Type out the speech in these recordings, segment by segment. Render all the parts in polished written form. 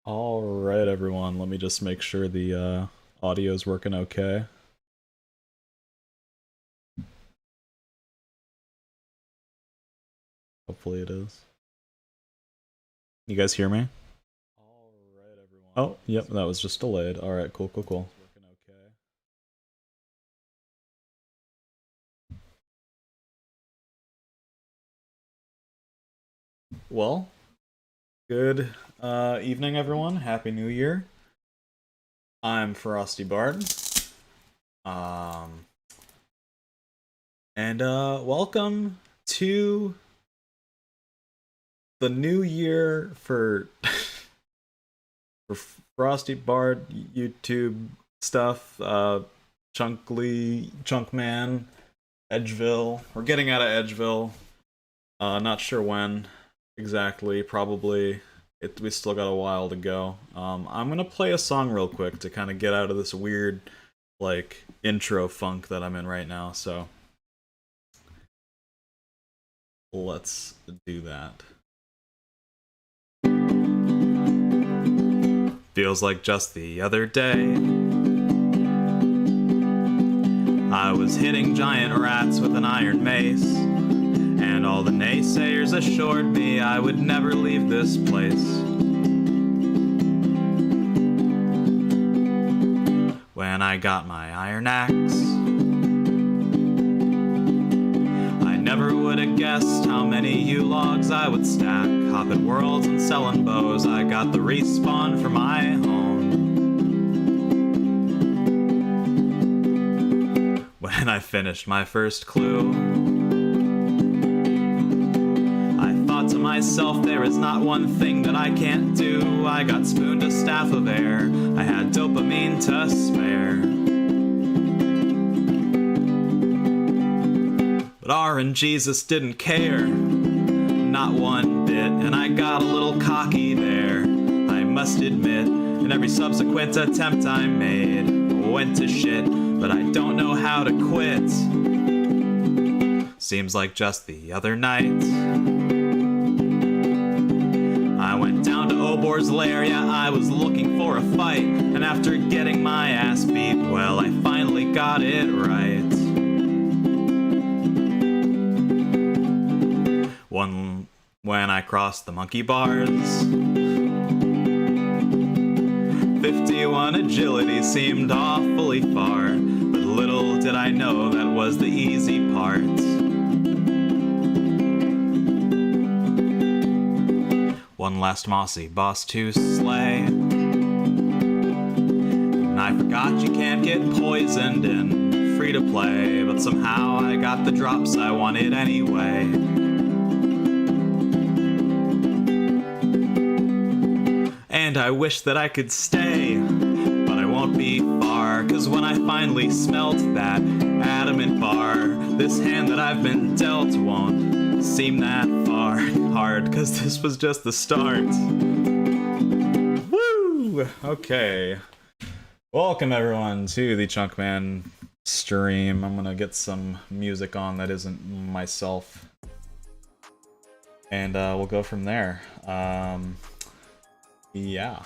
Alright, everyone, let me just make sure the audio's working okay. Hopefully it is. You guys hear me? Alright, everyone. Oh, yep, that was just delayed. Alright, cool. Well, good evening, everyone. Happy New Year. I'm Frosty Bard. And welcome to the new year for for Frosty Bard YouTube stuff. Chunkman, Edgeville. We're getting out of Edgeville. Not sure when exactly. Probably we still got a while to go. I'm gonna play a song real quick to kind of get out of this weird like intro funk that I'm in right now. So let's do that. Feels like just the other day I was hitting giant rats with an iron mace, and all the naysayers assured me I would never leave this place. When I got my iron axe, I never would have guessed how many U-logs I would stack, hopping worlds and selling bows. I got the respawn for my home. When I finished my first clue, I thought to myself, there is not one thing that I can't do. I got spooned a staff of air, I had dopamine to spare. But RNGesus didn't care, not one bit, and I got a little cocky there, I must admit. And every subsequent attempt I made went to shit, but I don't know how to quit. Seems like just the other night I went down to Obor's lair, yeah, I was looking for a fight. And after getting my ass beat, well, I finally got it right. When I crossed the monkey bars, 51 agility seemed awfully far, but little did I know that was the easy part. One last mossy boss to slay, and I forgot you can't get poisoned in free to play, but somehow I got the drops I wanted anyway. And I wish that I could stay, but I won't be far, cause when I finally smelt that adamant bar, this hand that I've been dealt won't seem that far hard, cause this was just the start. Woo! Okay. Welcome everyone to the Chunkman stream. I'm gonna get some music on that isn't myself, and we'll go from there. Yeah.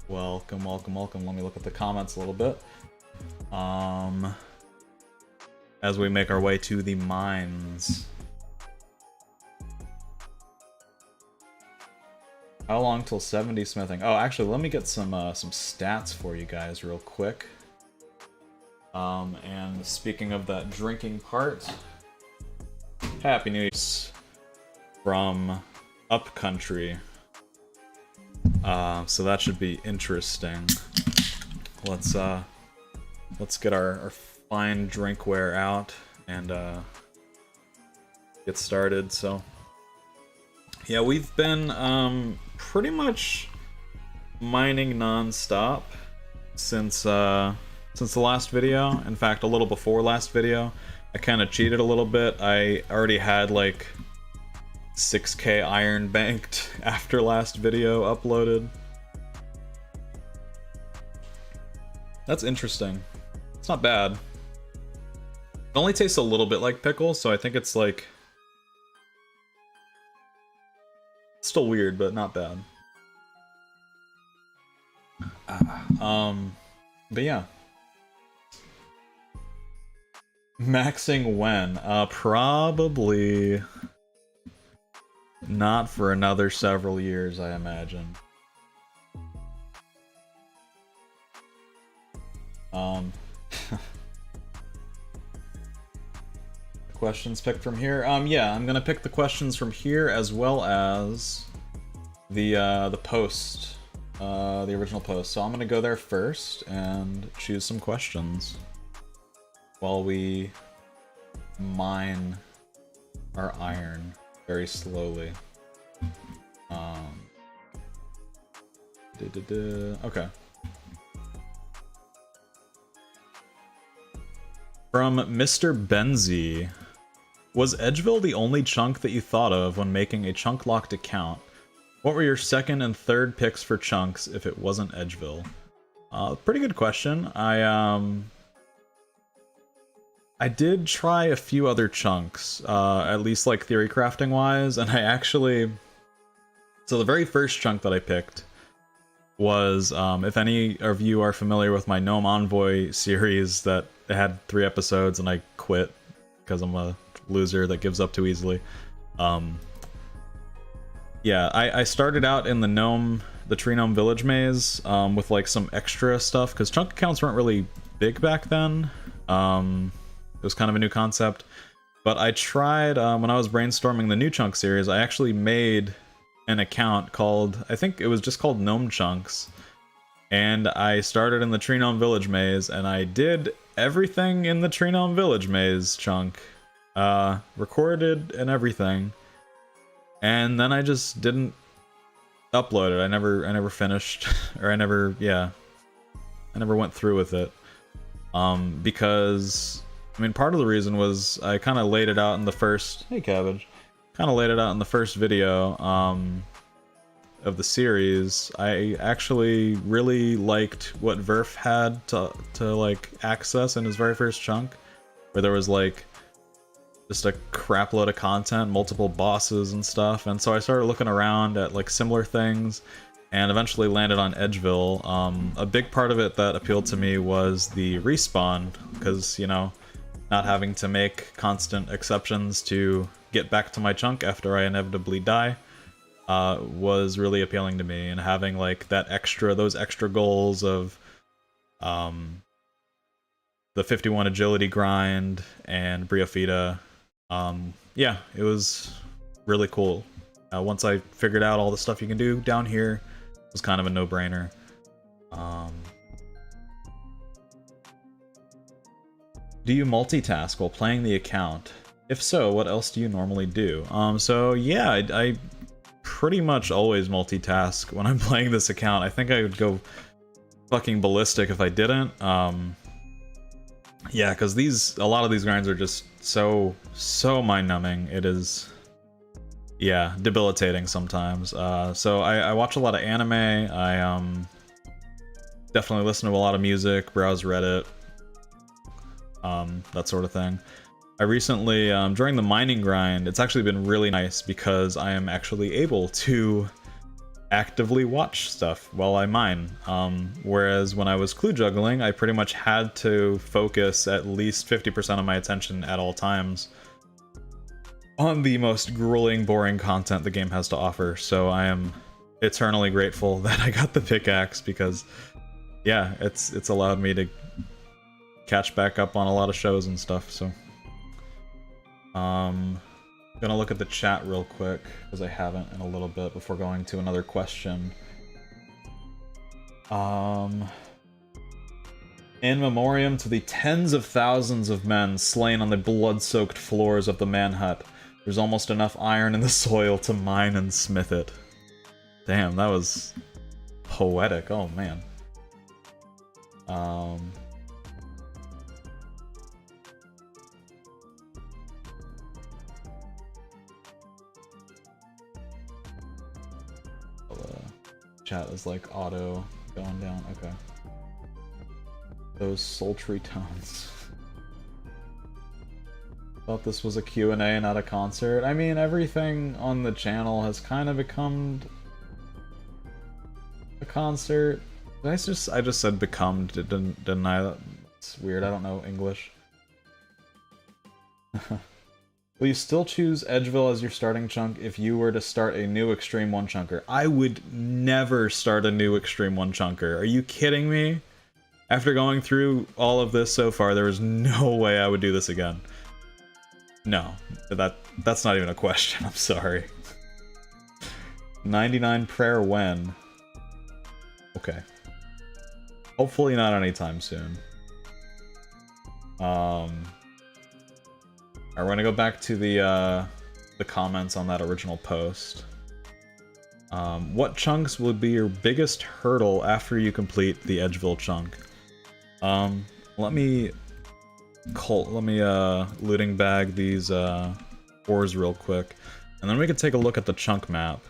Welcome. Let me look at the comments a little bit. As we make our way to the mines. How long till 70 smithing? Oh, actually, let me get some stats for you guys real quick. And speaking of that drinking part, Happy New Year from Upcountry. So that should be interesting. Let's get our fine drinkware out and get started. So yeah, we've been pretty much mining non-stop since the last video. In fact, a little before last video, I kind of cheated a little bit. I already had like 6k iron banked after last video uploaded. That's interesting. It's not bad. It only tastes a little bit like pickle, so I think it's like... still weird, but not bad. But yeah. Maxing when? Probably not for another several years, I imagine. Questions picked from here? Yeah, I'm gonna pick the questions from here as well as the post, the original post. So I'm gonna go there first and choose some questions while we mine our iron very slowly. Okay. From Mr. Benzie. Was Edgeville the only chunk that you thought of when making a chunk-locked account? What were your second and third picks for chunks if it wasn't Edgeville? Pretty good question. I did try a few other chunks, at least like theory crafting wise, and I actually... So the very first chunk that I picked was, if any of you are familiar with my Gnome Envoy series that had 3 episodes and I quit because I'm a loser that gives up too easily. Yeah, I started out in the Tree Gnome Village Maze with like some extra stuff, because chunk accounts weren't really big back then. It was kind of a new concept. But I tried, when I was brainstorming the new chunk series, I actually made an account called, I think it was just called Gnome Chunks. And I started in the Tree Gnome Village Maze, and I did everything in the Tree Gnome Village Maze chunk. Recorded and everything. And then I just didn't upload it. I never finished, or I never went through with it. Because, I mean, part of the reason was I kind of laid it out in the first... Hey, Cabbage. Kind of laid it out in the first video, of the series. I actually really liked what Verf had to like, access in his very first chunk. Where there was, like, just a crap load of content, multiple bosses and stuff, and so I started looking around at like similar things, and eventually landed on Edgeville. A big part of it that appealed to me was the respawn, because, you know, not having to make constant exceptions to get back to my chunk after I inevitably die was really appealing to me, and having like those extra goals of the 51 agility grind and Briofita. Yeah, it was really cool. Once I figured out all the stuff you can do down here, it was kind of a no-brainer. Do you multitask while playing the account? If so, what else do you normally do? So yeah, I pretty much always multitask when I'm playing this account. I think I would go fucking ballistic if I didn't. Yeah, because a lot of these grinds are just so mind-numbing. It is, yeah, debilitating sometimes. So I watch a lot of anime. I definitely listen to a lot of music, browse Reddit, that sort of thing. I recently, during the mining grind, it's actually been really nice because I am actually able to actively watch stuff while I mine. Whereas when I was clue juggling, I pretty much had to focus at least 50% of my attention at all times on the most grueling, boring content the game has to offer. So I am eternally grateful that I got the pickaxe, because yeah, it's allowed me to catch back up on a lot of shows and stuff. So gonna look at the chat real quick, because I haven't in a little bit, before going to another question. In memoriam to the tens of thousands of men slain on the blood-soaked floors of the Manhut, there's almost enough iron in the soil to mine and smith it. Damn, that was poetic. Oh man. Chat is like auto going down. Okay. Those sultry tones. Thought this was a Q&A, not a concert. I mean, everything on the channel has kind of become a concert. I just said become, didn't I? It's weird, I don't know English. Will you still choose Edgeville as your starting chunk if you were to start a new Extreme 1 chunker? I would never start a new Extreme 1 chunker. Are you kidding me? After going through all of this so far, there is no way I would do this again. No, that's not even a question, I'm sorry. 99 prayer when? Okay. Hopefully not anytime soon. Alright, we're gonna go back to the comments on that original post. What chunks would be your biggest hurdle after you complete the Edgeville chunk? Let me looting bag these ores real quick, and then we can take a look at the chunk map.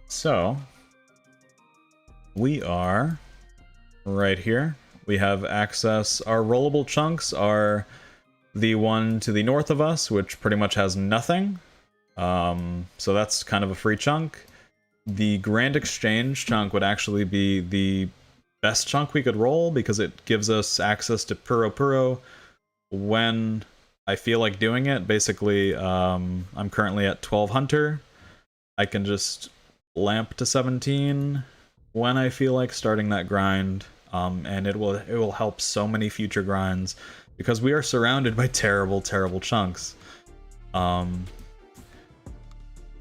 So we are right here. We have access. Our rollable chunks are the one to the north of us, which pretty much has nothing. So that's kind of a free chunk. The Grand Exchange chunk would actually be the best chunk we could roll because it gives us access to Puro Puro when I feel like doing it. Basically, I'm currently at 12 Hunter. I can just lamp to 17 when I feel like starting that grind, and it will help so many future grinds because we are surrounded by terrible chunks.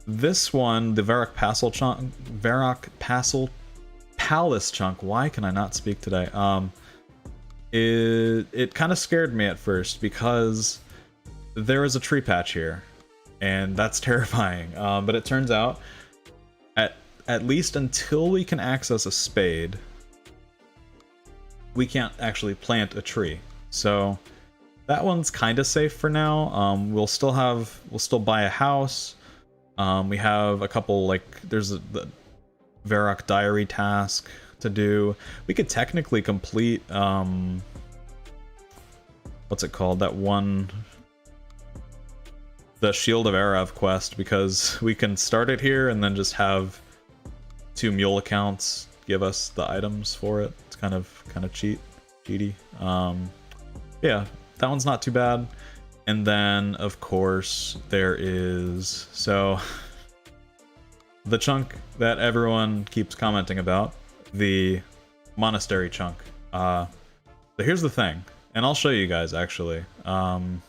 This one, the Varrock Palace chunk, why can I not speak today? It kind of scared me at first because there is a tree patch here, and that's terrifying. But it turns out, at least until we can access a spade, we can't actually plant a tree. So that one's kind of safe for now. We'll still buy a house. We have a couple, like, there's the Varrock Diary task to do. We could technically complete, what's it called? That one, the Shield of Arav quest, because we can start it here and then just have 2 mule accounts give us the items for it. It's kind of cheaty. Yeah, that one's not too bad. And then, of course, there is... So, the chunk that everyone keeps commenting about, the monastery chunk. So here's the thing, and I'll show you guys, actually. I'm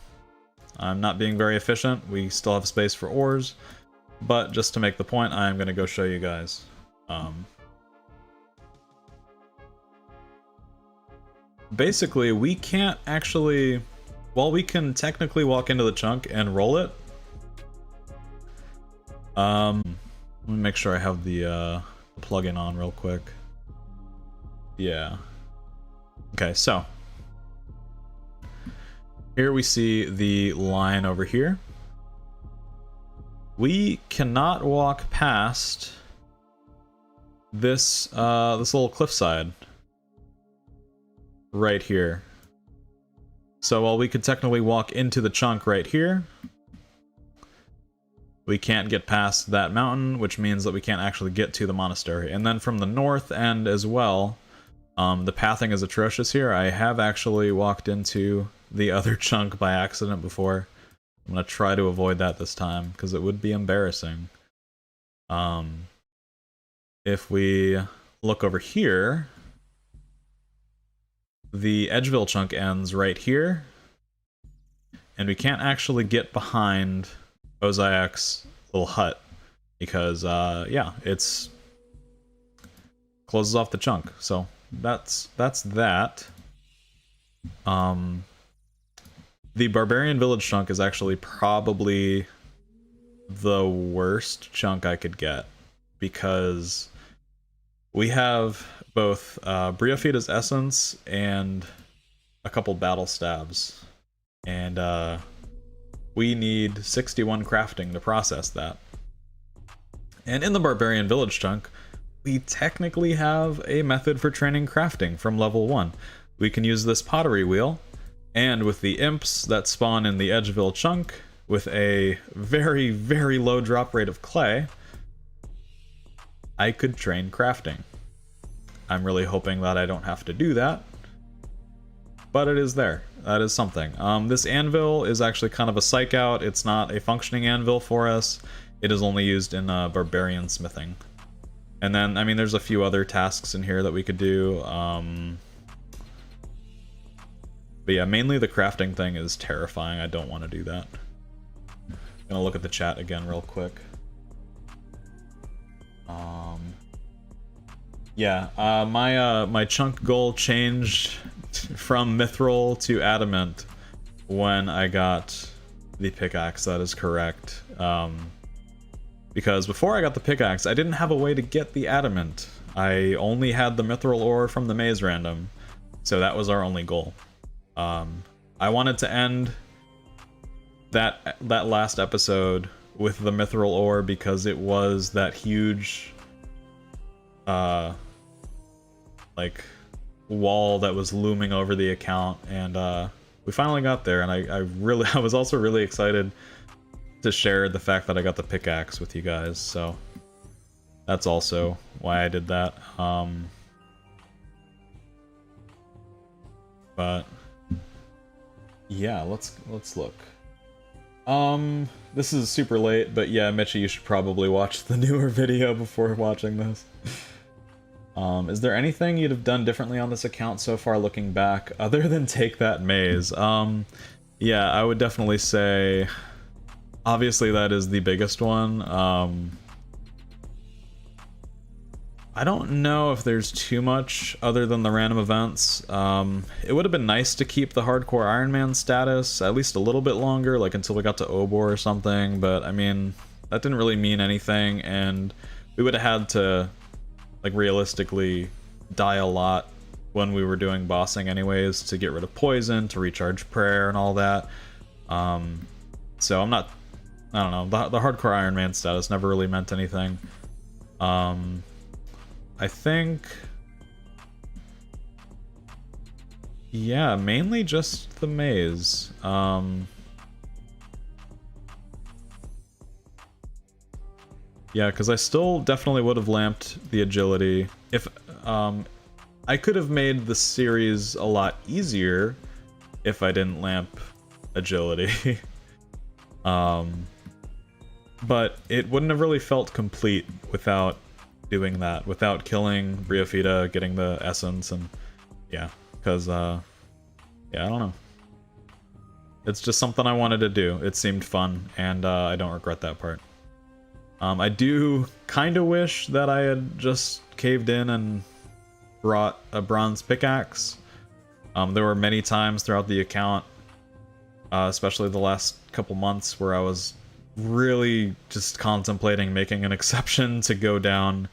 not being very efficient. We still have space for ores, but just to make the point, I'm going to go show you guys. Basically, we can't actually... While we can technically walk into the chunk and roll it, let me make sure I have the plugin on real quick. Yeah. Okay, so here we see the line over here. We cannot walk past this this little cliffside right here. So while we could technically walk into the chunk right here, we can't get past that mountain, which means that we can't actually get to the monastery. And then from the north end as well, the pathing is atrocious here. I have actually walked into the other chunk by accident before. I'm going to try to avoid that this time, because it would be embarrassing. If we look over here, the Edgeville chunk ends right here, and we can't actually get behind Oziak's little hut because, yeah, it's closes off the chunk. So that's that. The Barbarian Village chunk is actually probably the worst chunk I could get because we have both Briofita's Essence and a couple Battle Stabs. And we need 61 crafting to process that. And in the Barbarian Village chunk, we technically have a method for training crafting from level 1. We can use this pottery wheel, and with the imps that spawn in the Edgeville chunk, with a very low drop rate of clay, I could train crafting. I'm really hoping that I don't have to do that. But it is there. That is something. This anvil is actually kind of a psych out. It's not a functioning anvil for us. It is only used in barbarian smithing. And then, I mean, there's a few other tasks in here that we could do. But yeah, mainly the crafting thing is terrifying. I don't want to do that. I'm gonna look at the chat again real quick. Yeah, my chunk goal changed from mithril to adamant when I got the pickaxe. That is correct. Because before I got the pickaxe, I didn't have a way to get the adamant. I only had the mithril ore from the maze random, so that was our only goal. I wanted to end that last episode with the mithril ore because it was that huge like wall that was looming over the account, and we finally got there, and I was also really excited to share the fact that I got the pickaxe with you guys, so that's also why I did that. But yeah, let's look. This is super late, but yeah, Mitchie, you should probably watch the newer video before watching this. Is there anything you'd have done differently on this account so far looking back, other than take that maze? Yeah, I would definitely say, obviously that is the biggest one. I don't know if there's too much other than the random events. It would have been nice to keep the hardcore Iron Man status at least a little bit longer, like until we got to Obor or something, but I mean, that didn't really mean anything, and we would have had to, like, realistically die a lot when we were doing bossing anyways, to get rid of poison, to recharge prayer and all that. So I don't know, the hardcore Iron Man status never really meant anything. I think, yeah, mainly just the maze. Yeah, because I still definitely would have lamped the agility. If I could have made the series a lot easier if I didn't lamp agility. But it wouldn't have really felt complete without doing that, without killing Briofita, getting the essence, and yeah, because yeah, I don't know. It's just something I wanted to do. It seemed fun, and I don't regret that part. I do kind of wish that I had just caved in and brought a bronze pickaxe. There were many times throughout the account, especially the last couple months, where I was really just contemplating making an exception to go down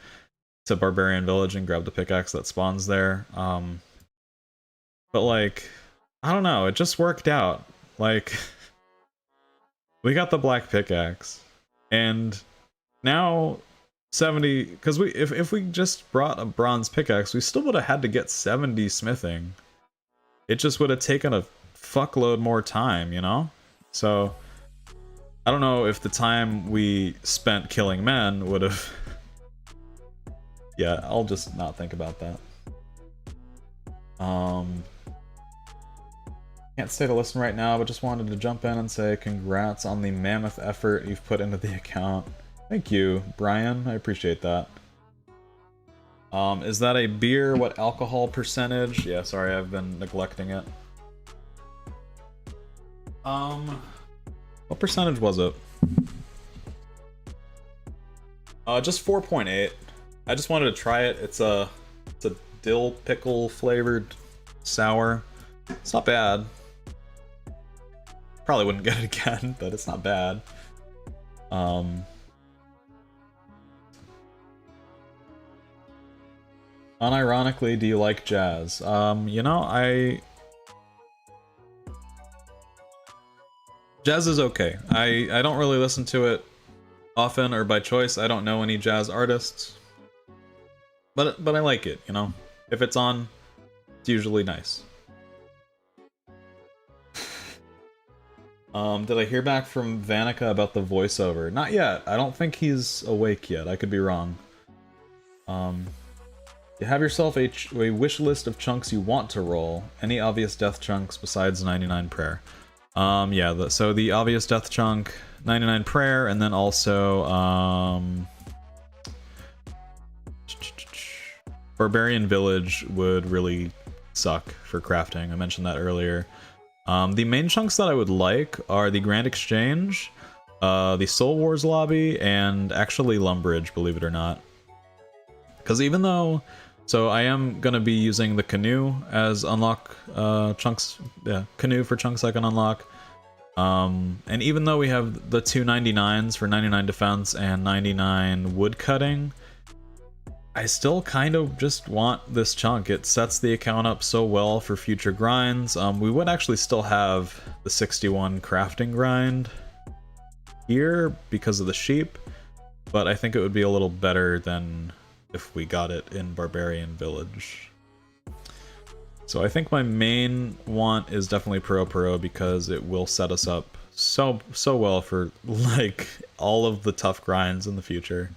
to Barbarian Village and grab the pickaxe that spawns there. But like, I don't know, it just worked out. Like, we got the black pickaxe, and now 70, because if we just brought a bronze pickaxe, we still would have had to get 70 smithing. It just would have taken a fuckload more time, you know? So I don't know if the time we spent killing men would have... Yeah, I'll just not think about that. Can't stay to listen right now, but just wanted to jump in and say congrats on the mammoth effort you've put into the account. Thank you, Brian. I appreciate that. Is that a beer? What alcohol percentage? Yeah, sorry, I've been neglecting it. What percentage was it? Just 4.8. I just wanted to try it. It's a dill pickle flavored sour. It's not bad. Probably wouldn't get it again, but it's not bad. Unironically, do you like jazz? You know, jazz is okay. I don't really listen to it often or by choice. I don't know any jazz artists. But I like it, you know? If it's on, it's usually nice. Did I hear back from Vanica about the voiceover? Not yet. I don't think he's awake yet. I could be wrong. You have yourself a wish list of chunks you want to roll. Any obvious death chunks besides 99 prayer. Yeah, so the obvious death chunk, 99 prayer, and then also Barbarian Village would really suck for crafting. I mentioned that earlier. The main chunks that I would like are the Grand Exchange, the Soul Wars lobby, and actually Lumbridge, believe it or not. Because even though... So I am going to be using the Canoe as unlock chunks. Yeah, Canoe for chunks I can unlock. And even though we have the two 99s for 99 defense and 99 wood cutting, I still kind of just want this chunk. It sets the account up so well for future grinds. We would actually still have the 61 crafting grind here because of the sheep, but I think it would be a little better than if we got it in Barbarian Village. So I think my main want is definitely Pro because it will set us up so well for like all of the tough grinds in the future.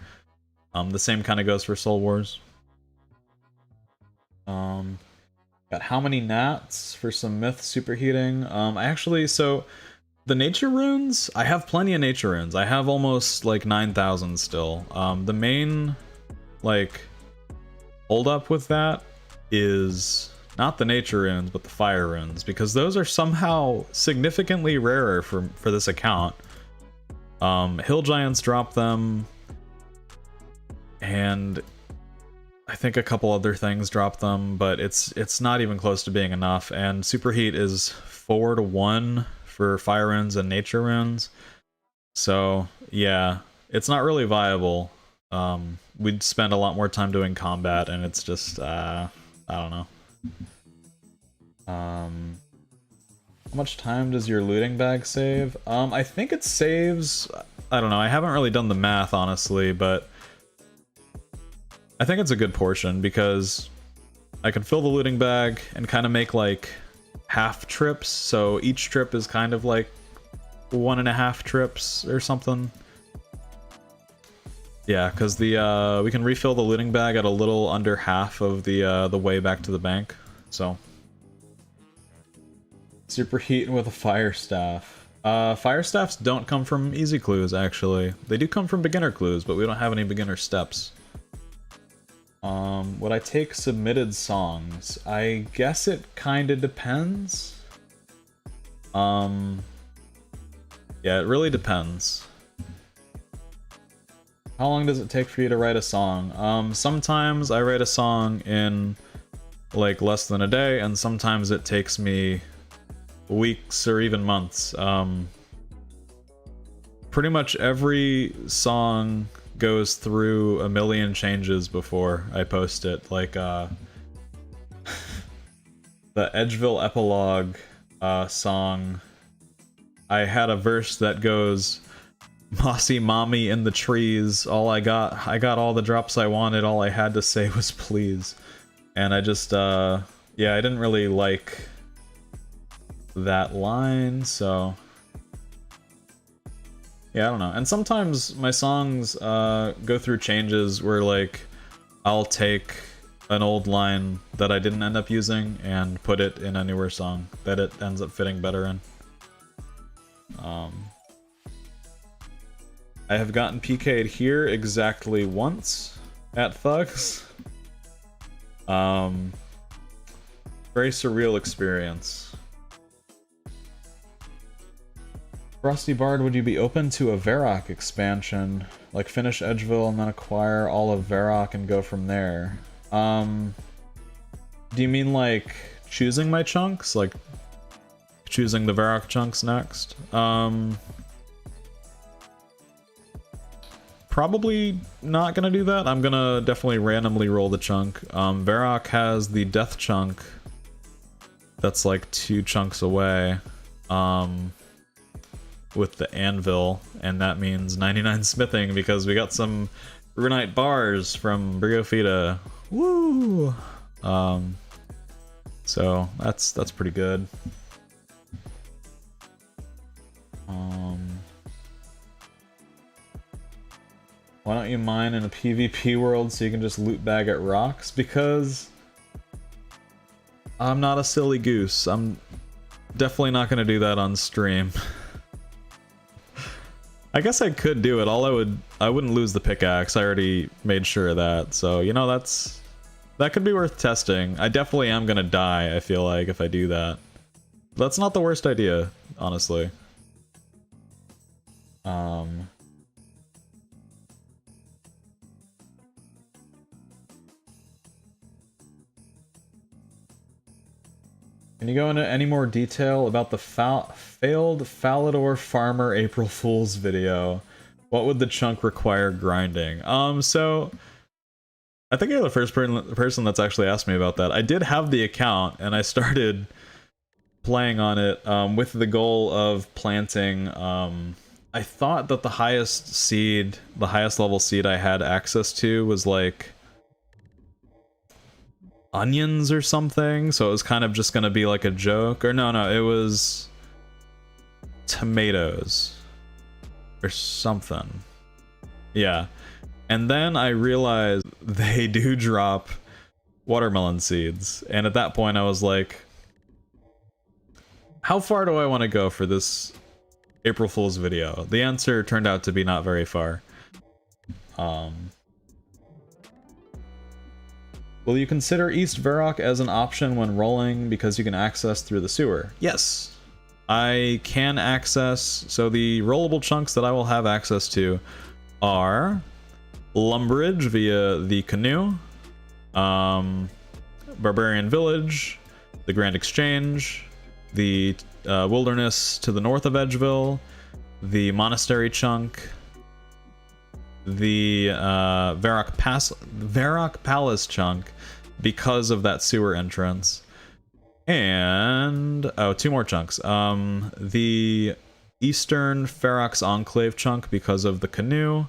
The same kind of goes for Soul Wars. Got how many gnats for some myth superheating? So the nature runes, I have plenty of nature runes. I have almost like 9,000 still. The main like hold up with that is not the nature runes but the fire runes, because those are somehow significantly rarer for this account. Hill Giants drop them, and I think a couple other things drop them, but it's not even close to being enough. And Superheat is 4-to-1 for fire runes and nature runes, so yeah, it's not really viable. We'd spend a lot more time doing combat, and it's just, I don't know. How much time does your looting bag save? I think it saves, I don't know, I haven't really done the math, honestly, but I think it's a good portion, because I can fill the looting bag and kind of make, like, half trips, so each trip is kind of like 1.5 trips or something. Yeah, because the we can refill the looting bag at a little under half of the way back to the bank. So Superheat with a fire staff. Fire staffs don't come from easy clues, actually. They do come from beginner clues, but we don't have any beginner steps. Would I take submitted songs? I guess it kind of depends. Yeah, it really depends. How long does it take for you to write a song? Sometimes I write a song in like less than a day, and sometimes it takes me weeks or even months. Pretty much every song goes through a million changes before I post it. Like the Edgeville epilogue song, I had a verse that goes, "Mossy mommy in the trees, I got all the drops I wanted, all I had to say was please." And I just, yeah, I didn't really like that line, so... Yeah, I don't know. And sometimes my songs go through changes where, like, I'll take an old line that I didn't end up using and put it in a newer song that it ends up fitting better in. I have gotten PK'd here exactly once at Thugs. Very surreal experience. Frosty Bard, would you be open to a Varrock expansion? Like finish Edgeville and then acquire all of Varrock and go from there? Do you mean like choosing my chunks? Like choosing the Varrock chunks next? Probably not gonna do that. I'm gonna definitely randomly roll the chunk. Varrock has the death chunk that's like 2 chunks away with the anvil, and that means 99 smithing because we got some runite bars from Briofita. Woo! So that's pretty good. Why don't you mine in a PvP world so you can just loot bag at rocks? Because I'm not a silly goose. I'm definitely not going to do that on stream. I guess I could do it. I wouldn't lose the pickaxe. I already made sure of that. So, you know, that could be worth testing. I definitely am going to die, I feel like, if I do that. That's not the worst idea, honestly. Can you go into any more detail about the failed Falador Farmer April Fool's video? What would the chunk require grinding? So I think you're the first person that's actually asked me about that. I did have the account and I started playing on it with the goal of planting. I thought that the highest level seed I had access to was like onions or something, so it was kind of just gonna be like a joke. Or no, it was tomatoes or something. Yeah. And then I realized they do drop watermelon seeds, and at that point I was like, how far do I want to go for this April Fool's video? The answer turned out to be not very far. Will you consider East Varrock as an option when rolling because you can access through the sewer? Yes, I can access. So the rollable chunks that I will have access to are Lumbridge via the canoe, Barbarian Village, the Grand Exchange, the wilderness to the north of Edgeville, the monastery chunk, the Varrock Palace chunk because of that sewer entrance, and two more chunks. The Eastern Ferox Enclave chunk because of the canoe,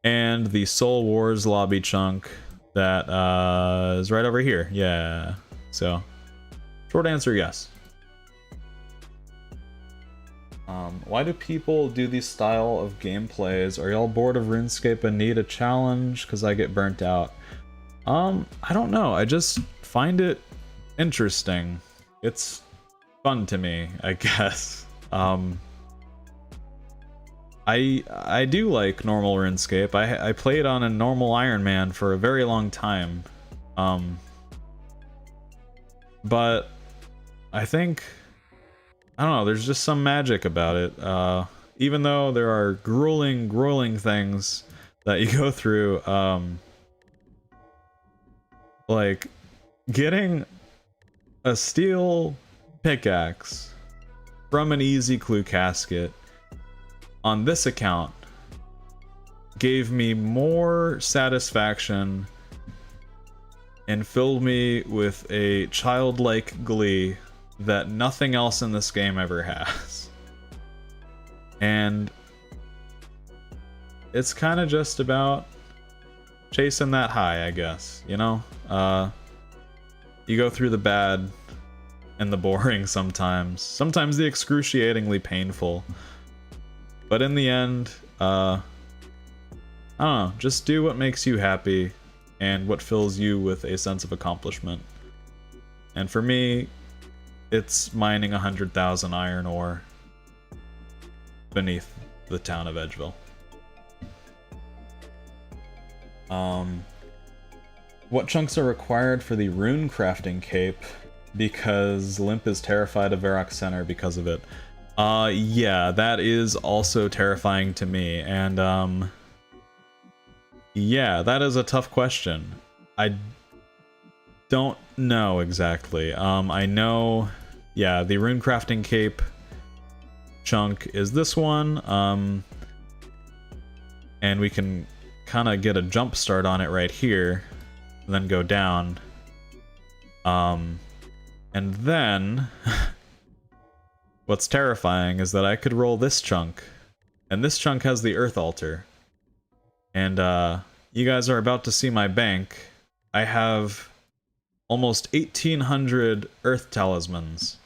and the Soul Wars lobby chunk that is right over here. Yeah. So, short answer, yes. Why do people do these style of gameplays? Are y'all bored of RuneScape and need a challenge? Because I get burnt out. I don't know. I just find it interesting. It's fun to me, I guess. I do like normal RuneScape. I played on a normal Iron Man for a very long time. But I think, I don't know, there's just some magic about it. Even though there are grueling things that you go through, like getting a steel pickaxe from an easy clue casket on this account gave me more satisfaction and filled me with a childlike glee that nothing else in this game ever has. And it's kind of just about chasing that high, I guess, you know? You go through the bad and the boring sometimes the excruciatingly painful, but in the end, I don't know, just do what makes you happy and what fills you with a sense of accomplishment. And for me, it's mining 100,000 iron ore beneath the town of Edgeville. What chunks are required for the rune crafting cape? Because Limp is terrified of Varrock Center because of it. Yeah, that is also terrifying to me, and yeah, that is a tough question. I don't know exactly. I know, yeah, the rune crafting cape chunk is this one, and we can kind of get a jump start on it right here, and then go down. And then what's terrifying is that I could roll this chunk, and this chunk has the earth altar. And you guys are about to see my bank. I have almost 1,800 earth talismans,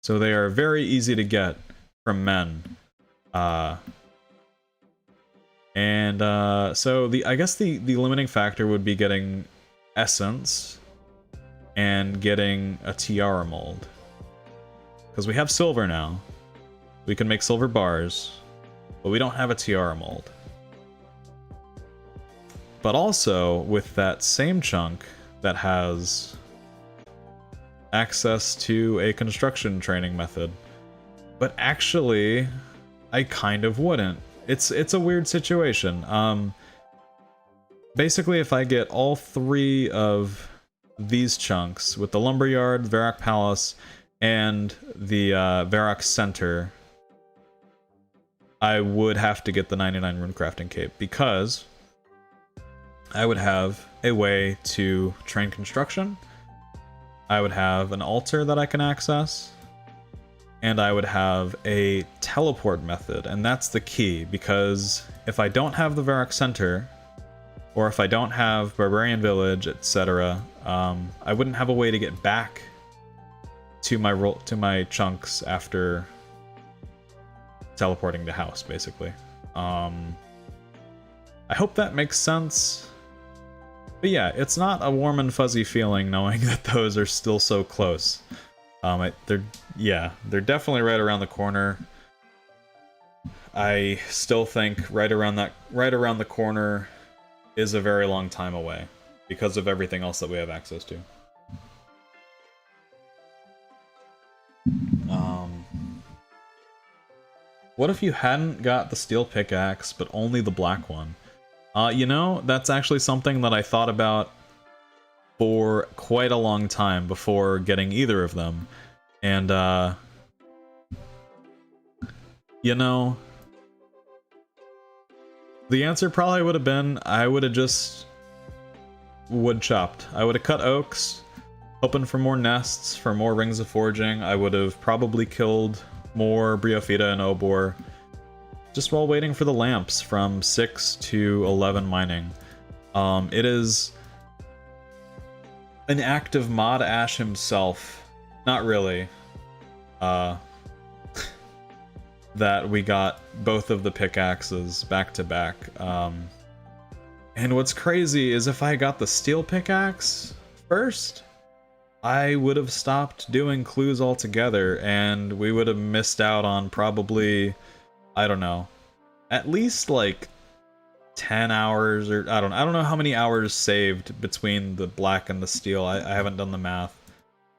so they are very easy to get from men. And so I guess the limiting factor would be getting essence and getting a tiara mold. Because we have silver now. We can make silver bars, but we don't have a tiara mold. But also, with that same chunk that has access to a construction training method. But actually, I kind of wouldn't. It's a weird situation. Basically, if I get all 3 of these chunks with the Lumberyard, the Varrock Palace, and the Varrock Center, I would have to get the 99 Rune Crafting Cape, because I would have a way to train construction, I would have an altar that I can access, and I would have a teleport method, and that's the key, because if I don't have the Varrock Center, or if I don't have Barbarian Village, etc., I wouldn't have a way to get back to my chunks after teleporting to house, basically. I hope that makes sense. But yeah, it's not a warm and fuzzy feeling knowing that those are still so close. They're definitely right around the corner. I still think right around the corner is a very long time away because of everything else that we have access to. What if you hadn't got the steel pickaxe, but only the black one? You know, that's actually something that I thought about for quite a long time before getting either of them. And, you know, the answer probably would have been, I would have just wood chopped. I would have cut oaks, hoping for more nests, for more rings of forging. I would have probably killed more Briofita and Obor, just while waiting for the lamps from 6 to 11 mining. It is an act of Mod Ash himself, not really, that we got both of the pickaxes back to back. And what's crazy is if I got the steel pickaxe first, I would have stopped doing clues altogether, and we would have missed out on probably, I don't know, at least like 10 hours, or I don't know how many hours saved between the black and the steel. I haven't done the math.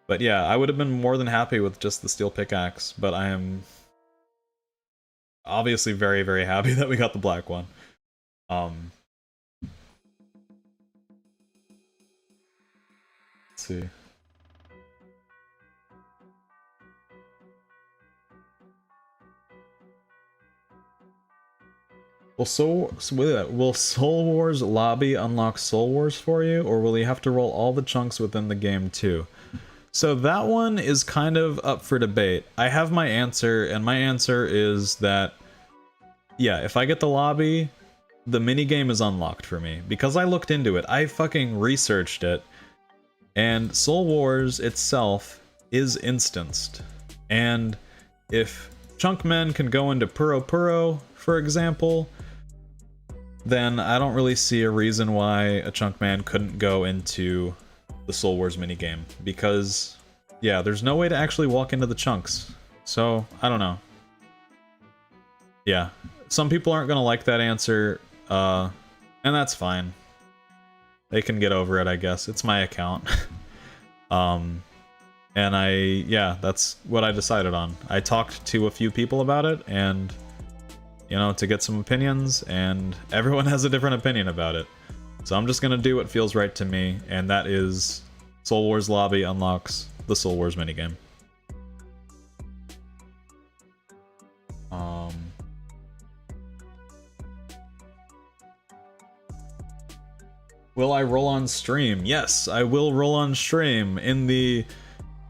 But yeah, I would have been more than happy with just the steel pickaxe, but I am obviously very, very happy that we got the black one. Let's see. Will Soul Wars lobby unlock Soul Wars for you, or will you have to roll all the chunks within the game too? So that one is kind of up for debate. I have my answer, and my answer is that, yeah, if I get the lobby, the minigame is unlocked for me. Because I looked into it, I fucking researched it, and Soul Wars itself is instanced. And if Chunkman can go into Puro Puro, for example, then I don't really see a reason why a Chunkman couldn't go into the Soul Wars minigame. Because, yeah, there's no way to actually walk into the chunks. So, I don't know. Yeah, some people aren't gonna like that answer, and that's fine. They can get over it, I guess. It's my account. And yeah, that's what I decided on. I talked to a few people about it, and you know, to get some opinions, and everyone has a different opinion about it. So I'm just gonna do what feels right to me, and that is Soul Wars Lobby unlocks the Soul Wars minigame. Will I roll on stream? Yes, I will roll on stream in the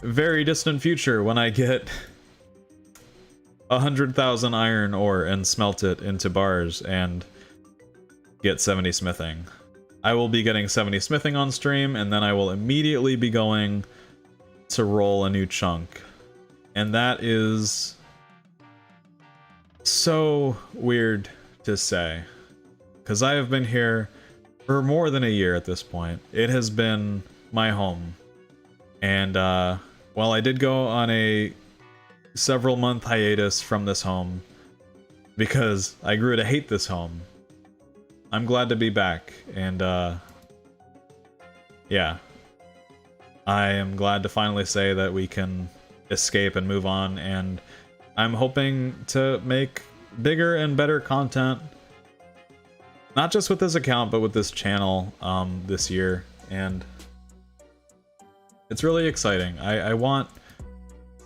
very distant future when I get 100,000 iron ore and smelt it into bars and get 70 smithing. I will be getting 70 smithing on stream, and then I will immediately be going to roll a new chunk. And that is so weird to say. because I have been here for more than a year at this point. It has been my home. And while I did go on a several month hiatus from this home because I grew to hate this home, I'm glad to be back. And yeah, I am glad to finally say that we can escape and move on, and I'm hoping to make bigger and better content, not just with this account but with this channel this year. And it's really exciting. I want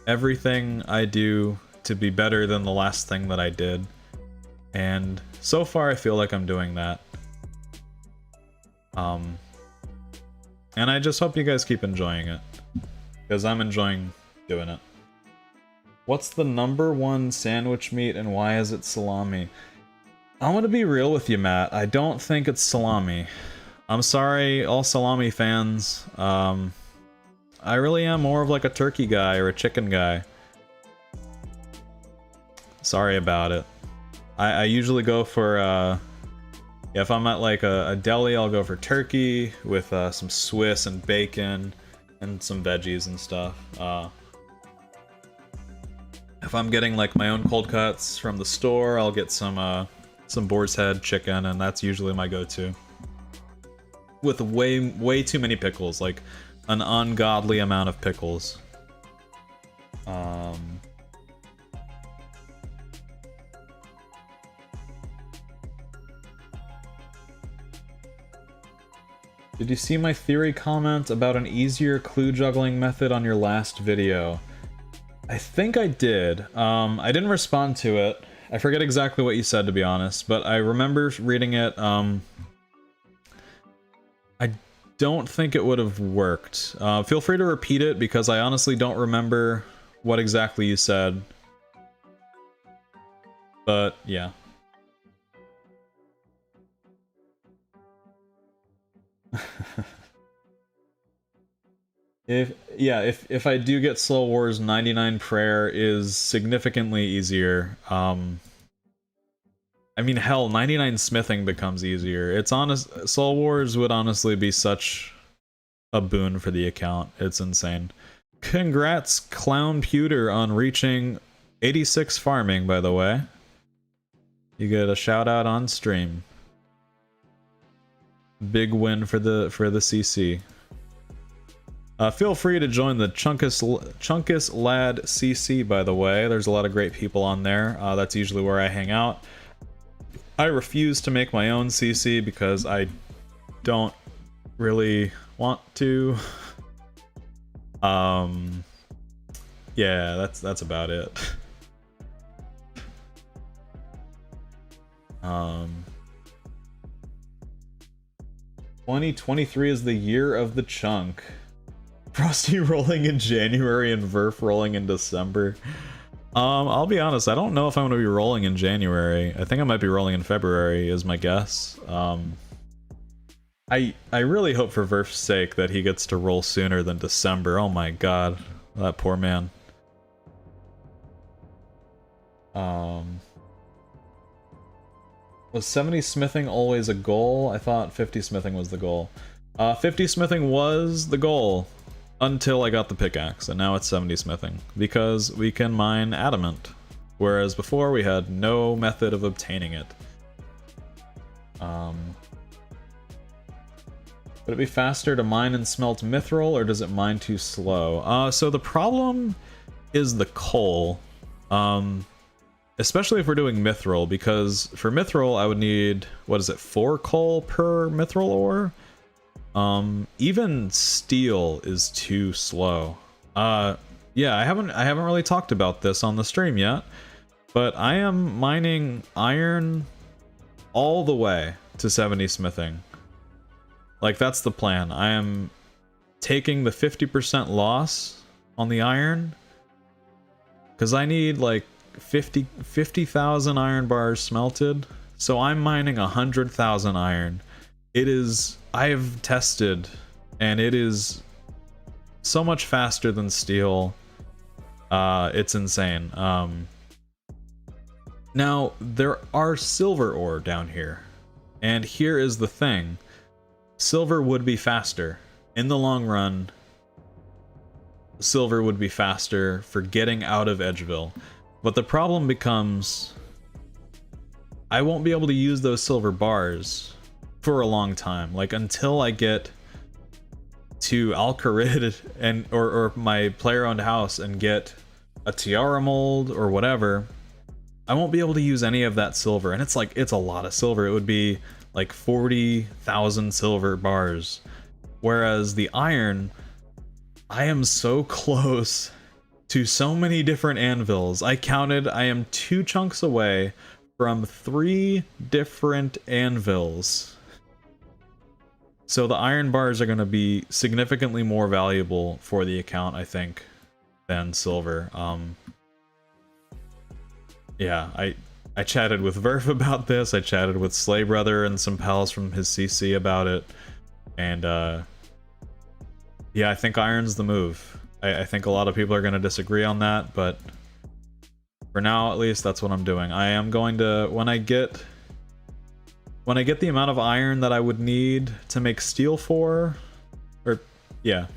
everything I do to be better than the last thing that I did, and so far I feel like I'm doing that. And I just hope you guys keep enjoying it, because I'm enjoying doing it. What's the #1 sandwich meat and why is it salami? I'm gonna be real with you, Matt. I don't think it's salami. I'm sorry, all salami fans. I really am more of like a turkey guy or a chicken guy. Sorry about it. I usually go for, if I'm at like a deli, I'll go for turkey with some Swiss and bacon and some veggies and stuff. If I'm getting like my own cold cuts from the store, I'll get some boar's head chicken, and that's usually my go-to. With way too many pickles, like an ungodly amount of pickles. Did you see my theory comment about an easier clue juggling method on your last video? I think I did. I didn't respond to it. I forget exactly what you said, to be honest, but I remember reading it. I don't think it would have worked. Feel free to repeat it, because I honestly don't remember what exactly you said. But yeah. If I do get Soul Wars, 99 Prayer is significantly easier. I mean, hell, 99 Smithing becomes easier. It's honest, Soul Wars would honestly be such a boon for the account. It's insane. Congrats, Clown Pewter, on reaching 86 farming, by the way. You get a shout out on stream. Big win for the CC. Feel free to join the Chunkus Lad CC, by the way. There's a lot of great people on there. That's usually where I hang out. I refuse to make my own CC because I don't really want to. Yeah, that's about it. 2023 is the year of the chunk. Frosty rolling in January and Verf rolling in December. I'll be honest, I don't know if I'm gonna be rolling in January. I think I might be rolling in February, is my guess. I really hope for Verf's sake that he gets to roll sooner than December. Oh my god, that poor man. Was 70 smithing always a goal? I thought 50 smithing was the goal. 50 smithing was the goal until I got the pickaxe, and now it's 70 smithing because we can mine adamant, whereas before we had no method of obtaining it. Would it be faster to mine and smelt mithril, or does it mine too slow? So the problem is the coal. Especially if we're doing mithril, because for mithril I would need, what is it, 4 coal per mithril ore? Even steel is too slow. Yeah, I haven't really talked about this on the stream yet, but I am mining iron all the way to 70 smithing. Like, that's the plan. I am taking the 50% loss on the iron, because I need like 50,000 iron bars smelted, so I'm mining 100,000 iron. It is, I've tested, and it is so much faster than steel. It's insane. Now there are silver ore down here, And here is the thing. Silver would be faster. In the long run, silver would be faster for getting out of Edgeville. But the problem becomes, I won't be able to use those silver bars for a long time. Like, until I get to Al-Kharid and or my player-owned house and get a tiara mold or whatever, I won't be able to use any of that silver. And it's like, it's a lot of silver. It would be like 40,000 silver bars. Whereas the iron, I am so close to so many different anvils. I counted, I am 2 chunks away from 3 different anvils. So the iron bars are going to be significantly more valuable for the account, I think, than silver. Yeah, I chatted with Verf about this. I chatted with Slay Brother and some pals from his CC about it. And yeah, I think iron's the move. I think a lot of people are going to disagree on that, but for now, at least, that's what I'm doing. I am going to, when I get the amount of iron that I would need to make steel for, or yeah,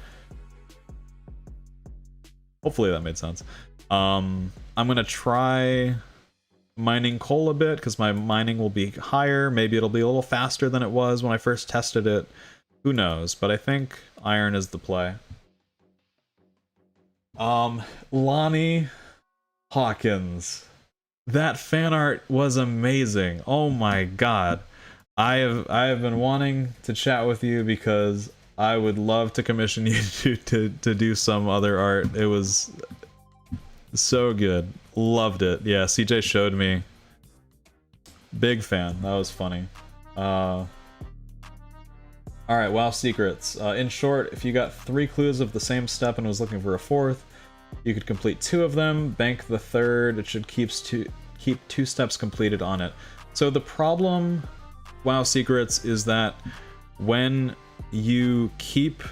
hopefully that made sense. I'm gonna try mining coal a bit because my mining will be higher. Maybe it'll be a little faster than it was when I first tested it. Who knows? But I think iron is the play. Lonnie Hawkins, that fan art was amazing. Oh my god. I have been wanting to chat with you because I would love to commission you to do some other art. It was so good. Loved it. Yeah, CJ showed me. Big fan. That was funny. Alright, WoW secrets. In short, if you got 3 clues of the same step and was looking for a 4th, you could complete 2 of them, bank the 3rd. It should keep 2 steps completed on it. So the problem, WoW secrets, is that when you keep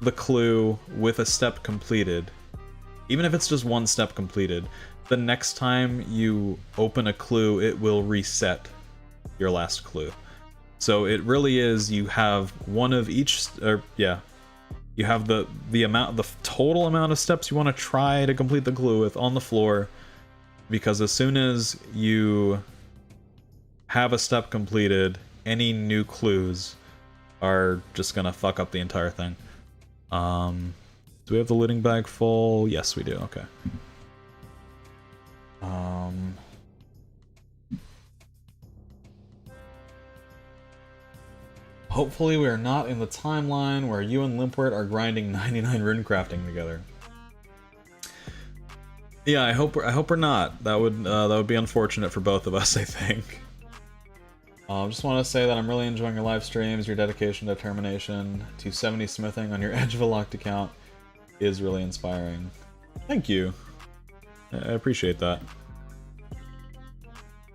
the clue with a step completed, even if it's just 1 step completed, the next time you open a clue, it will reset your last clue. So it really is, you have one of each, or yeah, you have the total amount of steps you want to try to complete the clue with on the floor, because as soon as you have a step completed, any new clues are just gonna fuck up the entire thing. Do we have the looting bag full? Yes, we do. Okay. Hopefully we are not in the timeline where you and Limpwort are grinding 99 rune crafting together. Yeah, I hope we're not. That would be unfortunate for both of us, I think. Just want to say that I'm really enjoying your live streams. Your dedication, determination to 70 smithing on your Edgeville locked account is really inspiring. Thank you. I appreciate that.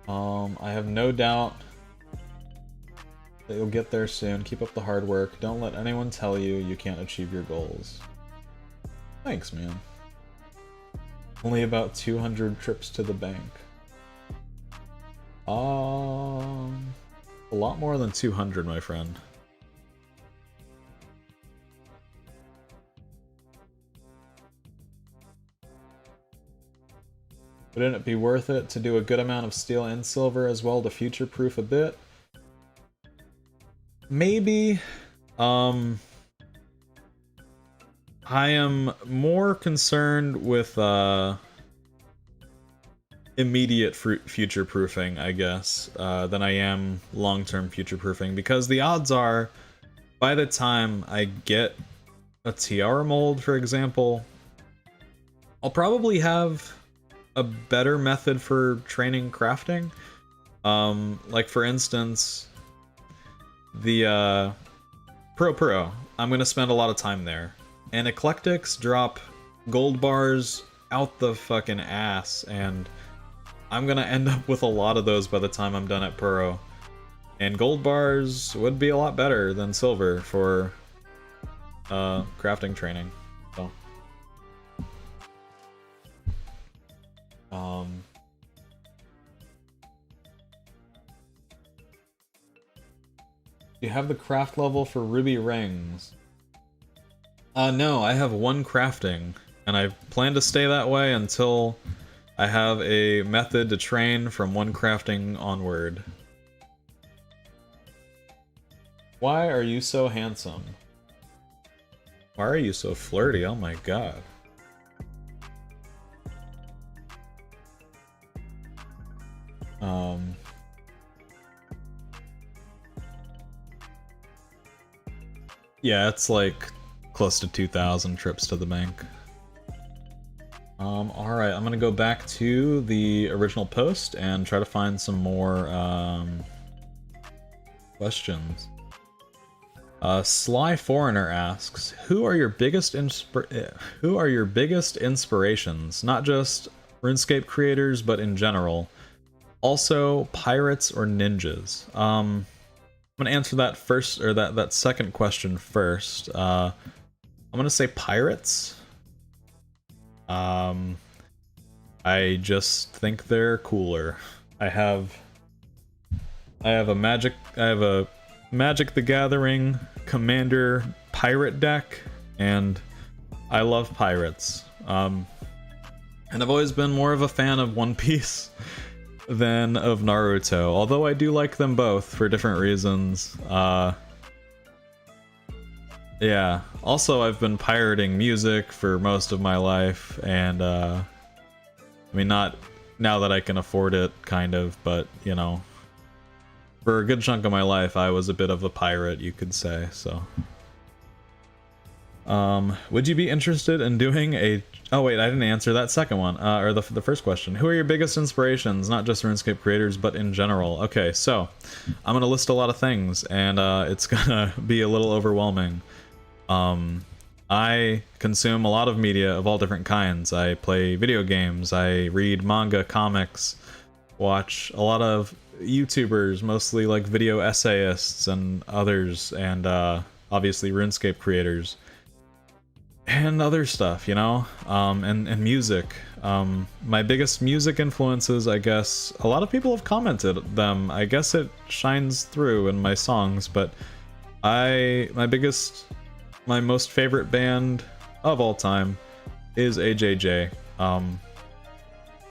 I have no doubt that you'll get there soon. Keep up the hard work. Don't let anyone tell you you can't achieve your goals. Thanks, man. Only about 200 trips to the bank. A lot more than 200, my friend. Wouldn't it be worth it to do a good amount of steel and silver as well to future-proof a bit? Maybe. I am more concerned with immediate future-proofing, I guess, than I am long-term future-proofing, because the odds are, by the time I get a tiara mold, for example, I'll probably have a better method for training crafting. Like, for instance, the Pro, I'm going to spend a lot of time there. And Eclectics drop gold bars out the fucking ass, and I'm going to end up with a lot of those by the time I'm done at Puro. And gold bars would be a lot better than silver for crafting training. So, You have the craft level for ruby rings. No, I have 1 crafting, and I plan to stay that way until I have a method to train from 1 crafting onward. Why are you so handsome? Why are you so flirty? Oh my god. Yeah, it's like close to 2,000 trips to the bank. Alright, I'm gonna go back to the original post and try to find some more, questions. Sly Foreigner asks, who are your biggest inspirations? Not just RuneScape creators, but in general. Also, pirates or ninjas? I'm gonna answer that first, or that second question first. I'm gonna say pirates. I just think they're cooler. I have a Magic the Gathering Commander pirate deck, and I love pirates. And I've always been more of a fan of One Piece than of Naruto, although I do like them both for different reasons. Yeah. Also, I've been pirating music for most of my life, and I mean, not now that I can afford it, kind of, but you know, for a good chunk of my life, I was a bit of a pirate, you could say. So, would you be interested in doing a? Oh wait, I didn't answer that second one, or the first question. Who are your biggest inspirations? Not just RuneScape creators, but in general. Okay, so I'm gonna list a lot of things, and it's gonna be a little overwhelming. I consume a lot of media of all different kinds. I play video games, I read manga, comics, watch a lot of YouTubers, mostly like video essayists and others, and obviously RuneScape creators. And other stuff, you know? And music. My biggest music influences, I guess, a lot of people have commented them. I guess it shines through in my songs, but my most favorite band of all time is AJJ.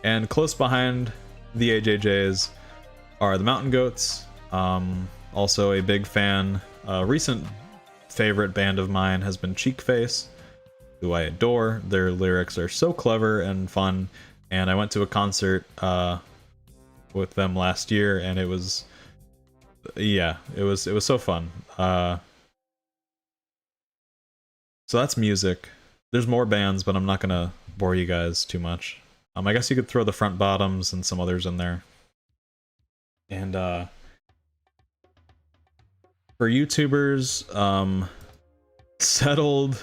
And close behind the AJJs are the Mountain Goats. Also a big fan. Recent favorite band of mine has been Cheekface, who I adore. Their lyrics are so clever and fun, and I went to a concert with them last year, and it was, yeah, it was so fun. So that's music. There's more bands, but I'm not gonna bore you guys too much. I guess you could throw the Front Bottoms and some others in there. And for YouTubers, Settled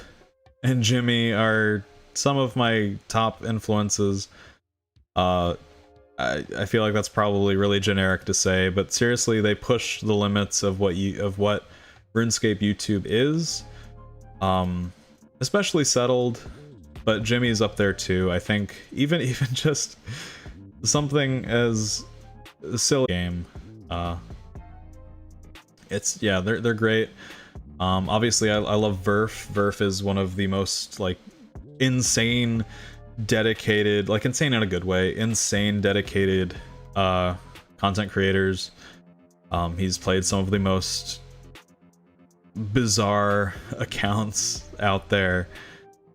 and Jimmy are some of my top influences. I feel like that's probably really generic to say, but seriously, they push the limits of what RuneScape YouTube is. Especially Settled, but Jimmy's up there too. I think even just something as a silly game. They're great. Obviously, I love Verf. Verf is one of the most like insane, dedicated, like insane in a good way, insane dedicated content creators. He's played some of the most bizarre accounts out there,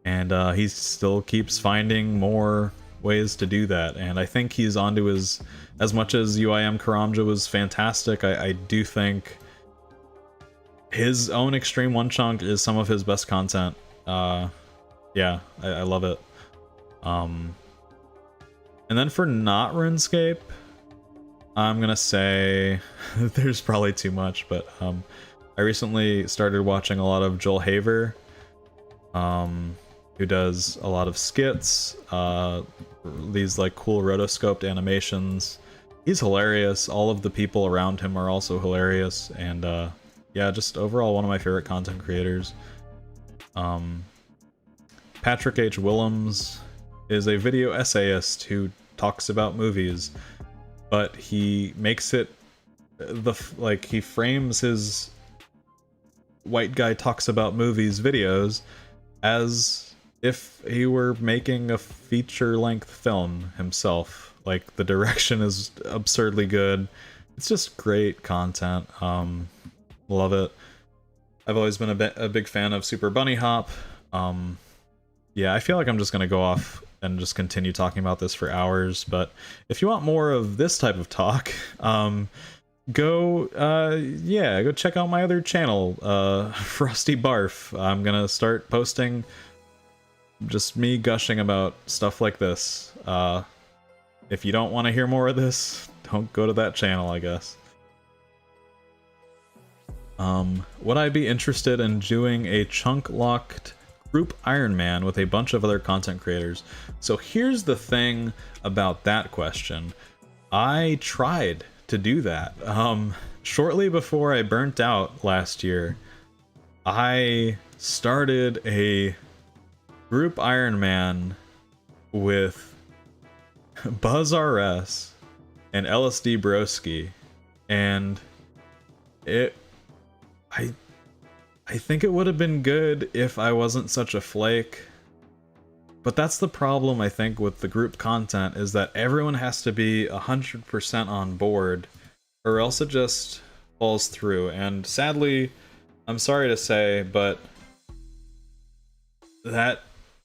and he still keeps finding more ways to do that, and I think he's onto his, as much as UIM Karamja was fantastic, I do think his own Extreme One Chunk is some of his best content. Yeah, I love it. And then for not RuneScape, I'm gonna say there's probably too much, but I recently started watching a lot of Joel Haver, who does a lot of skits, these like cool rotoscoped animations. He's hilarious. All of the people around him are also hilarious, and yeah, just overall one of my favorite content creators. Patrick H. Willems is a video essayist who talks about movies, but he makes it he frames his white guy talks about movies videos as if he were making a feature-length film himself. Like, the direction is absurdly good. It's just great content. Love it. I've always been a big fan of Super Bunny Hop. Yeah, I feel like I'm just gonna go off and just continue talking about this for hours, but if you want more of this type of talk, go check out my other channel, Frosty Barf. I'm gonna start posting just me gushing about stuff like this. If you don't want to hear more of this, don't go to that channel, I guess. Would I be interested in doing a chunk-locked group Iron Man with a bunch of other content creators? So here's the thing about that question. I tried to do that. Shortly before I burnt out last year, I started a group Iron Man with Buzz RS and LSD Broski, and I think it would have been good if I wasn't such a flake. But that's the problem, I think, with the group content, is that everyone has to be 100% on board, or else it just falls through. And sadly, I'm sorry to say, but that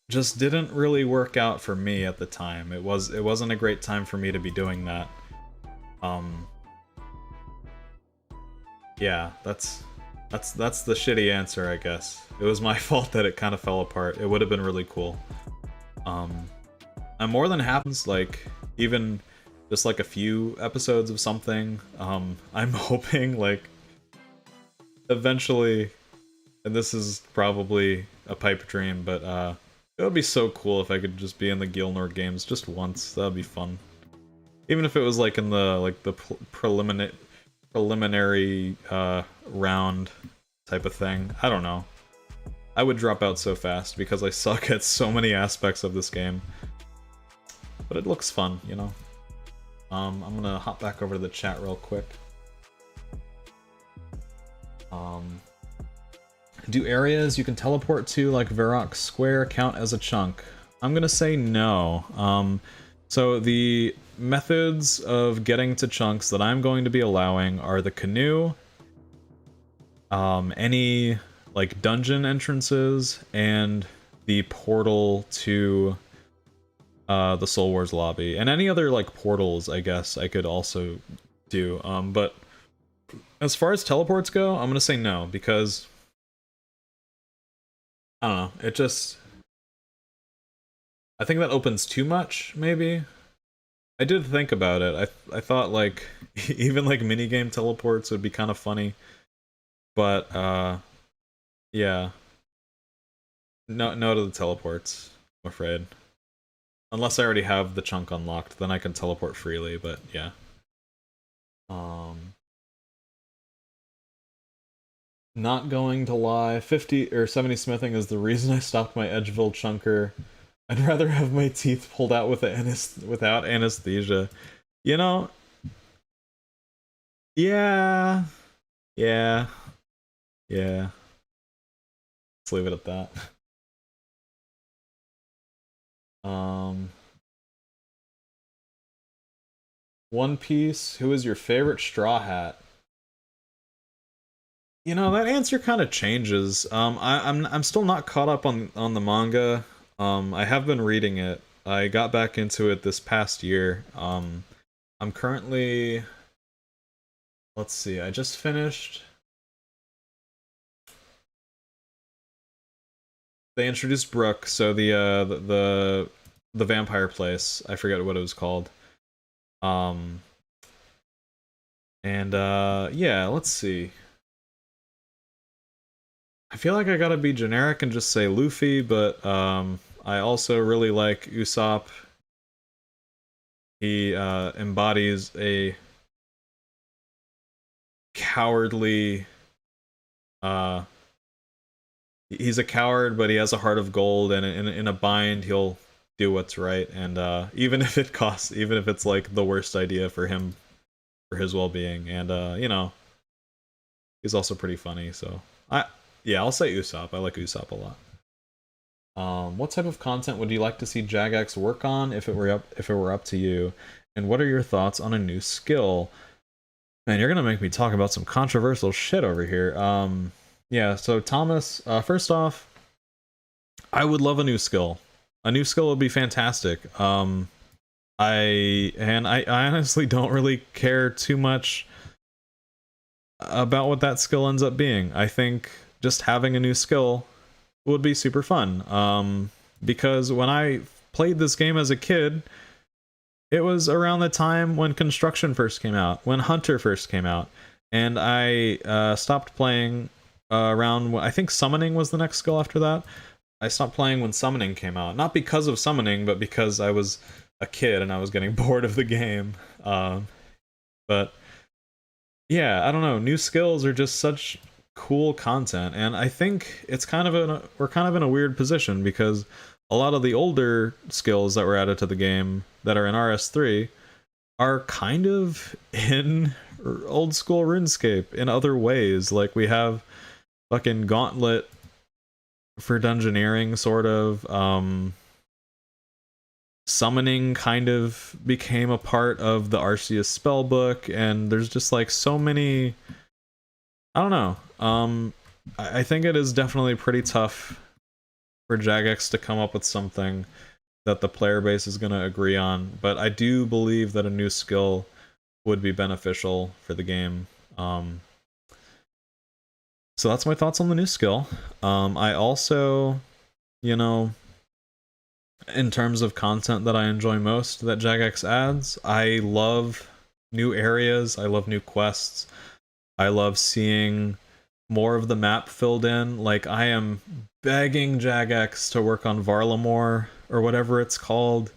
just didn't really work out for me at the time. It wasn't a great time for me to be doing that. Yeah, that's the shitty answer, I guess. It was my fault that it kind of fell apart. It would have been really cool. I'm more than happy, like, even just like a few episodes of something. I'm hoping, like, eventually, and this is probably a pipe dream, but it would be so cool if I could just be in the Gilnor games just once. That would be fun. Even if it was like in the preliminary round type of thing. I don't know. I would drop out so fast because I suck at so many aspects of this game. But it looks fun, you know? I'm gonna hop back over to the chat real quick. Do areas you can teleport to, like Varrock Square, count as a chunk? I'm gonna say no. So the methods of getting to chunks that I'm going to be allowing are the canoe, any like dungeon entrances, and the portal to the Soul Wars lobby, and any other like portals I guess I could also do. But as far as teleports go, I'm gonna say no, because I don't know, it just, I think that opens too much, maybe. I did think about it. I thought like even like minigame teleports would be kind of funny, but yeah, no to the teleports, I'm afraid. Unless I already have the chunk unlocked, then I can teleport freely. But yeah. Not going to lie, 50 or 70 smithing is the reason I stopped my Edgeville chunker. I'd rather have my teeth pulled out with without anesthesia. You know? Yeah. Yeah. Yeah. Let's leave it at that. One Piece, who is your favorite Straw Hat? You know, that answer kind of changes. I'm still not caught up on the manga. I have been reading it. I got back into it this past year. I'm currently, let's see, I just finished. They introduced Brooke, so the vampire place. I forget what it was called. Yeah, let's see. I feel like I gotta be generic and just say Luffy, but I also really like Usopp. He embodies a cowardly, he's a coward, but he has a heart of gold, and in a bind he'll do what's right, and even if it costs, even if it's like the worst idea for him, for his well-being. And you know, he's also pretty funny, so Yeah, I'll say Usopp. I like Usopp a lot. What type of content would you like to see Jagex work on if it were up to you? And what are your thoughts on a new skill? Man, you're gonna make me talk about some controversial shit over here. Yeah, so Thomas, first off, I would love a new skill. A new skill would be fantastic. I honestly don't really care too much about what that skill ends up being. I think just having a new skill would be super fun. Because when I played this game as a kid, it was around the time when Construction first came out, when Hunter first came out, and I stopped playing around. I think Summoning was the next skill after that. I stopped playing when Summoning came out, not because of Summoning, but because I was a kid and I was getting bored of the game. But yeah, I don't know. New skills are just such cool content, and I think it's we're kind of in a weird position because a lot of the older skills that were added to the game that are in RS3 are kind of in old school RuneScape in other ways. Like we have fucking Gauntlet for dungeoneering, sort of. Summoning kind of became a part of the Arceus spellbook, and there's just like so many. I don't know. I think it is definitely pretty tough for Jagex to come up with something that the player base is going to agree on, but I do believe that a new skill would be beneficial for the game. So that's my thoughts on the new skill. I also, you know, in terms of content that I enjoy most that Jagex adds, I love new areas, I love new quests, I love seeing more of the map filled in. Like, I am begging Jagex to work on Varlamore, or whatever it's called.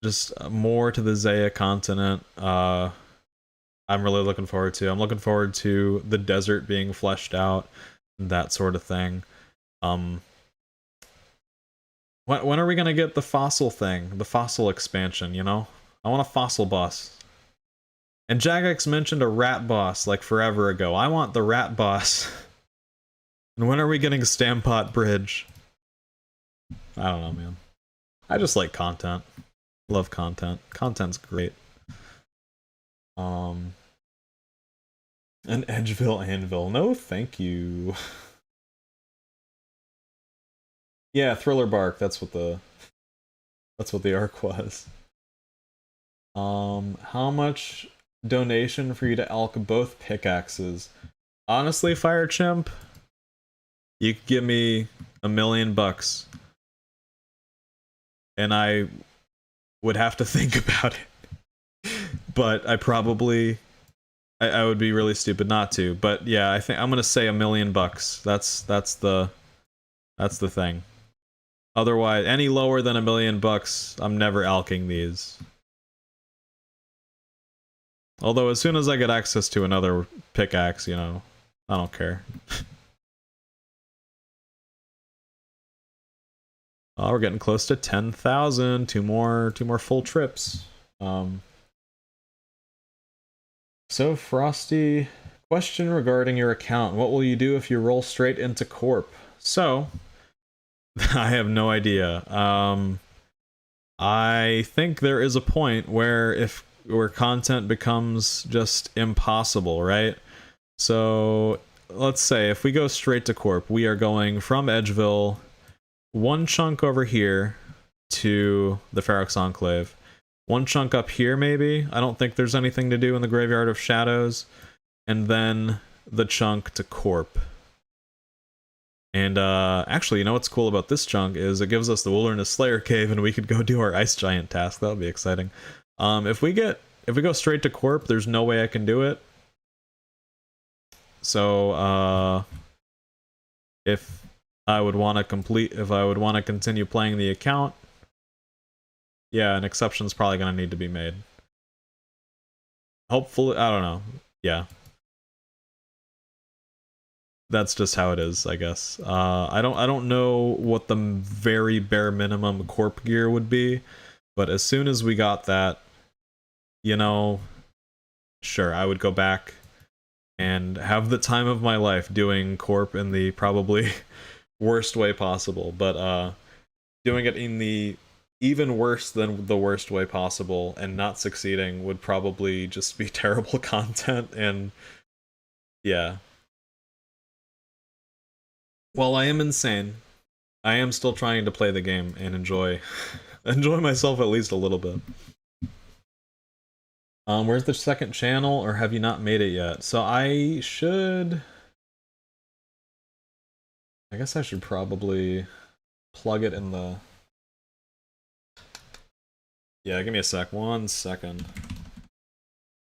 Just more to the Zaya continent. I'm really looking forward to. I'm looking forward to the desert being fleshed out, that sort of thing. When are we gonna get the fossil thing? The fossil expansion, you know? I want a fossil boss. And Jagex mentioned a rat boss like forever ago. I want the rat boss. And when are we getting Stampot Bridge? I don't know, man. I just like content. Love content. Content's great. An Edgeville anvil. No, thank you. Yeah, Thriller Bark. That's what the arc was. How much donation for you to elk both pickaxes? Honestly, Fire Chimp, you could give me $1 million, and I would have to think about it. But I probably, I would be really stupid not to. But yeah, I think I'm gonna say $1 million. That's the thing. Otherwise, any lower than $1 million, I'm never alking these. Although as soon as I get access to another pickaxe, you know, I don't care. Oh, we're getting close to 10,000. Two more full trips. So Frosty, question regarding your account. What will you do if you roll straight into Corp? So, I have no idea. I think there is a point where content becomes just impossible, right? So let's say if we go straight to Corp, we are going from Edgeville, one chunk over here to the Ferox Enclave, one chunk up here maybe. I don't think there's anything to do in the Graveyard of Shadows, and then the chunk to Corp. And actually, you know what's cool about this chunk is it gives us the Wilderness Slayer Cave, and we could go do our Ice Giant task. That would be exciting. If we go straight to Corp, there's no way I can do it. So if I would want to continue playing the account, yeah, an exception's probably gonna need to be made. Hopefully, I don't know. Yeah. That's just how it is, I guess. I don't know what the very bare minimum Corp gear would be, but as soon as we got that, you know, sure, I would go back and have the time of my life doing Corp in the probably worst way possible, but doing it in the even worse than the worst way possible and not succeeding would probably just be terrible content. And yeah, while I am insane, I am still trying to play the game and enjoy myself at least a little bit. Where's the second channel, or have you not made it yet? So I guess I should probably plug it in the... Yeah, give me a sec. 1 second.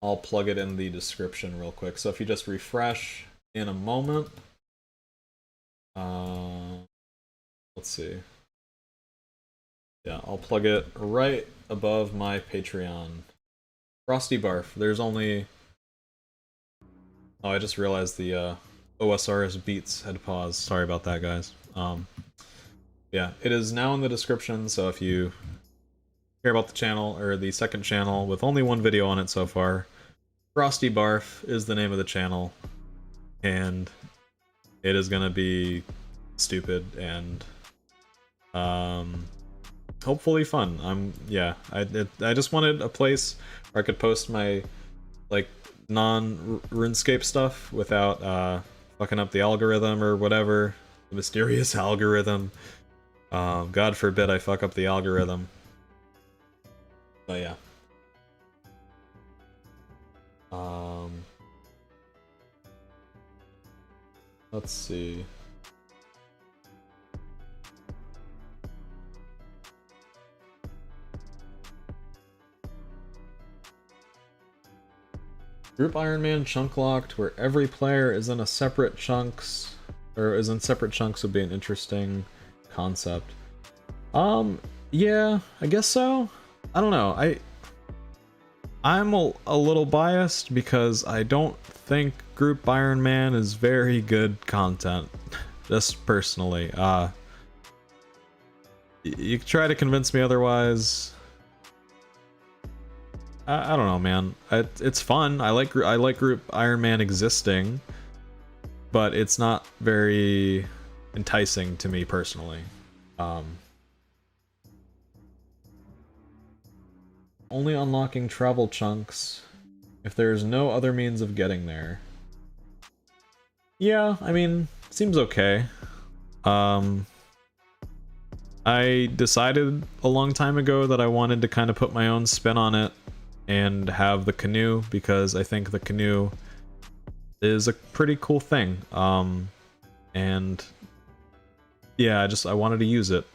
I'll plug it in the description real quick. So if you just refresh in a moment... let's see. Yeah, I'll plug it right above my Patreon. Frosty Barf. There's only... Oh, I just realized the OSRS beats had paused. Sorry about that, guys. Yeah, it is now in the description, so if you care about the channel, or the second channel with only one video on it so far, Frosty Barf is the name of the channel, and it is gonna be stupid and hopefully fun. I just wanted a place where I could post my like non-RuneScape stuff without fucking up the algorithm or whatever, the mysterious algorithm. God forbid I fuck up the algorithm. But yeah. Let's see. Group Iron Man chunk locked, where every player is in a separate chunks, or is in separate chunks, would be an interesting concept. Yeah, I guess so. I don't know. I'm a little biased because I don't think Group Iron Man is very good content. Just personally. You try to convince me otherwise. I don't know, man. It's fun. I like Group Iron Man existing, but it's not very enticing to me personally. Only unlocking travel chunks if there's no other means of getting there. Yeah, I mean, seems okay. I decided a long time ago that I wanted to kind of put my own spin on it and have the canoe, because I think the canoe is a pretty cool thing. And yeah, I wanted to use it.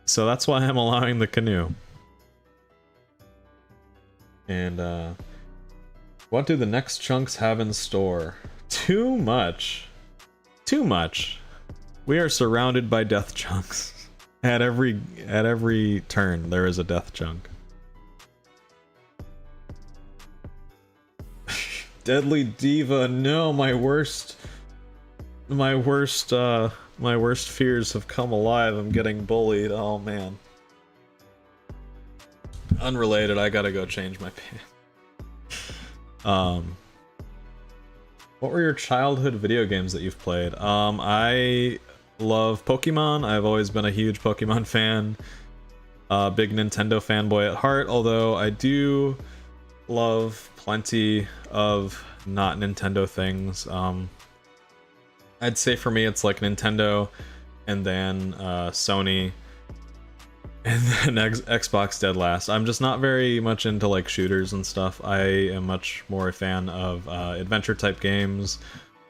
So that's why I'm allowing the canoe. And what do the next chunks have in store? Too much. Too much. We are surrounded by death chunks. At every turn, there is a death chunk. Deadly Diva, no, my worst fears have come alive. I'm getting bullied. Oh man. Unrelated, I gotta go change my pants. What were your childhood video games that you've played? I love Pokemon. I've always been a huge Pokemon fan. Big Nintendo fanboy at heart, although I do love plenty of not Nintendo things. I'd say for me it's like Nintendo, and then Sony, and then Xbox dead last. I'm just not very much into like shooters and stuff. I am much more a fan of adventure type games,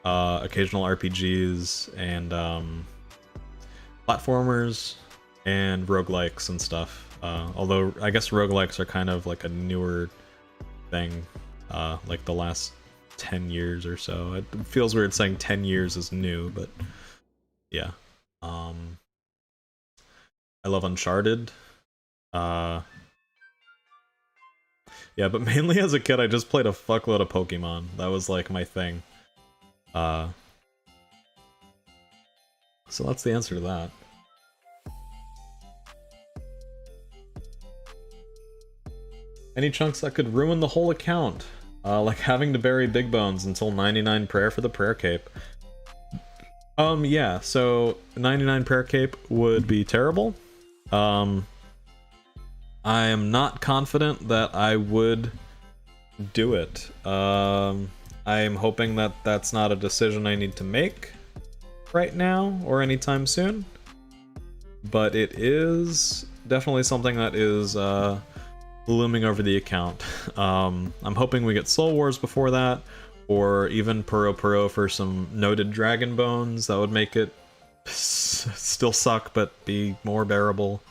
occasional RPGs, and platformers, and roguelikes and stuff. Although I guess roguelikes are kind of like a newer thing, like the last 10 years or so. It feels weird saying 10 years is new, but yeah. I love Uncharted. Yeah, but mainly as a kid I just played a fuckload of Pokemon. That was like my thing. So that's the answer to that. Any chunks that could ruin the whole account? Like having to bury Big Bones until 99 prayer for the prayer cape. Yeah, so 99 prayer cape would be terrible. I am not confident that I would do it. I am hoping that that's not a decision I need to make right now or anytime soon. But it is definitely something that is looming over the account. I'm hoping we get Soul Wars before that, or even Puro for some noted dragon bones. That would make it still suck, but be more bearable.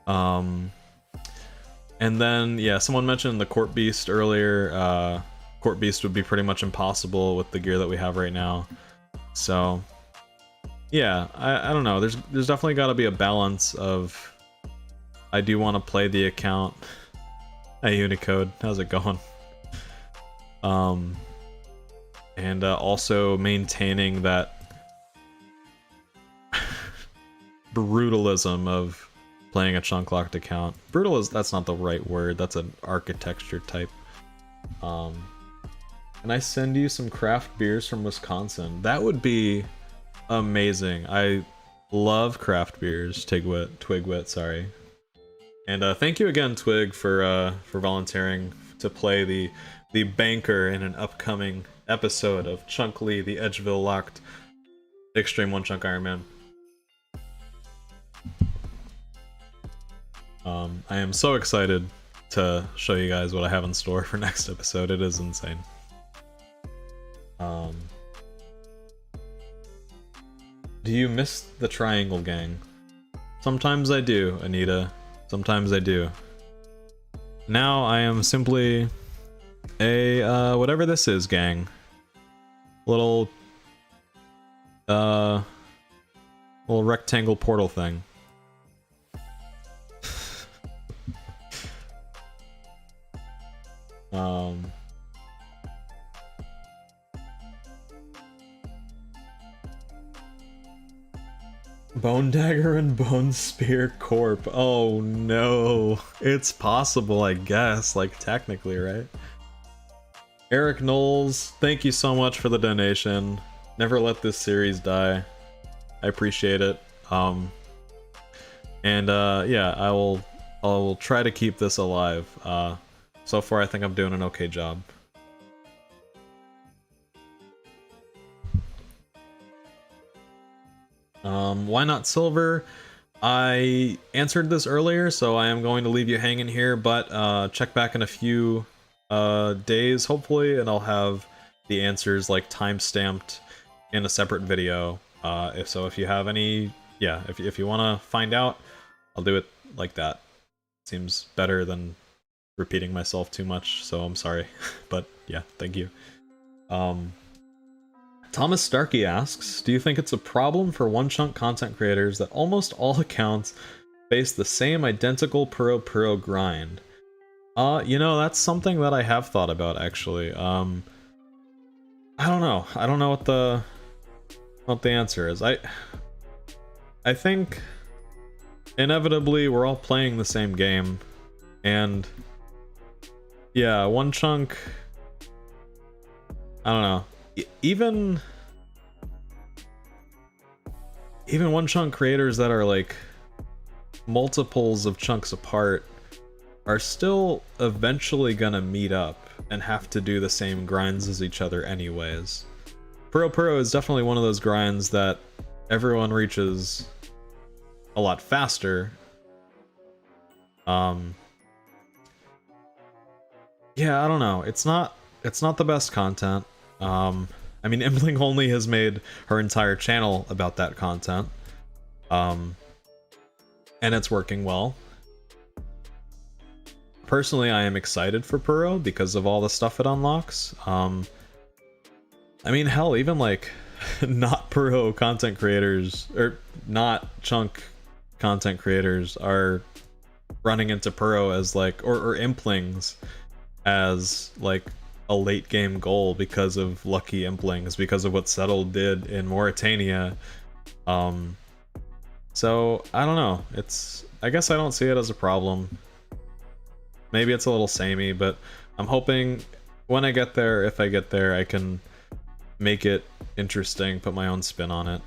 And then, yeah, someone mentioned the Court Beast earlier. Court Beast would be pretty much impossible with the gear that we have right now. So, yeah, I don't know. There's definitely got to be a balance of... I do want to play the account. Hey, Unicode, how's it going? And also maintaining that brutalism of playing a chunk locked account. Brutal that's not the right word, that's an architecture type. Can I send you some craft beers from Wisconsin? That would be amazing. I love craft beers, Twigwit, sorry. And thank you again, Twig, for volunteering to play the banker in an upcoming episode of Chunk Lee, the Edgeville locked Extreme One Chunk Iron Man. I am so excited to show you guys what I have in store for next episode. It is insane. Do you miss the Triangle Gang? Sometimes I do, Anita. Sometimes I do. Now I am simply a, whatever this is, gang. Little rectangle portal thing. Bone Dagger and Bone Spear Corp. Oh no. It's possible, I guess. Like, technically, right? Eric Knowles, thank you so much for the donation. Never let this series die. I appreciate it. Yeah, I will try to keep this alive. So far I think I'm doing an okay job. Why not silver? I answered this earlier, so I am going to leave you hanging here, but check back in a few days, hopefully, and I'll have the answers like time-stamped in a separate video. If you have any, yeah, if you want to find out, I'll do it like that. Seems better than repeating myself too much, so I'm sorry. But yeah, thank you. Thomas Starkey asks, do you think it's a problem for one chunk content creators that almost all accounts face the same identical Puro grind? You know, that's something that I have thought about, actually. I don't know. I don't know what the answer is. I think inevitably we're all playing the same game, and yeah, one chunk, I don't know. Even one chunk creators that are like multiples of chunks apart are still eventually gonna meet up and have to do the same grinds as each other anyways. Puro is definitely one of those grinds that everyone reaches a lot faster. Yeah, I don't know. It's not the best content. I mean, Imbling Only has made her entire channel about that content. And it's working well. Personally, I am excited for Puro because of all the stuff it unlocks. I mean, hell, even like not Puro content creators, or not chunk content creators, are running into Puro as like, or Implings as like a late game goal because of lucky Implings, because of what Settle did in Mauritania. So I don't know. I guess I don't see it as a problem. Maybe it's a little samey, but I'm hoping when I get there, if I get there, I can make it interesting, put my own spin on it.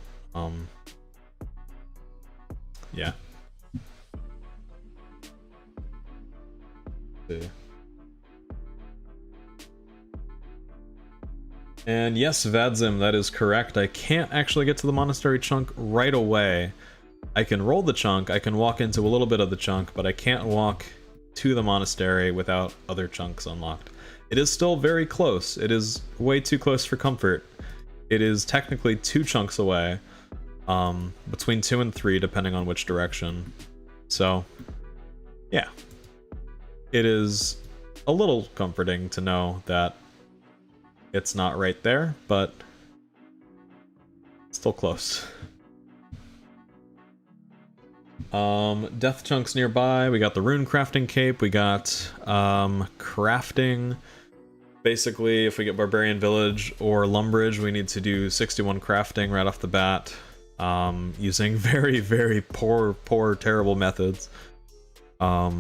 Yeah. And yes, Vadzim, that is correct. I can't actually get to the monastery chunk right away. I can roll the chunk, I can walk into a little bit of the chunk, but I can't walk to the monastery without other chunks unlocked. It is still very close. It is way too close for comfort. It is technically 2 chunks away, between 2 and 3 depending on which direction. So, yeah. It is a little comforting to know that it's not right there, but still close. Death chunks nearby. We got the rune crafting cape. We got crafting. Basically, if we get Barbarian Village or Lumbridge, we need to do 61 crafting right off the bat, using very, very poor, terrible methods. I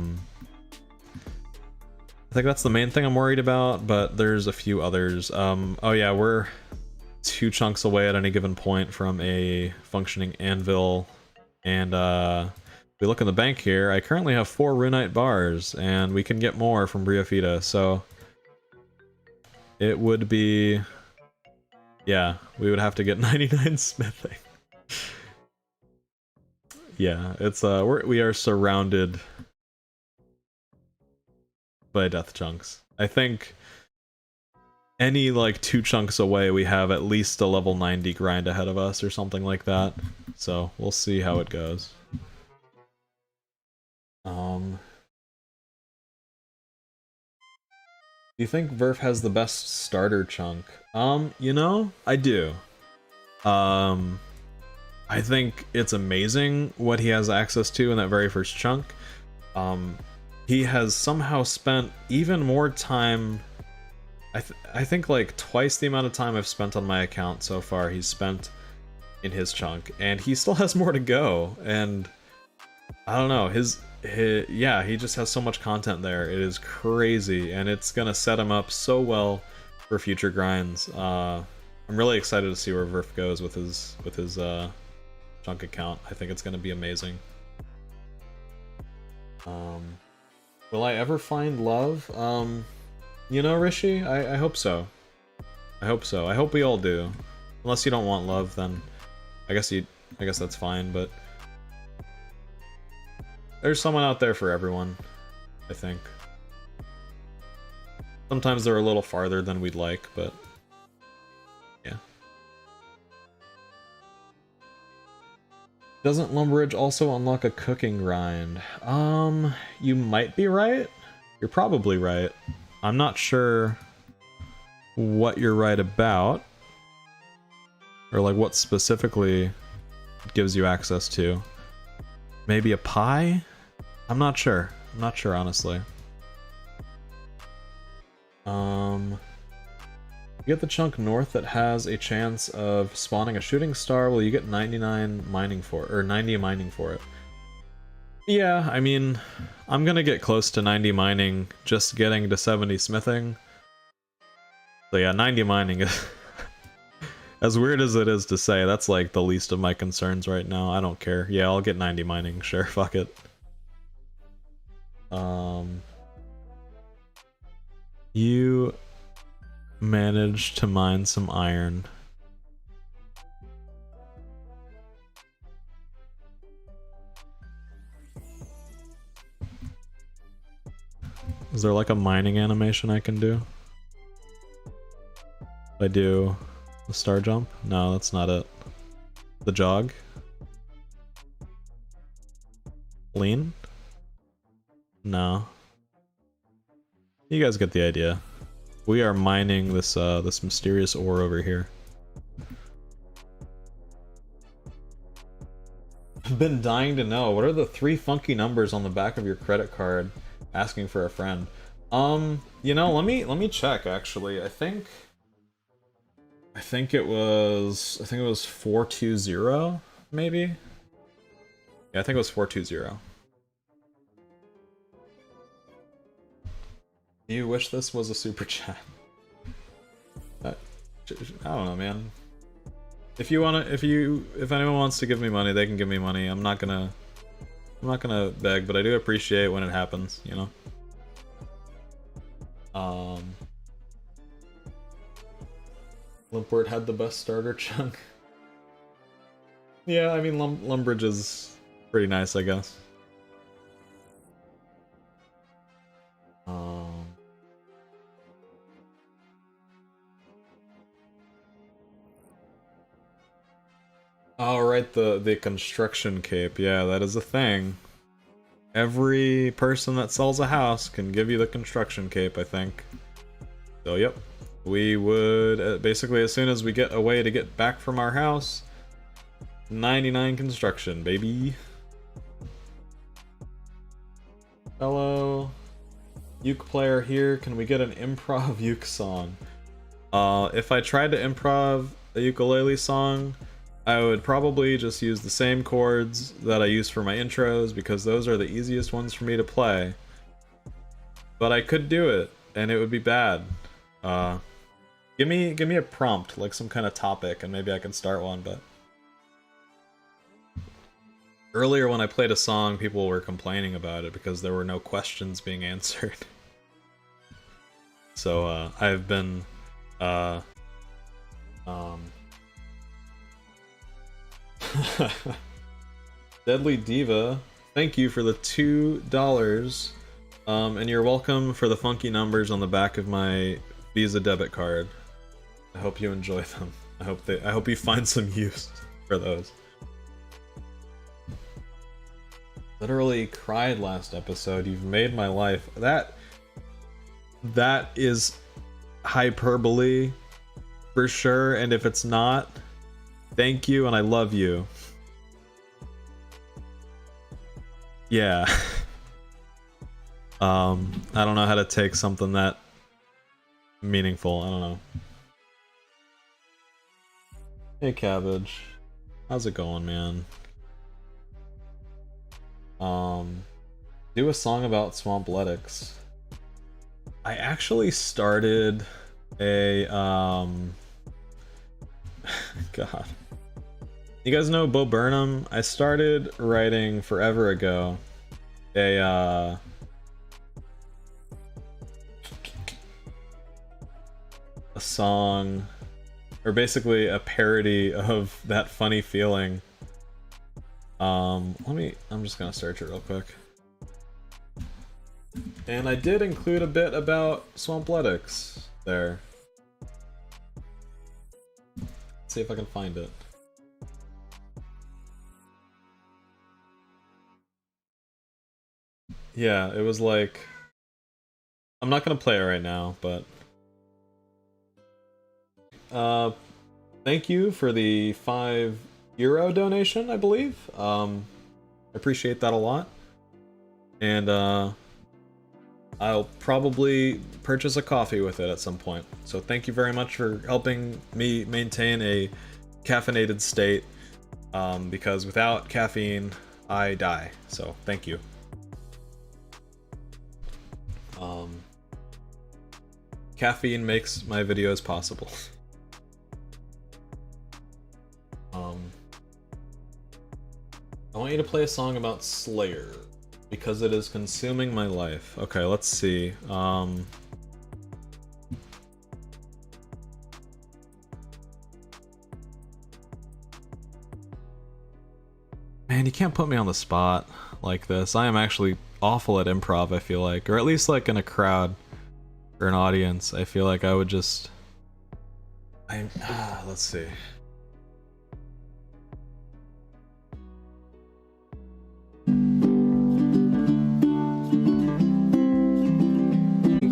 think that's the main thing I'm worried about, but there's a few others. Oh yeah, we're 2 chunks away at any given point from a functioning anvil, and if we look in the bank here, I currently have 4 runite bars, and we can get more from Briafita, so it would be... yeah, we would have to get 99 smithing. Yeah, it's we are surrounded by death chunks. I think any like 2 chunks away we have at least a level 90 grind ahead of us or something like that. So we'll see how it goes. Do you think Verf has the best starter chunk? You know, I do. I think it's amazing what he has access to in that very first chunk. He has somehow spent even more time... I think like twice the amount of time I've spent on my account so far he's spent in his chunk, and he still has more to go, and I don't know, yeah, he just has so much content there. It is crazy, and it's gonna set him up so well for future grinds. I'm really excited to see where Verf goes with his chunk account. I think it's gonna be amazing. Will I ever find love? You know, Rishi, I hope so. I hope so. I hope we all do. Unless you don't want love, then I guess that's fine, but there's someone out there for everyone, I think. Sometimes they're a little farther than we'd like, but yeah. Doesn't Lumbridge also unlock a cooking grind? You might be right. You're probably right. I'm not sure what you're right about, or like what specifically it gives you access to. Maybe a pie? I'm not sure. I'm not sure, honestly. You get the chunk north that has a chance of spawning a shooting star. Well, you get 99 mining for it, or 90 mining for it. Yeah, I mean, I'm gonna get close to 90 mining just getting to 70 smithing. So yeah, 90 mining is... as weird as it is to say, that's like the least of my concerns right now. I don't care. Yeah, I'll get 90 mining. Sure, fuck it. You managed to mine some iron. Is there like a mining animation I can do? If I do the star jump? No, that's not it. The jog? Lean? No. You guys get the idea. We are mining this this mysterious ore over here. I've been dying to know, what are the 3 funky numbers on the back of your credit card asking for a friend? You know, let me check actually. I think it was 420 maybe? Yeah, I think it was 420. Do you wish this was a super chat? I don't know, man. If anyone wants to give me money, they can give me money. I'm not gonna beg, but I do appreciate when it happens, you know? Limport had the best starter chunk. Yeah, I mean, Lumbridge is pretty nice, I guess. Oh, right, the construction cape. Yeah, that is a thing. Every person that sells a house can give you the construction cape, I think. So, yep. We would, basically, as soon as we get a way to get back from our house, 99 construction, baby. Hello. Uke player here. Can we get an improv uke song? If I tried to improv a ukulele song, I would probably just use the same chords that I use for my intros because those are the easiest ones for me to play. But I could do it, and it would be bad. Give me a prompt, like some kind of topic, and maybe I can start one, but... Earlier when I played a song, people were complaining about it because there were no questions being answered. So, I've been, Deadly Diva, thank you for the $2. And you're welcome for the funky numbers on the back of my Visa debit card. I hope you enjoy them. I hope you find some use for those. Literally cried last episode. You've made my life. That is hyperbole for sure, and if it's not, thank you and I love you. Yeah. I don't know how to take something that meaningful. I don't know. Hey Cabbage. How's it going, man? Do a song about Swampletics. I actually started a God. You guys know Bo Burnham? I started writing forever ago a song, or basically a parody of That Funny Feeling. I'm just gonna search it real quick. And I did include a bit about Swampletics there. Let's see if I can find it. Yeah, it was like... I'm not gonna play it right now, but... thank you for the €5 donation, I believe. I appreciate that a lot. And, I'll probably purchase a coffee with it at some point. So thank you very much for helping me maintain a caffeinated state, because without caffeine, I die. So thank you. Caffeine makes my videos possible. I want you to play a song about Slayer, because it is consuming my life. Okay, let's see. Man, you can't put me on the spot like this. I am actually awful at improv, I feel like. Or at least like in a crowd or an audience. I feel like I would just... let's see.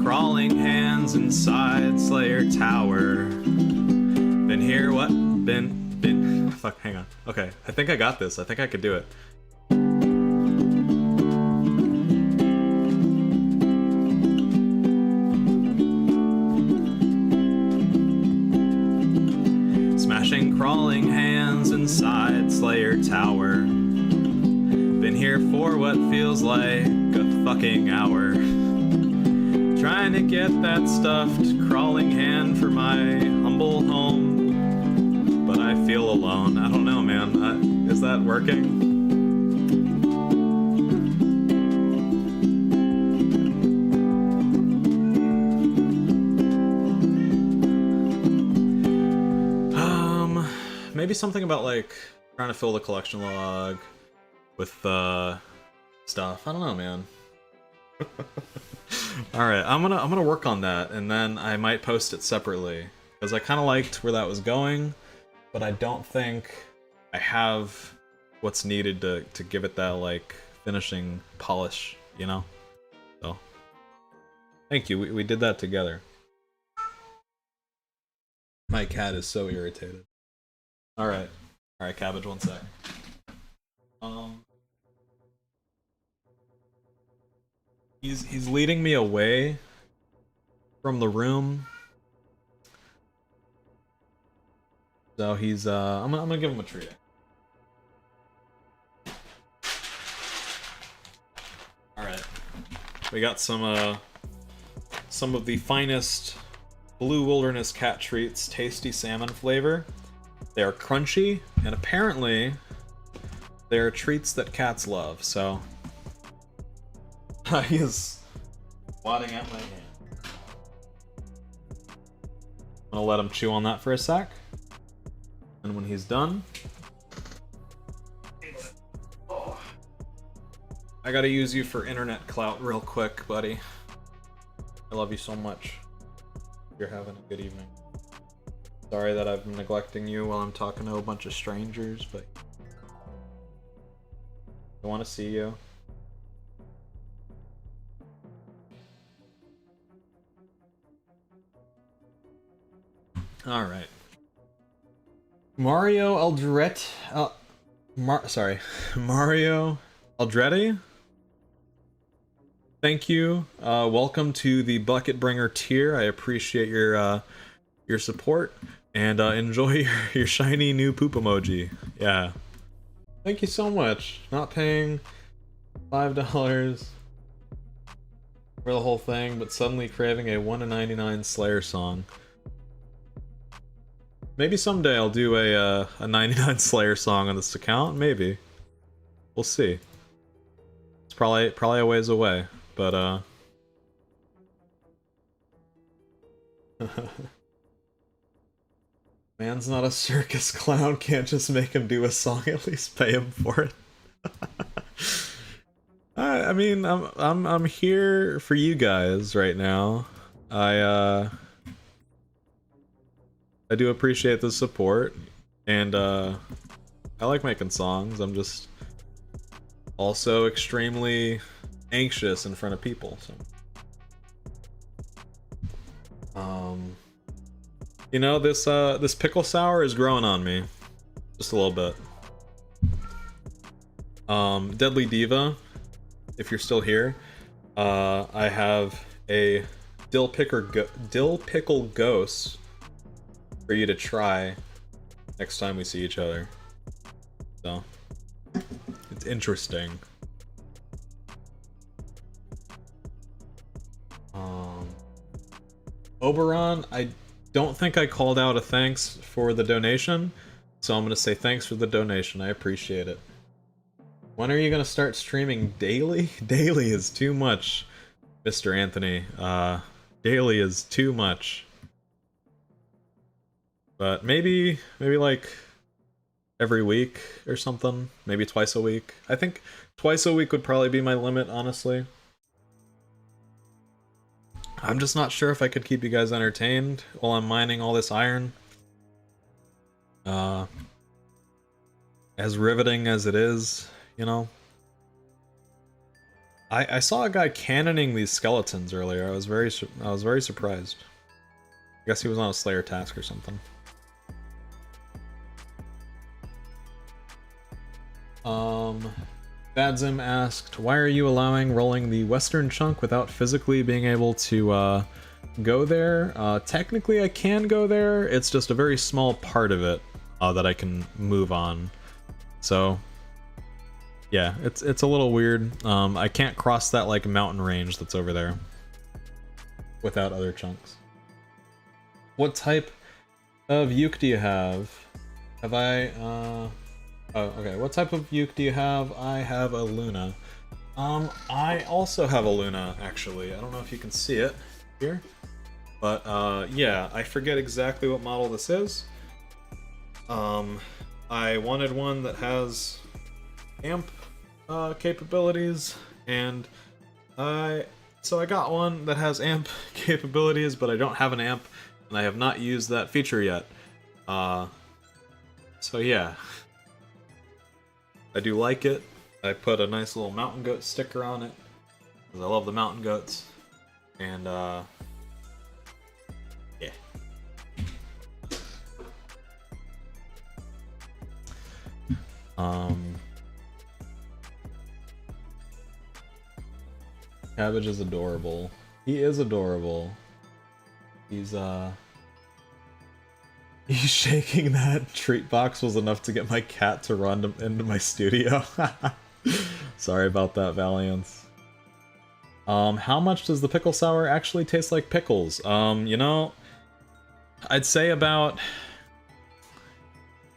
Crawling hands inside Slayer Tower. Been here, what? Been... Fuck, hang on. Okay, I think I got this. I think I could do it. Smashing crawling hands inside Slayer Tower. Been here for what feels like a fucking hour. Trying to get that stuffed crawling hand for my humble home, but I feel alone. I don't know, man. Is that working? Maybe something about like trying to fill the collection log with stuff. I don't know, man. All right, I'm gonna work on that, and then I might post it separately because I kind of liked where that was going, but I don't think I have what's needed to give it that like finishing polish, you know. So thank you. We did that together. My cat is so irritated. All right, Cabbage. One sec. He's leading me away from the room. So he's I'm gonna give him a treat. All right, we got some of the finest Blue Wilderness cat treats, tasty salmon flavor. They are crunchy, and apparently they are treats that cats love. So he is swatting at my hand. I'm gonna let him chew on that for a sec, and when he's done, I gotta use you for internet clout real quick, buddy. I love you so much. You're having a good evening. Sorry that I've been neglecting you while I'm talking to a bunch of strangers, but I want to see you. All right. Mario Aldrete. Mario Aldrete. Thank you. Welcome to the Bucket Bringer tier. I appreciate your support, and enjoy your shiny new poop emoji. Yeah. Thank you so much. Not paying $5 for the whole thing, but suddenly craving a 1:99 Slayer song. Maybe someday I'll do a 99 Slayer song on this account. Maybe. We'll see. It's probably a ways away, but man's not a circus clown, can't just make him do a song, at least pay him for it. I mean, I'm here for you guys right now. I do appreciate the support, and I like making songs. I'm just also extremely anxious in front of people, so you know, this pickle sour is growing on me just a little bit. Deadly Diva, if you're still here, I have a dill pickle ghost for you to try next time we see each other. So it's interesting. Oberon, I don't think I called out a thanks for the donation, so I'm gonna say thanks for the donation. I appreciate it. When are you gonna start streaming daily? Daily is too much, Mr. Anthony. Daily is too much. But maybe like every week or something. Maybe twice a week. I think twice a week would probably be my limit, honestly. I'm just not sure if I could keep you guys entertained while I'm mining all this iron. As riveting as it is, you know. I saw a guy cannoning these skeletons earlier. I was very surprised. I guess he was on a Slayer task or something. Badzim asked, why are you allowing rolling the western chunk without physically being able to go there? Technically I can go there, it's just a very small part of it that I can move on. So yeah, it's a little weird. I can't cross that like mountain range that's over there. without other chunks. What type of uke do you have? Have I, oh, okay. What type of uke do you have? I have a Luna. I also have a Luna, actually. I don't know if you can see it here. But, yeah, I forget exactly what model this is. I wanted one that has amp, capabilities, and so I got one that has amp capabilities, but I don't have an amp, and I have not used that feature yet. So yeah. I do like it. I put a nice little mountain goat sticker on it, because I love the mountain goats. And, yeah. Cabbage is adorable. He is adorable. He's shaking that treat box was enough to get my cat to run into my studio. Sorry about that, Valiance. How much does the pickle sour actually taste like pickles? You know, I'd say about...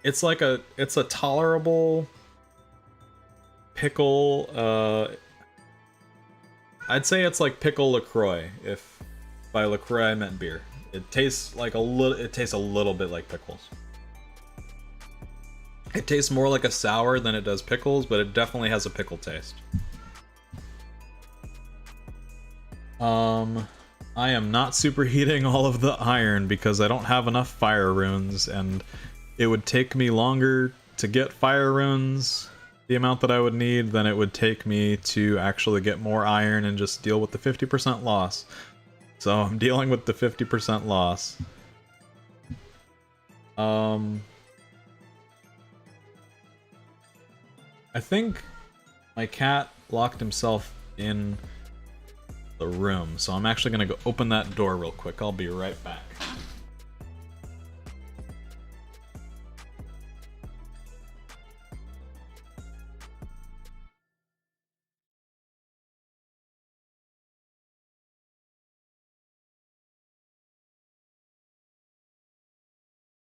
It's a tolerable pickle, I'd say it's like pickle LaCroix, if by LaCroix I meant beer. It tastes like it tastes a little bit like pickles. It tastes more like a sour than it does pickles, but it definitely has a pickle taste. I am not superheating all of the iron because I don't have enough fire runes, and it would take me longer to get fire runes, the amount that I would need, than it would take me to actually get more iron and just deal with the 50% loss. So I'm dealing with the 50% loss. I think my cat locked himself in the room, so I'm actually gonna go open that door real quick. I'll be right back.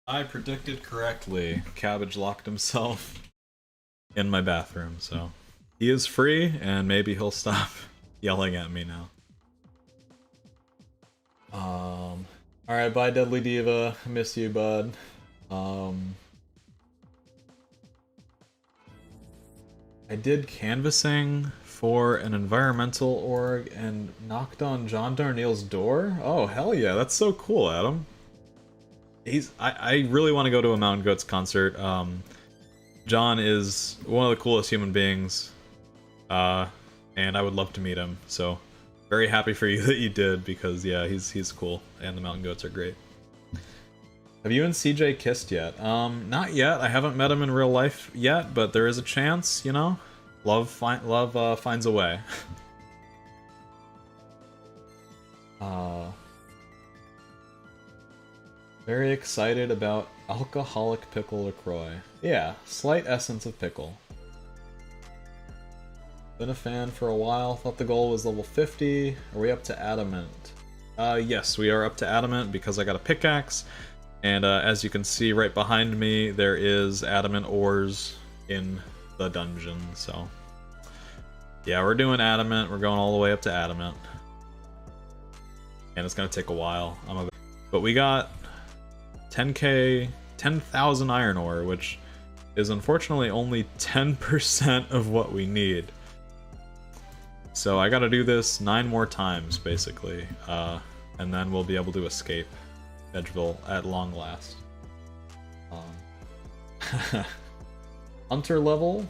I predicted correctly. Cabbage locked himself in my bathroom, so he is free, and maybe he'll stop yelling at me now. Alright, bye Deadly Diva. I miss you, bud. I did canvassing for an environmental org and knocked on John Darnielle's door? Oh, hell yeah, that's so cool, Adam. I really want to go to a Mountain Goats concert. John is one of the coolest human beings, and I would love to meet him, so very happy for you that you did, because yeah, he's cool, and the Mountain Goats are great. Have you and CJ kissed yet? Not yet. I haven't met him in real life yet, but there is a chance, you know? Love finds a way. Very excited about alcoholic pickle LaCroix. Yeah, slight essence of pickle. Been a fan for a while, thought the goal was level 50. Are we up to adamant? Yes, we are up to adamant because I got a pickaxe, and as you can see right behind me, there is adamant ores in the dungeon, so... Yeah, we're doing adamant, we're going all the way up to adamant. And it's gonna take a while, but we got 10,000 iron ore, which is unfortunately only 10% of what we need. So I gotta do this 9 more times, basically, and then we'll be able to escape Edgeville at long last. Hunter level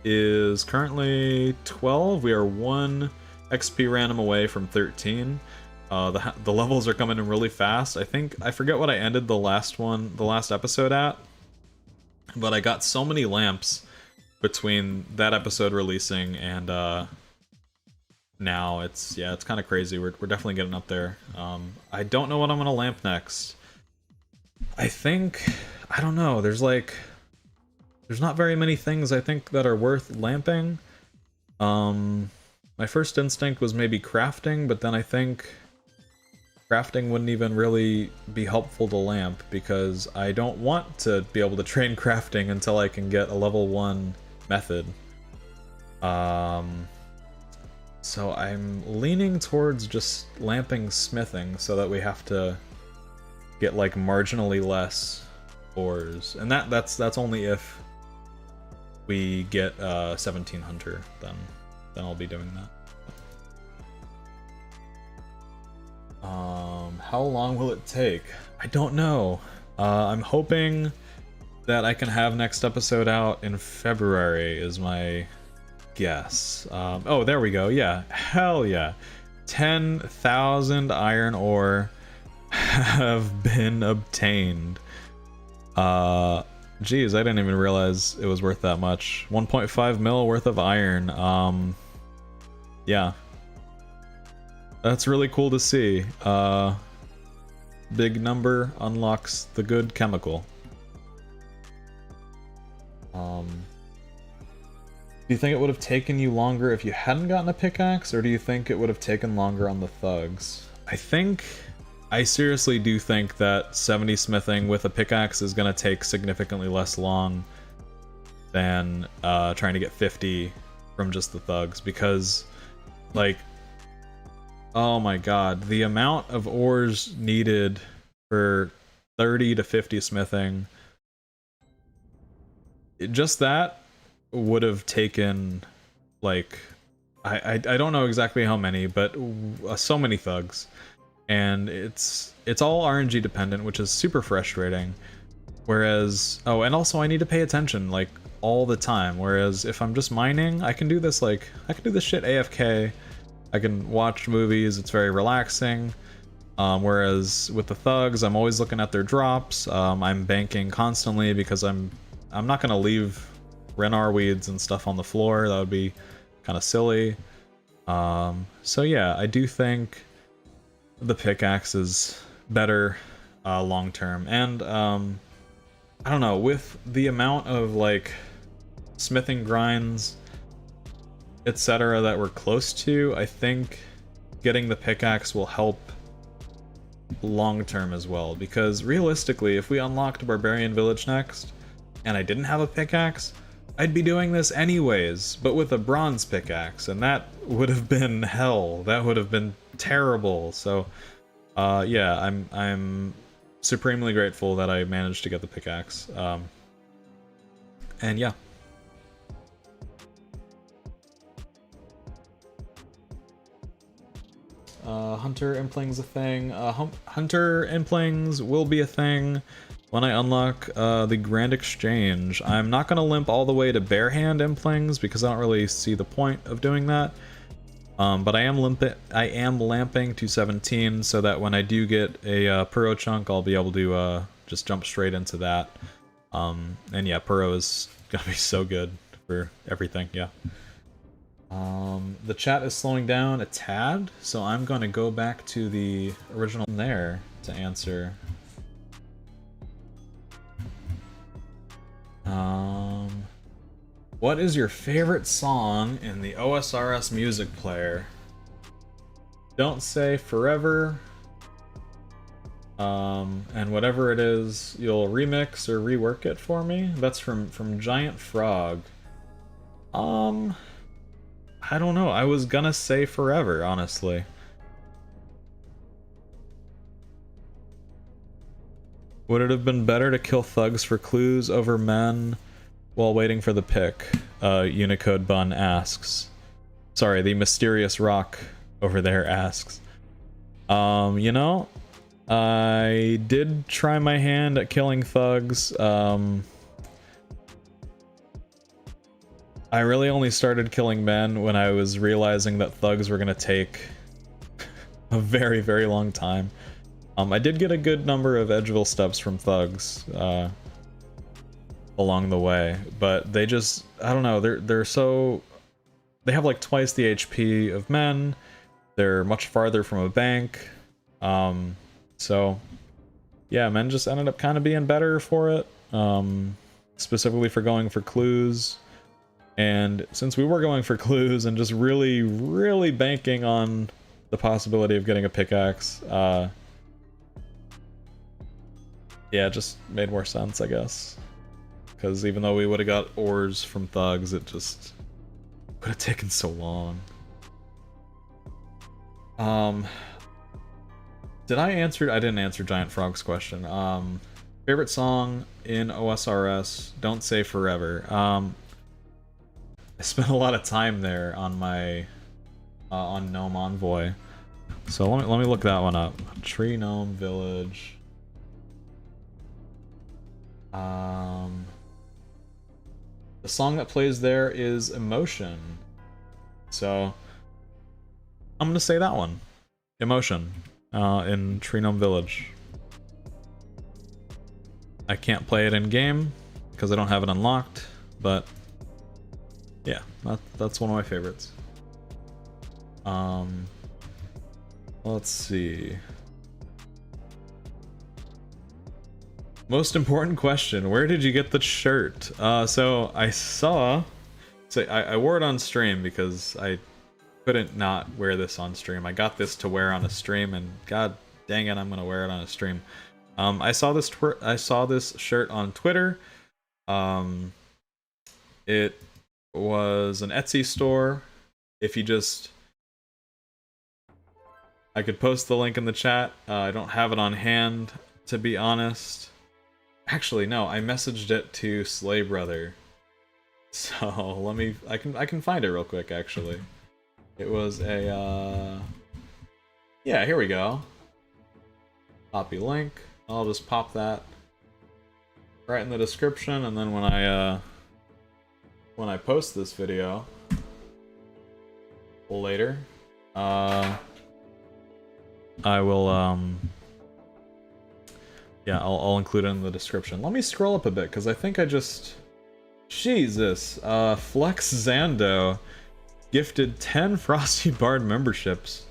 is currently 12. We are 1 XP random away from 13. The levels are coming in really fast. I forget what I ended the last episode at, but I got so many lamps between that episode releasing and now. It's kind of crazy. We're definitely getting up there. I don't know what I'm gonna lamp next. I don't know. There's not very many things I think that are worth lamping. My first instinct was maybe crafting, but then I think crafting wouldn't even really be helpful to lamp, because I don't want to be able to train crafting until I can get a level 1 method. So I'm leaning towards just lamping smithing so that we have to get like marginally less ores, and that's only if we get 17 hunter, then I'll be doing that. How long will it take? I don't know. I'm hoping that I can have next episode out in February is my guess. Oh, there we go. Yeah, hell yeah. 10,000 iron ore have been obtained. Geez, I didn't even realize it was worth that much. 1.5 mil worth of iron. Yeah. That's really cool to see. Big number unlocks the good chemical. Do you think it would have taken you longer if you hadn't gotten a pickaxe, or do you think it would have taken longer on the thugs? I seriously do think that 70 smithing with a pickaxe is going to take significantly less long than trying to get 50 from just the thugs, because, like, oh my god, the amount of ores needed for 30 to 50 smithing, just that would have taken, like, I don't know exactly how many, but so many thugs. And it's all RNG dependent, which is super frustrating. Whereas, oh, and also I need to pay attention, like, all the time. Whereas if I'm just mining, I can do this, like, I can do this shit AFK. I can watch movies, it's very relaxing. Whereas with the thugs, I'm always looking at their drops. I'm banking constantly because I'm not gonna leave Renar weeds and stuff on the floor. That would be kind of silly. So yeah, I do think the pickaxe is better long term. And I don't know, with the amount of like smithing grinds, etc. that we're close to, I think getting the pickaxe will help long term as well, because realistically, if we unlocked Barbarian Village next and I didn't have a pickaxe, I'd be doing this anyways, but with a bronze pickaxe, and that would have been hell. That would have been terrible. So yeah, I'm supremely grateful that I managed to get the pickaxe. And yeah. Hunter implings a thing. Hunter implings will be a thing when I unlock the Grand Exchange. I'm not going to limp all the way to barehand implings because I don't really see the point of doing that. But I am lamping to 17 so that when I do get a Puro chunk, I'll be able to just jump straight into that. And yeah, Puro is going to be so good for everything, yeah. The chat is slowing down a tad, so I'm going to go back to the original there to answer. What is your favorite song in the OSRS music player? Don't say Forever. And whatever it is, you'll remix or rework it for me? That's from Giant Frog. I don't know. I was gonna say Forever, honestly. Would it have been better to kill thugs for clues over men while waiting for the pick? Unicode Bun asks. Sorry, the mysterious rock over there asks. You know, I did try my hand at killing thugs. I really only started killing men when I was realizing that thugs were gonna take a very, very long time. I did get a good number of Edgeville steps from thugs along the way, but they just, I don't know, they're so, they have like twice the HP of men. They're much farther from a bank. So yeah, men just ended up kind of being better for it, specifically for going for clues. And since we were going for clues and just really, really banking on the possibility of getting a pickaxe, Yeah, it just made more sense, I guess. Because even though we would have got ores from thugs, it just would have taken so long. Did I answer? I didn't answer Giant Frog's question. Favorite song in OSRS? Don't Say Forever. I spent a lot of time there on my on Gnome Envoy, so let me look that one up. Tree Gnome Village. The song that plays there is Emotion, so I'm gonna say that one, Emotion, in Tree Gnome Village. I can't play it in game because I don't have it unlocked, but yeah, that's one of my favorites. Let's see. Most important question, where did you get the shirt? So I wore it on stream because I couldn't not wear this on stream. I got this to wear on a stream, and god dang it, I'm gonna wear it on a stream. I saw this shirt on Twitter. It was an Etsy store. If you just, I could post the link in the chat. I don't have it on hand, to be honest. Actually, no, I messaged it to Slay Brother. So let me, I can find it real quick. Actually, it was a yeah. Here we go. Copy link. I'll just pop that right in the description, and then when I post this video later, I will yeah, I'll include it in the description. Let me scroll up a bit because I think I just, Jesus, Flex Zando gifted 10 Frosty Bard memberships.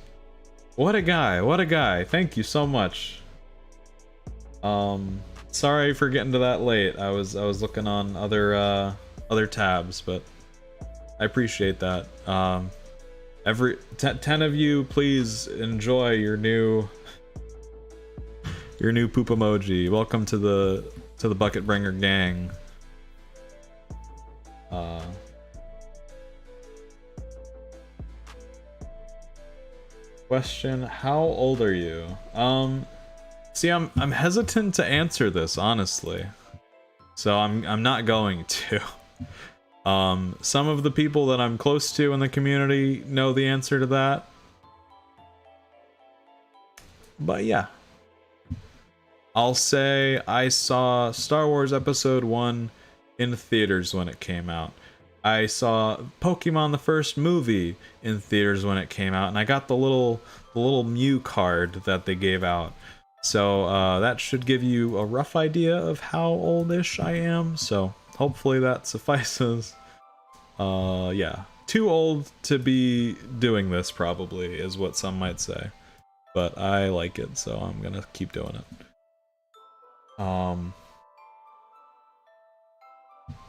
What a guy! What a guy! Thank you so much. Sorry for getting to that late. I was looking on other tabs, but I appreciate that. Every 10 of you, please enjoy your new poop emoji. Welcome to the Bucket Bringer gang. Question: how old are you? See, I'm hesitant to answer this, honestly. So I'm not going to. Some of the people that I'm close to in the community know the answer to that. But yeah. I'll say I saw Star Wars Episode 1 in theaters when it came out. I saw Pokemon the first movie in theaters when it came out, and I got the little Mew card that they gave out. So that should give you a rough idea of how oldish I am, so hopefully that suffices. Yeah, too old to be doing this probably is what some might say, but I like it, so I'm gonna keep doing it.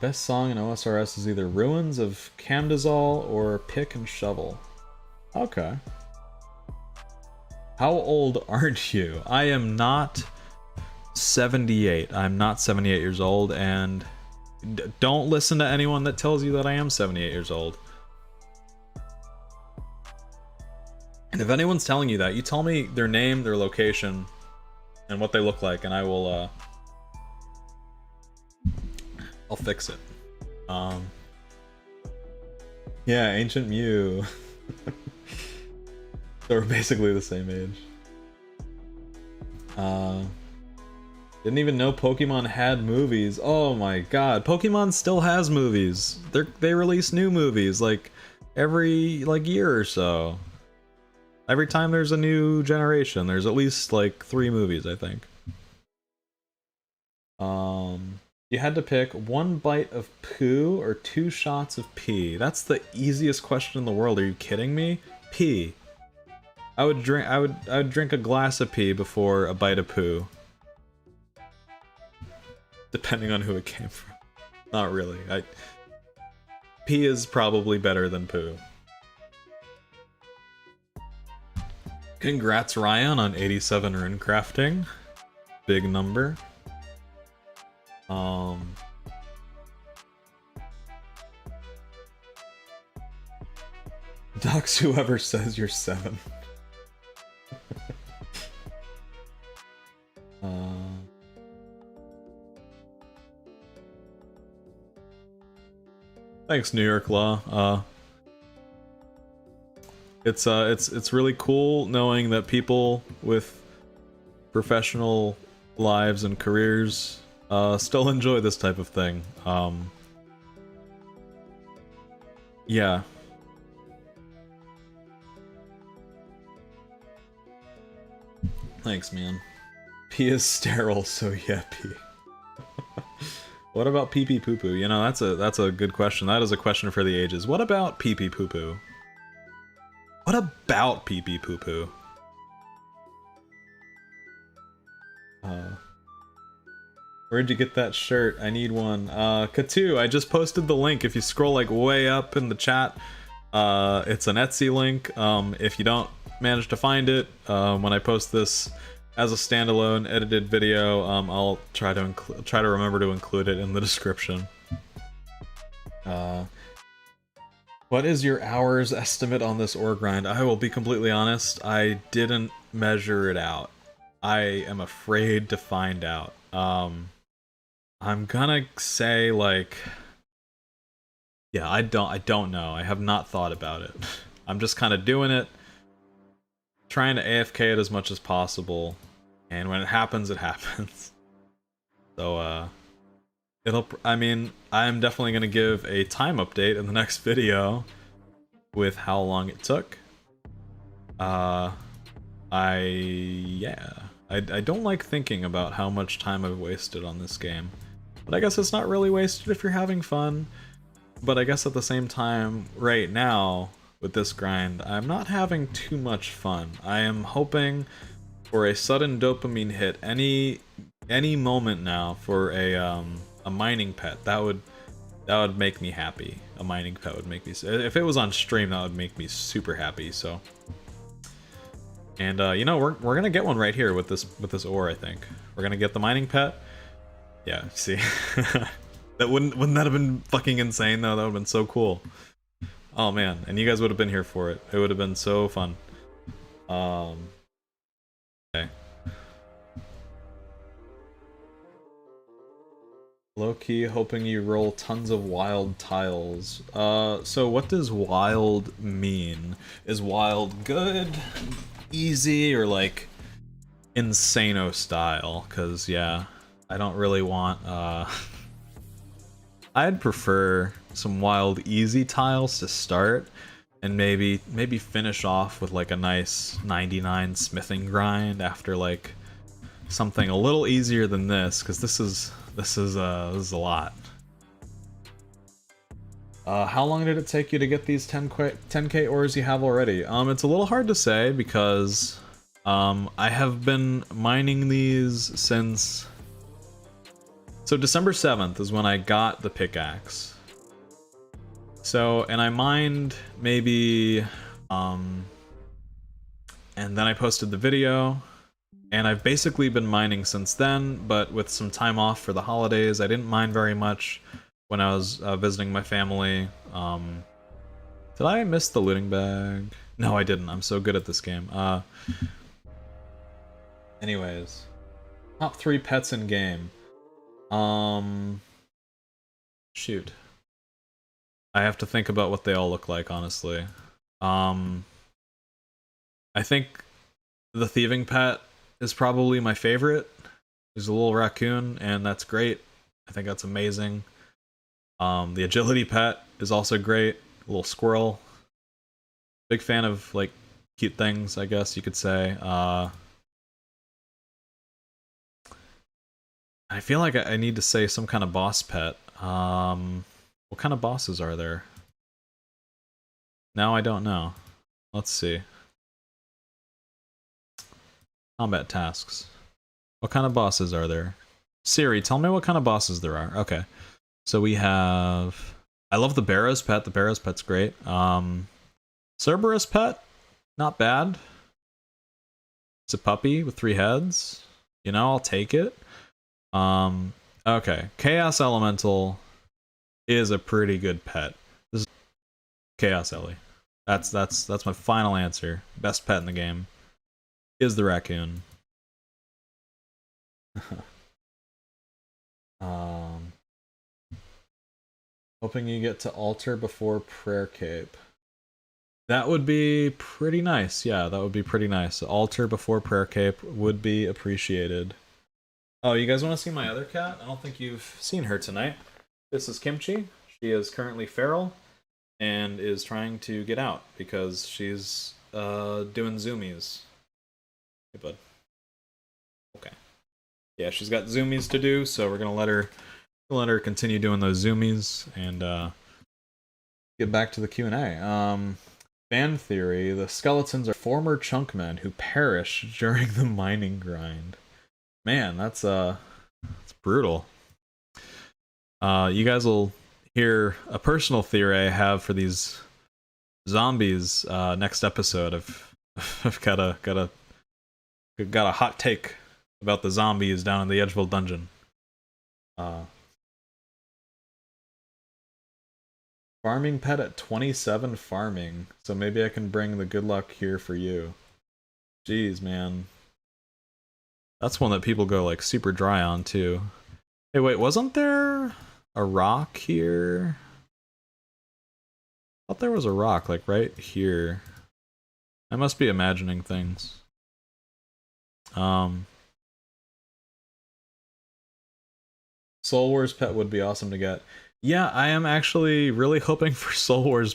Best song in OSRS is either Ruins of Camdazal or Pick and Shovel. Okay. How old aren't you? I am not 78. I'm not 78 years old, and don't listen to anyone that tells you that I am 78 years old. And if anyone's telling you that, you tell me their name, their location, and what they look like, and I will, I'll fix it. Yeah, Ancient Mew. So we're basically the same age. Didn't even know Pokemon had movies. Oh my god, Pokemon still has movies. They release new movies like every year or so. Every time there's a new generation, there's at least like 3 movies, I think. You had to pick 1 bite of poo or 2 shots of pee. That's the easiest question in the world. Are you kidding me? Pee. I would drink a glass of pee before a bite of poo. Depending on who it came from. Not really. Pee is probably better than poo. Congrats, Ryan, on 87 rune crafting. Big number. Docs whoever says you're 7. Thanks, New York Law. It's really cool knowing that people with professional lives and careers still enjoy this type of thing. Yeah. Thanks, man. P is sterile, so yeah, P. What about pee pee poo poo? You know, that's a good question. That is a question for the ages. What about pee pee poo poo? What about pee pee poo poo? Where'd you get that shirt? I need one. Katu, I just posted the link. If you scroll like way up in the chat, it's an Etsy link. If you don't manage to find it, when I post this as a standalone edited video, I'll try to remember to include it in the description. What is your hours estimate on this ore grind? I will be completely honest, I didn't measure it out. I am afraid to find out. I'm gonna say like, yeah, I don't know. I have not thought about it. I'm just kind of doing it, trying to AFK it as much as possible, and when it happens, it happens. So, I mean, I'm definitely gonna give a time update in the next video with how long it took. I don't like thinking about how much time I've wasted on this game. But I guess it's not really wasted if you're having fun. But I guess at the same time, right now, with this grind, I'm not having too much fun. I am hoping for a sudden dopamine hit any moment now for a mining pet. That would make me happy. A mining pet would make me... If it was on stream, that would make me super happy, so... And, you know, we're gonna get one right here with this ore, I think. We're gonna get the mining pet. Yeah, see? That wouldn't that have been fucking insane, though? That would have been so cool. Oh, man. And you guys would have been here for it. It would have been so fun. Okay. Low-key hoping you roll tons of wild tiles. So what does wild mean? Is wild good, easy, or like insano style? Cause yeah, I don't really want I'd prefer some wild easy tiles to start, and maybe finish off with like a nice 99 smithing grind after like something a little easier than this, because this is a lot. How long did it take you to get these 10k ores you have already? It's a little hard to say because I have been mining these since... So December 7th is when I got the pickaxe. So, and I mined maybe... and then I posted the video. And I've basically been mining since then, but with some time off for the holidays. I didn't mine very much when I was visiting my family. Did I miss the looting bag? No, I didn't. I'm so good at this game. Anyways. Top 3 pets in game. Shoot. I have to think about what they all look like, honestly. I think the thieving pet is probably my favorite. There's a little raccoon, and that's great. I think that's amazing. The agility pet is also great. A little squirrel. Big fan of, like, cute things, I guess you could say. I feel like I need to say some kind of boss pet. What kind of bosses are there? Now I don't know. Let's see. Combat tasks. What kind of bosses are there? Siri, tell me what kind of bosses there are. Okay. So we have... I love the Barrow's pet. The Barrow's pet's great. Cerberus pet? Not bad. It's a puppy with 3 heads. You know, I'll take it. Okay, Chaos Elemental is a pretty good pet. This is Chaos Ellie. That's my final answer. Best pet in the game is the raccoon. um, hoping you get to altar before prayer cape. That would be pretty nice. Yeah, that would be pretty nice. Altar before prayer cape would be appreciated. Oh, you guys want to see my other cat? I don't think you've seen her tonight. This is Kimchi. She is currently feral and is trying to get out because she's doing zoomies. Hey, bud. Okay. Yeah, she's got zoomies to do, so we're gonna let her continue doing those zoomies and get back to the Q&A. Fan theory: the skeletons are former Chunkmen who perished during the mining grind. Man, that's brutal. You guys will hear a personal theory I have for these zombies next episode. I've got a hot take about the zombies down in the Edgeville dungeon. Farming pet at 27 farming, so maybe I can bring the good luck here for you. Jeez, man. That's one that people go like super dry on too. Hey, wait, wasn't there a rock here? I thought there was a rock like right here. I must be imagining things. Soul Wars pet would be awesome to get. Yeah, I am actually really hoping for Soul Wars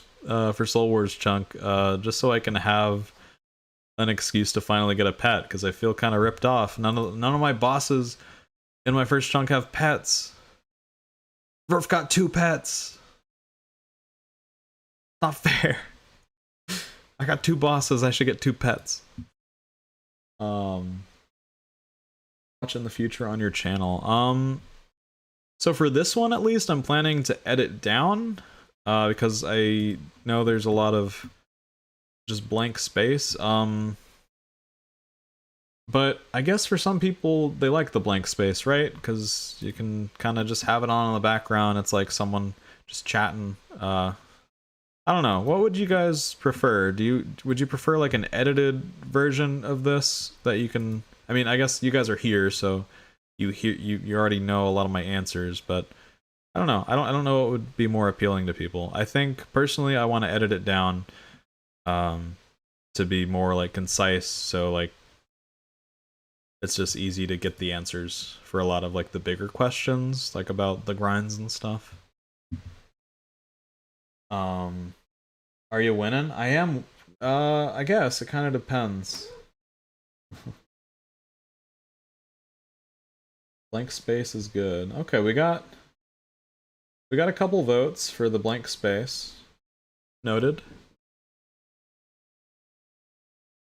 Chunk, just so I can have an excuse to finally get a pet, because I feel kind of ripped off. None of my bosses in my first chunk have pets. Verf got 2 pets. Not fair. I got 2 bosses, I should get 2 pets. Watch in the future on your channel. So for this one, at least, I'm planning to edit down, because I know there's a lot of just blank space. But I guess for some people, they like the blank space, right? Because you can kind of just have it on in the background. It's like someone just chatting. I don't know. What would you guys prefer? Would you prefer like an edited version of this that you can? I mean, I guess you guys are here, so you already know a lot of my answers, but I don't know. I don't know what would be more appealing to people. I think personally, I want to edit it down, to be more like concise. So like, it's just easy to get the answers for a lot of like the bigger questions, like about the grinds and stuff. Are you winning? I am. I guess it kind of depends. Blank space is good. Okay, we got a couple votes for the blank space. Noted.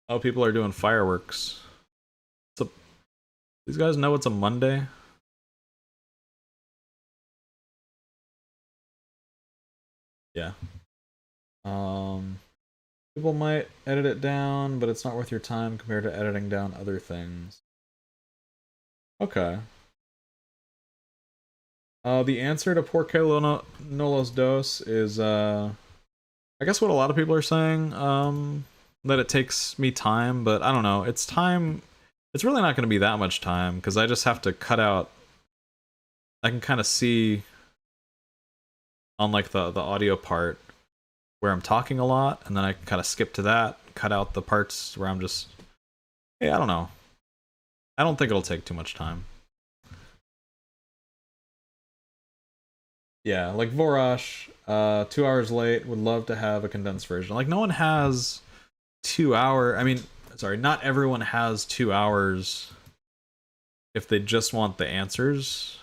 Oh, people are doing fireworks. These guys know it's a Monday. Yeah. People might edit it down, but it's not worth your time compared to editing down other things. Okay. The answer to Por qué no los dos is, I guess what a lot of people are saying, that it takes me time, but I don't know. It's really not going to be that much time, because I just have to cut out, I can kind of see on like the audio part where I'm talking a lot, and then I can kind of skip to that, cut out the parts where I'm just, hey, I don't know. I don't think it'll take too much time. Yeah, like Vorash, 2 hours late, would love to have a condensed version. Like, no one has 2 hour, I mean, sorry, not everyone has 2 hours if they just want the answers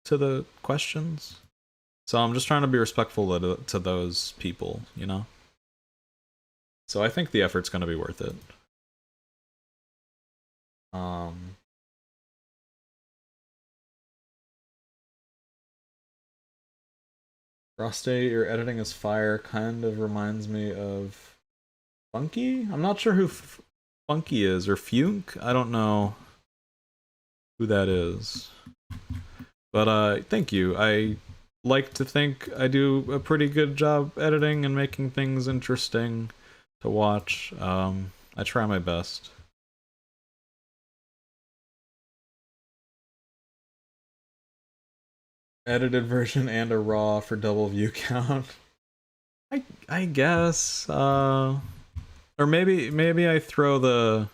to the questions. So I'm just trying to be respectful to those people, you know? So I think the effort's going to be worth it. Roste, your editing is fire. Kind of reminds me of Funky? I'm not sure who Funky is, or Funk? I don't know who that is. But thank you. I like to think I do a pretty good job editing and making things interesting to watch. I try my best. Edited version and a raw for double view count. I guess. Or maybe I throw the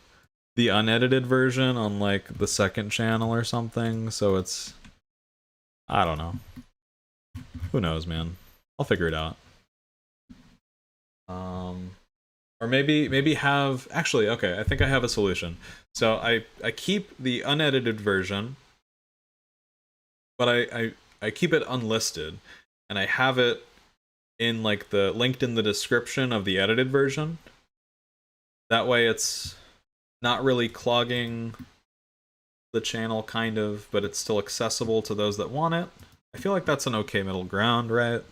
unedited version on like the second channel or something, so it's, I don't know. Who knows, man? I'll figure it out. Or maybe have, actually, okay, I think I have a solution. So I keep the unedited version, but I keep it unlisted, and I have it in like the linked in the description of the edited version. That way it's not really clogging the channel, kind of, but it's still accessible to those that want it. I feel like that's an okay middle ground, right?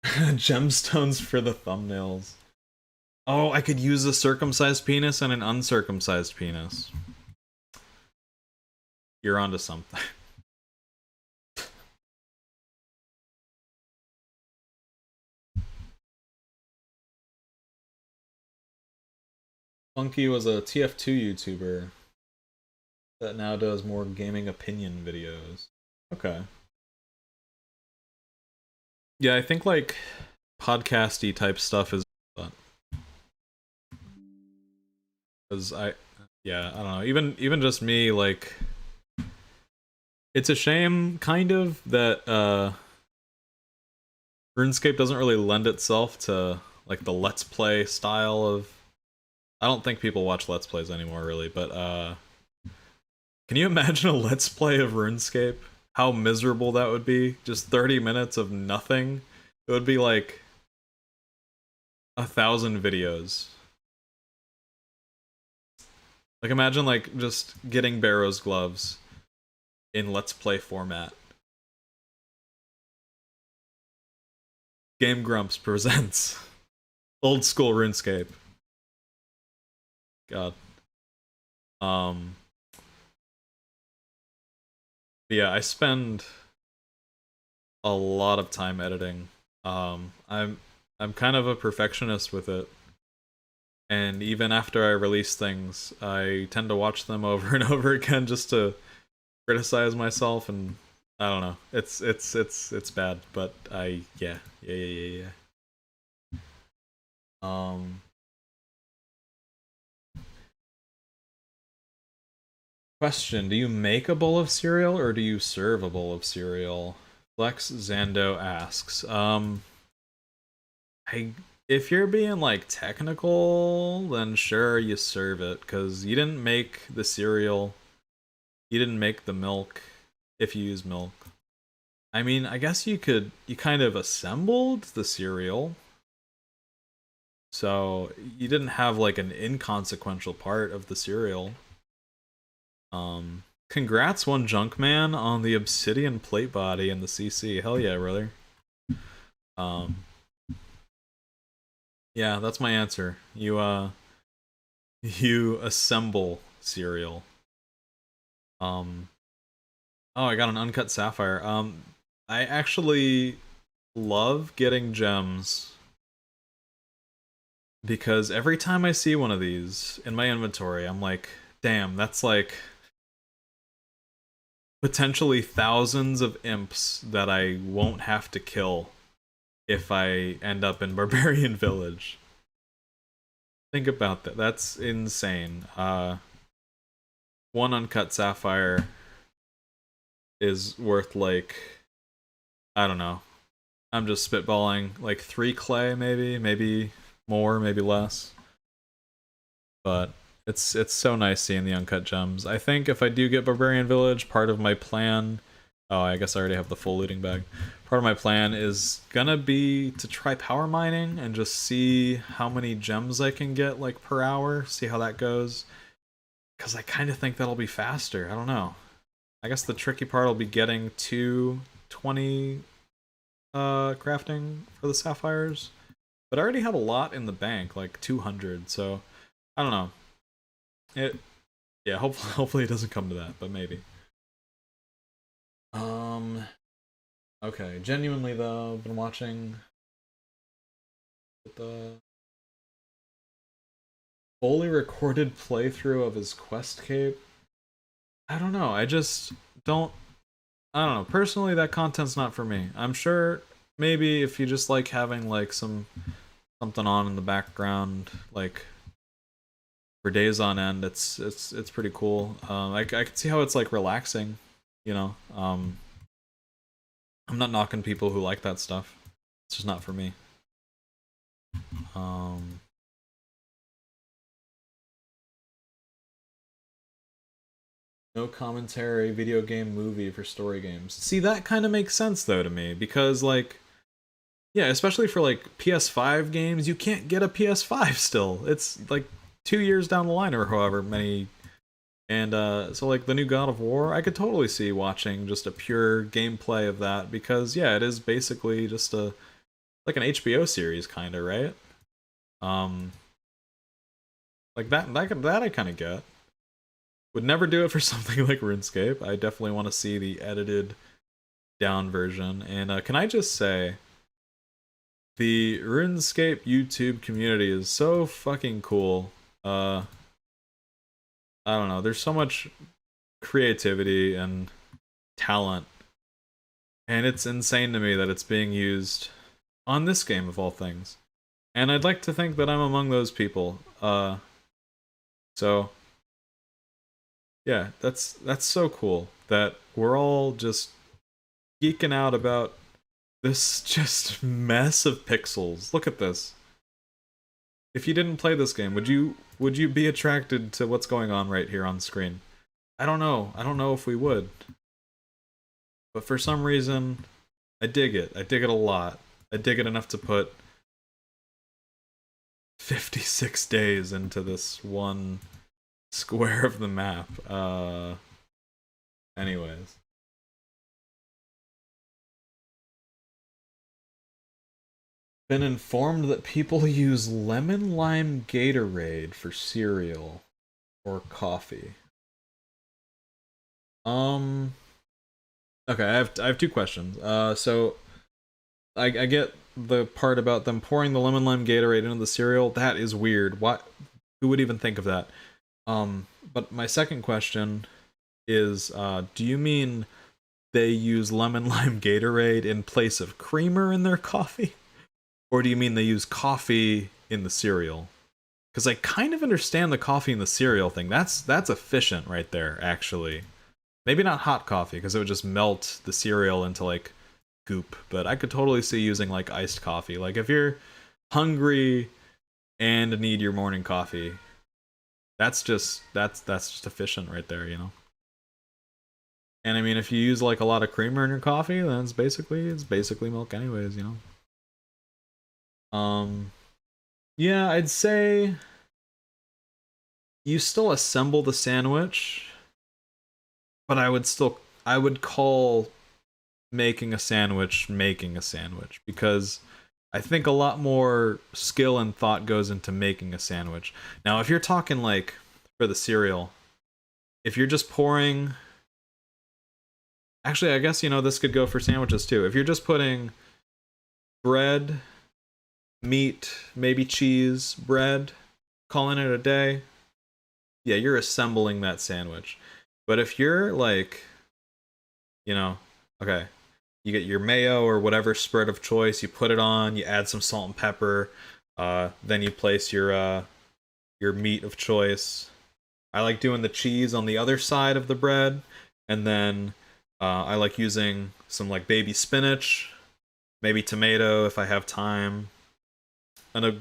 Gemstones for the thumbnails. Oh, I could use a circumcised penis and an uncircumcised penis. You're onto something. Funky was a TF2 YouTuber that now does more gaming opinion videos. Okay. Yeah, I think like podcasty type stuff is fun. Cause yeah, I don't know. Even just me, like, it's a shame kind of that RuneScape doesn't really lend itself to like the Let's Play style of. I don't think people watch Let's Plays anymore, really, but can you imagine a Let's Play of RuneScape? How miserable that would be? Just 30 minutes of nothing? It would be like 1,000 videos. Like, imagine like just getting Barrow's gloves in Let's Play format. Game Grumps presents old school RuneScape. God. Yeah, I spend a lot of time editing. I'm kind of a perfectionist with it. And even after I release things, I tend to watch them over and over again just to criticize myself, and I don't know. It's bad, but yeah. Question, do you make a bowl of cereal or do you serve a bowl of cereal? Flex Zando asks. If you're being like technical, then sure, you serve it, because you didn't make the cereal. You didn't make the milk, if you use milk. I mean, I guess you kind of assembled the cereal. So you didn't have like an inconsequential part of the cereal. Congrats, one Junkman, on the obsidian plate body in the CC. Hell yeah, brother. Yeah, that's my answer. You assemble cereal. Oh, I got an uncut sapphire. I actually love getting gems because every time I see one of these in my inventory, I'm like, damn, that's like potentially thousands of imps that I won't have to kill if I end up in Barbarian Village. Think about that. That's insane. One uncut sapphire is worth like, I don't know. I'm just spitballing, like 3 clay maybe more, maybe less. But it's so nice seeing the uncut gems. I think if I do get Barbarian Village, part of my plan, oh, I guess I already have the full looting bag. Part of my plan is gonna be to try power mining and just see how many gems I can get like per hour, see how that goes. Because I kind of think that'll be faster. I don't know. I guess the tricky part will be getting to 20 crafting for the sapphires. But I already have a lot in the bank, like 200, so I don't know. Yeah, hopefully it doesn't come to that, but maybe. Okay, genuinely though, I've been watching the fully recorded playthrough of his quest cape. I don't know. I just don't. I don't know. Personally, that content's not for me. I'm sure maybe if you just like having like something on in the background, like for days on end, it's pretty cool. I can see how it's like relaxing. You know. I'm not knocking people who like that stuff. It's just not for me. Um, no commentary, video game, movie for story games. See, that kind of makes sense though to me because like, yeah, especially for like PS5 games, you can't get a PS5 still. It's like 2 years down the line or however many. And so like the new God of War, I could totally see watching just a pure gameplay of that because yeah, it is basically just a like an HBO series kind of, right? Um, like that I kind of get. Would never do it for something like RuneScape. I definitely want to see the edited down version. And can I just say, the RuneScape YouTube community is so fucking cool. I don't know. There's so much creativity and talent, and it's insane to me that it's being used on this game of all things. And I'd like to think that I'm among those people. So yeah, that's so cool that we're all just geeking out about this just mess of pixels. Look at this. If you didn't play this game, would you be attracted to what's going on right here on screen? I don't know. I don't know if we would. But for some reason, I dig it. I dig it a lot. I dig it enough to put 56 days into this one square of the map. Anyways. Been informed that people use lemon lime Gatorade for cereal or coffee. Um. Okay, I have two questions. So I get the part about them pouring the lemon lime Gatorade into the cereal. That is weird. What? Who would even think of that? But my second question is, do you mean they use lemon lime Gatorade in place of creamer in their coffee, or do you mean they use coffee in the cereal? Because I kind of understand the coffee in the cereal thing. That's efficient right there, actually. Maybe not hot coffee because it would just melt the cereal into like goop, but I could totally see using like iced coffee. Like if you're hungry and need your morning coffee, that's just efficient right there, you know. And I mean, if you use like a lot of creamer in your coffee, then it's basically milk anyways, you know. Yeah, I'd say you still assemble the sandwich, but I would call making a sandwich because I think a lot more skill and thought goes into making a sandwich. Now, if you're talking like for the cereal, if you're just pouring, actually, I guess you know this could go for sandwiches too. If you're just putting bread, meat, maybe cheese, bread, calling it a day, yeah, you're assembling that sandwich. But if you're like, you know, okay, you get your mayo or whatever spread of choice, you put it on, you add some salt and pepper, then you place your meat of choice. I like doing the cheese on the other side of the bread, and then I like using some like baby spinach, maybe tomato if I have time, and a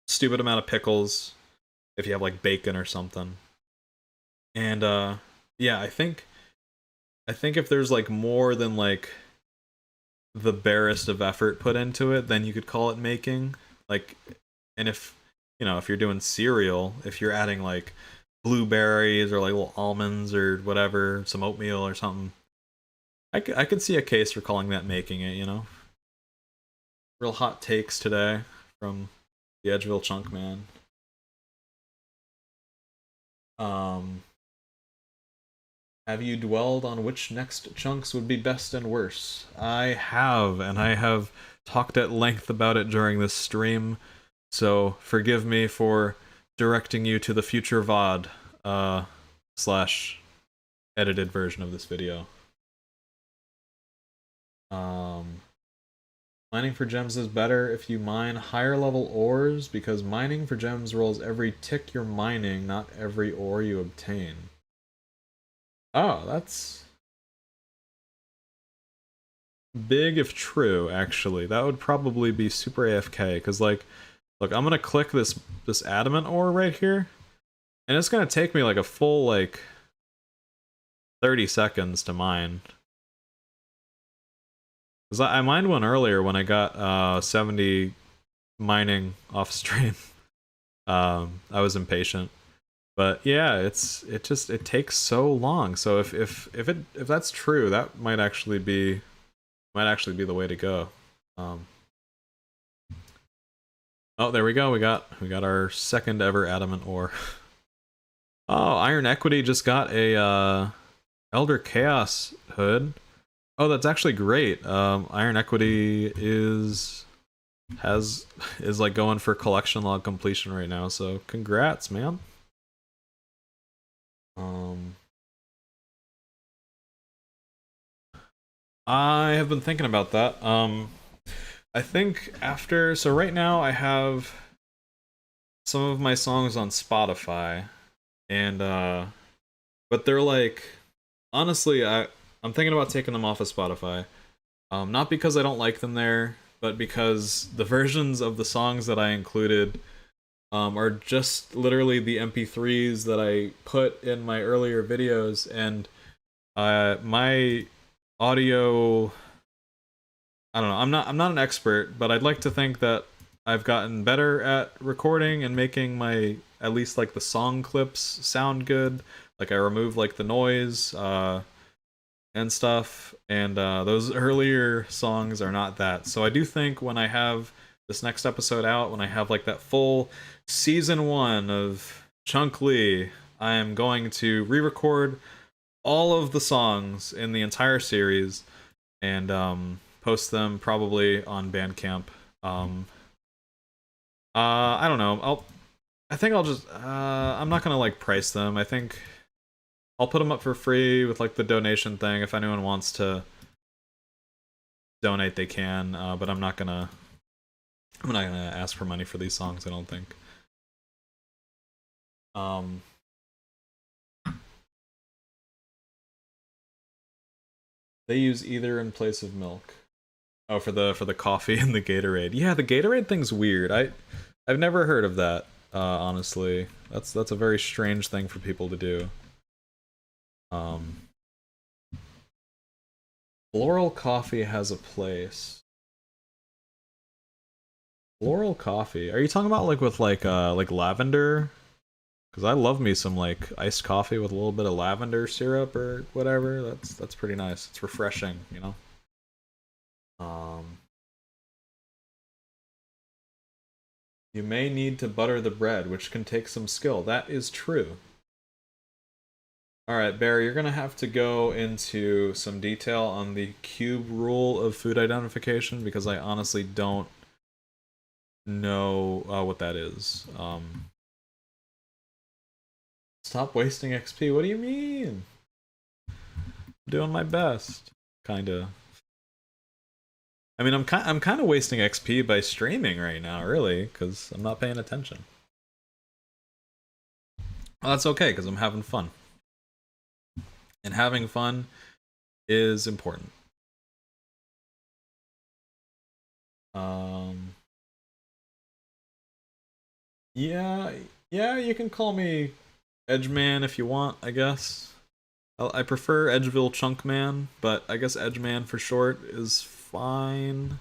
stupid amount of pickles if you have like bacon or something. And yeah, I think if there's like more than like the barest of effort put into it, then you could call it making. Like, and if you know if you're doing cereal, if you're adding like blueberries or like little almonds or whatever, some oatmeal or something, I could see a case for calling that making it. You know, real hot takes today from the Edgeville Chunkman. Um, Have you dwelled on which next chunks would be best and worse? I have, and I have talked at length about it during this stream, so forgive me for directing you to the future VOD, slash edited version of this video. Mining for gems is better if you mine higher level ores, because mining for gems rolls every tick you're mining, not every ore you obtain. Oh, that's big if true, actually. That would probably be super AFK, because, like, look, I'm gonna click this adamant ore right here, and it's gonna take me, like, a full, like, 30 seconds to mine. Because I mined one earlier when I got 70 mining off stream. I was impatient. But yeah, it takes so long. So if that's true, that might actually be the way to go. Oh, there we go. We got our second ever adamant ore. Oh, Iron Equity just got a Elder Chaos hood. Oh, that's actually great. Iron Equity is like going for collection log completion right now. So congrats, man. I have been thinking about that. I think so right now I have some of my songs on Spotify, and but they're like, honestly, I'm thinking about taking them off of Spotify. Not because I don't like them there, but because the versions of the songs that I included are just literally the MP3s that I put in my earlier videos, and my audio, I don't know, I'm not an expert, but I'd like to think that I've gotten better at recording and making my, at least like the song clips sound good. Like I remove like the noise and stuff, and those earlier songs are not that. So I do think when I have this next episode out, when I have like that full season 1 of Chunk Lee, I am going to re-record all of the songs in the entire series and post them probably on Bandcamp. I don't know. I think I'll just I'm not gonna like price them. I think I'll put them up for free with like the donation thing. If anyone wants to donate, they can. But I'm not gonna ask for money for these songs, I don't think. They use either in place of milk. Oh, for the coffee and the Gatorade. Yeah, the Gatorade thing's weird. I've never heard of that. Honestly, that's a very strange thing for people to do. Floral coffee has a place. Floral coffee. Are you talking about like with like lavender? Because I love me some like iced coffee with a little bit of lavender syrup or whatever. That's pretty nice. It's refreshing, you know. You may need to butter the bread, which can take some skill. That is true. Alright, Barry, you're gonna have to go into some detail on the cube rule of food identification, because I honestly don't know what that is. Stop wasting XP, what do you mean? I'm doing my best, kinda. I mean, I'm kind of wasting XP by streaming right now, really, because I'm not paying attention. Well, that's okay, because I'm having fun. And having fun is important. Yeah, you can call me Edgeman if you want, I guess. I prefer Edgeville Chunkman, but I guess Edgeman for short is fine.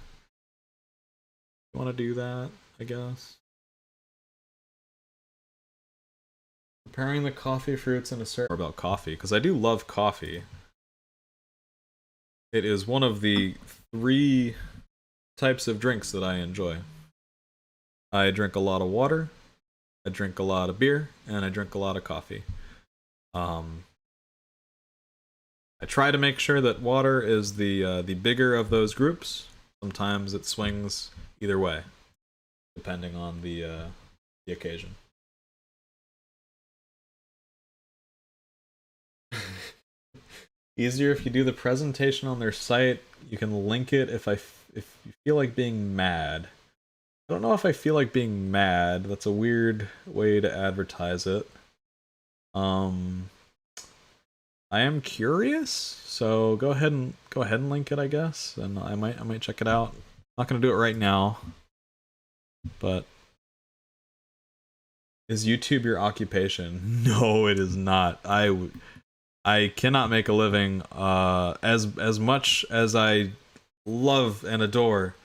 You want to do that, I guess. Preparing the coffee fruits in a certain... about coffee, because I do love coffee. It is one of the 3 types of drinks that I enjoy. I drink a lot of water, I drink a lot of beer, and I drink a lot of coffee. I try to make sure that water is the bigger of those groups. Sometimes it swings either way, depending on the occasion. Easier if you do the presentation on their site. You can link it if if you feel like being mad. I don't know if I feel like being mad. That's a weird way to advertise it. I am curious, so go ahead and link it, I guess, and I might check it out. I'm not gonna do it right now, but is YouTube your occupation? No, it is not. I cannot make a living. As much as I love and adore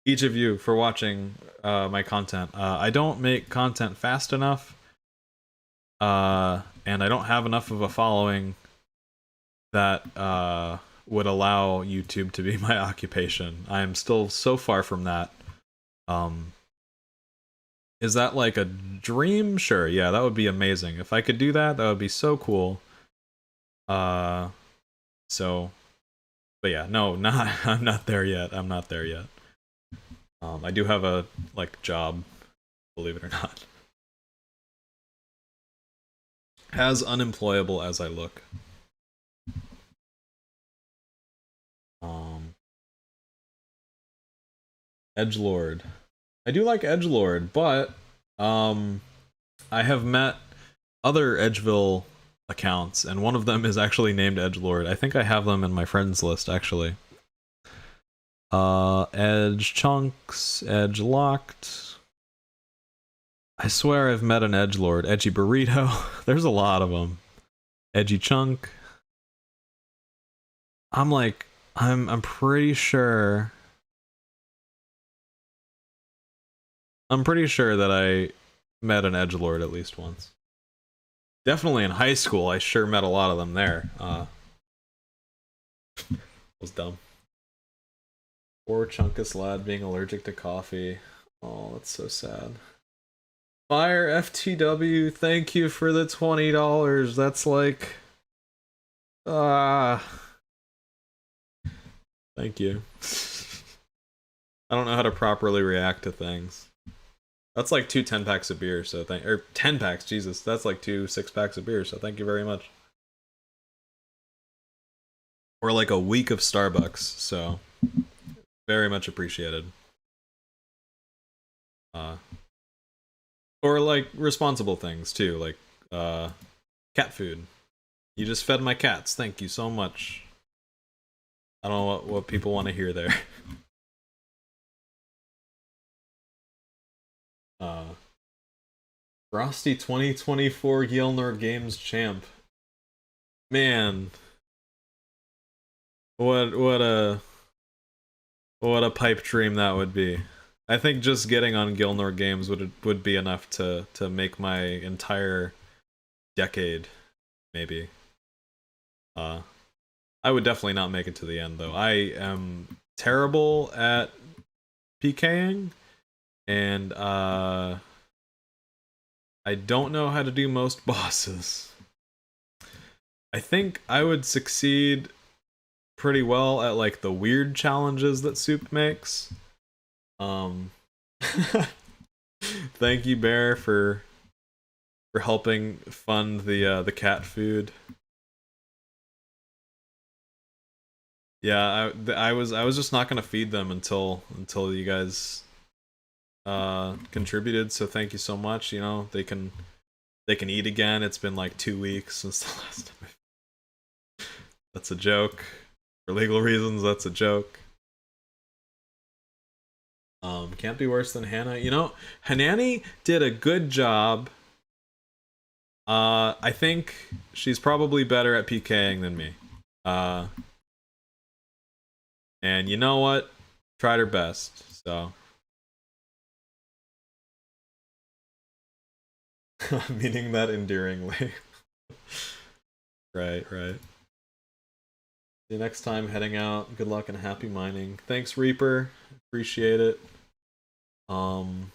each of you for watching my content, I don't make content fast enough, and I don't have enough of a following that would allow YouTube to be my occupation. I am still so far from that. Is that like a dream? Sure, yeah, that would be amazing. If I could do that, that would be so cool. So, but yeah, no, I'm not there yet. I'm not there yet. I do have a, like, job, believe it or not. As unemployable as I look. Edgelord. I do like Edgelord, but I have met other Edgeville accounts, and one of them is actually named Edgelord. I think I have them in my friends list, actually. Edge Chunks, Edge Locked. I swear I've met an Edgelord. Edgy Burrito. There's a lot of them. Edgy Chunk. I'm pretty sure. I'm pretty sure that I met an Edgelord at least once. Definitely in high school, I sure met a lot of them there. Was dumb. Poor Chunkus lad being allergic to coffee. Oh, that's so sad. Fire FTW, thank you for the $20. That's like... Thank you. I don't know how to properly react to things. That's like 2 10-packs of beer, so or 10 packs, Jesus. That's like 2 6-packs of beer, so thank you very much. Or like a week of Starbucks, so very much appreciated. Or like responsible things too, like cat food. You just fed my cats, thank you so much. I don't know what people want to hear there. Frosty 2024 Gilnor Games champ. Man. What a pipe dream that would be. I think just getting on Gilnor Games would be enough to make my entire decade, maybe. I would definitely not make it to the end though. I am terrible at PKing, and I don't know how to do most bosses. I think I would succeed pretty well at like the weird challenges that Soup makes. Thank you, Bear, for helping fund the cat food. Yeah, I was just not gonna feed them until you guys contributed. So thank you so much. You know, they can eat again. It's been like 2 weeks since the last time. That's a joke. For legal reasons, that's a joke. Can't be worse than Hannah. You know, Hanani did a good job. I think she's probably better at PKing than me. And you know what? Tried her best, so. Meaning that endearingly. Right. See you next time, heading out. Good luck and happy mining. Thanks, Reaper. Appreciate it. Man.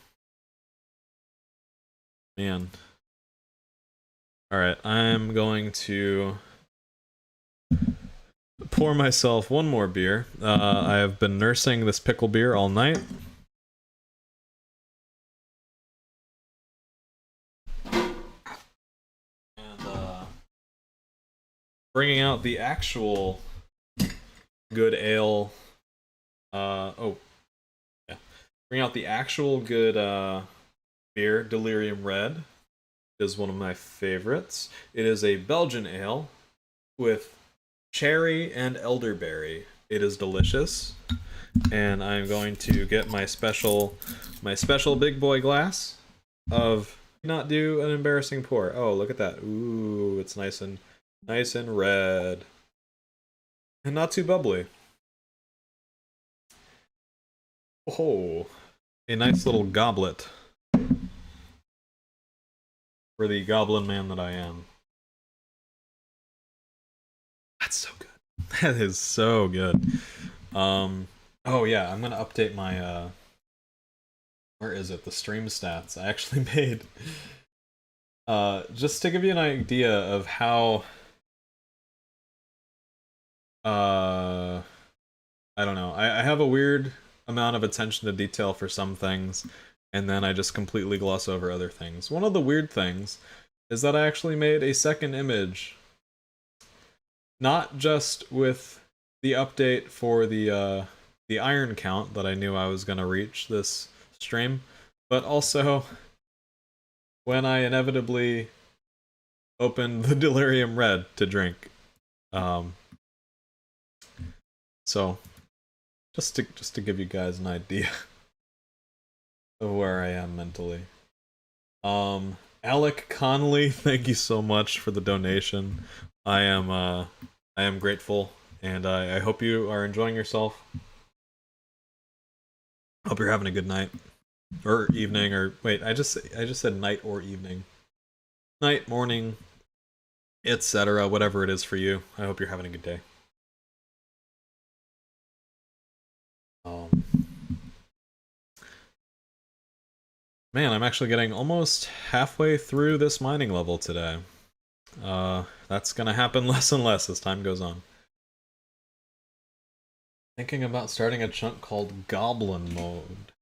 Alright, I'm going to pour myself one more beer. I have been nursing this pickle beer all night. And bringing out the actual good ale. Bring out the actual good beer, Delirium Red. It is one of my favorites. It is a Belgian ale with cherry and elderberry. It is delicious. And I'm going to get my special big boy glass of not do an embarrassing pour. Oh, look at that. Ooh, it's nice and red. And not too bubbly. Oh, a nice little goblet for the goblin man that I am. That's so good. That is so good. Oh yeah, I'm gonna update my where is it? The stream stats I actually made. Just to give you an idea of how I don't know. I have a weird amount of attention to detail for some things, and then I just completely gloss over other things. One of the weird things is that I actually made a second image, not just with the update for the iron count that I knew I was gonna reach this stream, but also when I inevitably opened the Delirium Red to drink. So just to give you guys an idea of where I am mentally. Alec Connolly, thank you so much for the donation. I am grateful, and I hope you are enjoying yourself. Hope you're having a good night or evening, or wait, I just said night or evening. Night, morning, etc., whatever it is for you. I hope you're having a good day. Man, I'm actually getting almost halfway through this mining level today. That's gonna happen less and less as time goes on. Thinking about starting a chunk called Goblin Mode.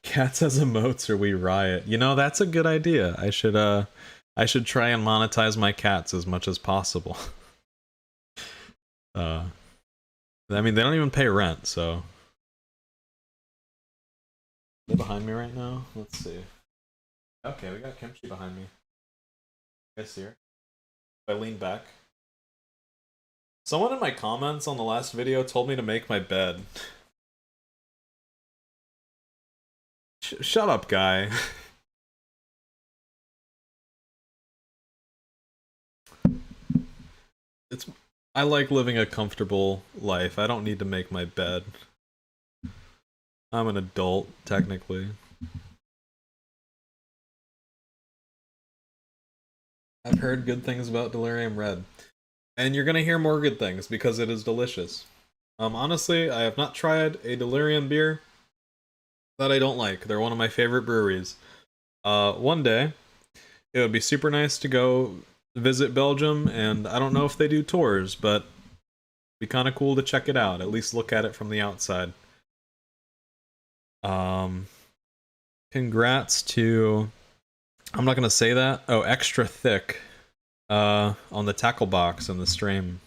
Cats as emotes or we riot. You know, that's a good idea. I should try and monetize my cats as much as possible. I mean, they don't even pay rent, so. Are they behind me right now? Let's see. Okay, we got Kimchi behind me. You guys see her? If I lean back. Someone in my comments on the last video told me to make my bed. Shut up, guy. I like living a comfortable life. I don't need to make my bed. I'm an adult, technically. I've heard good things about Delirium Red. And you're gonna hear more good things, because it is delicious. Honestly, I have not tried a Delirium beer that I don't like. They're one of my favorite breweries. One day, it would be super nice to go visit Belgium, and I don't know if they do tours, but it'd be kind of cool to check it out, at least look at it from the outside. Congrats to, I'm not gonna say that. Oh, Extra Thick, on the tackle box in the stream.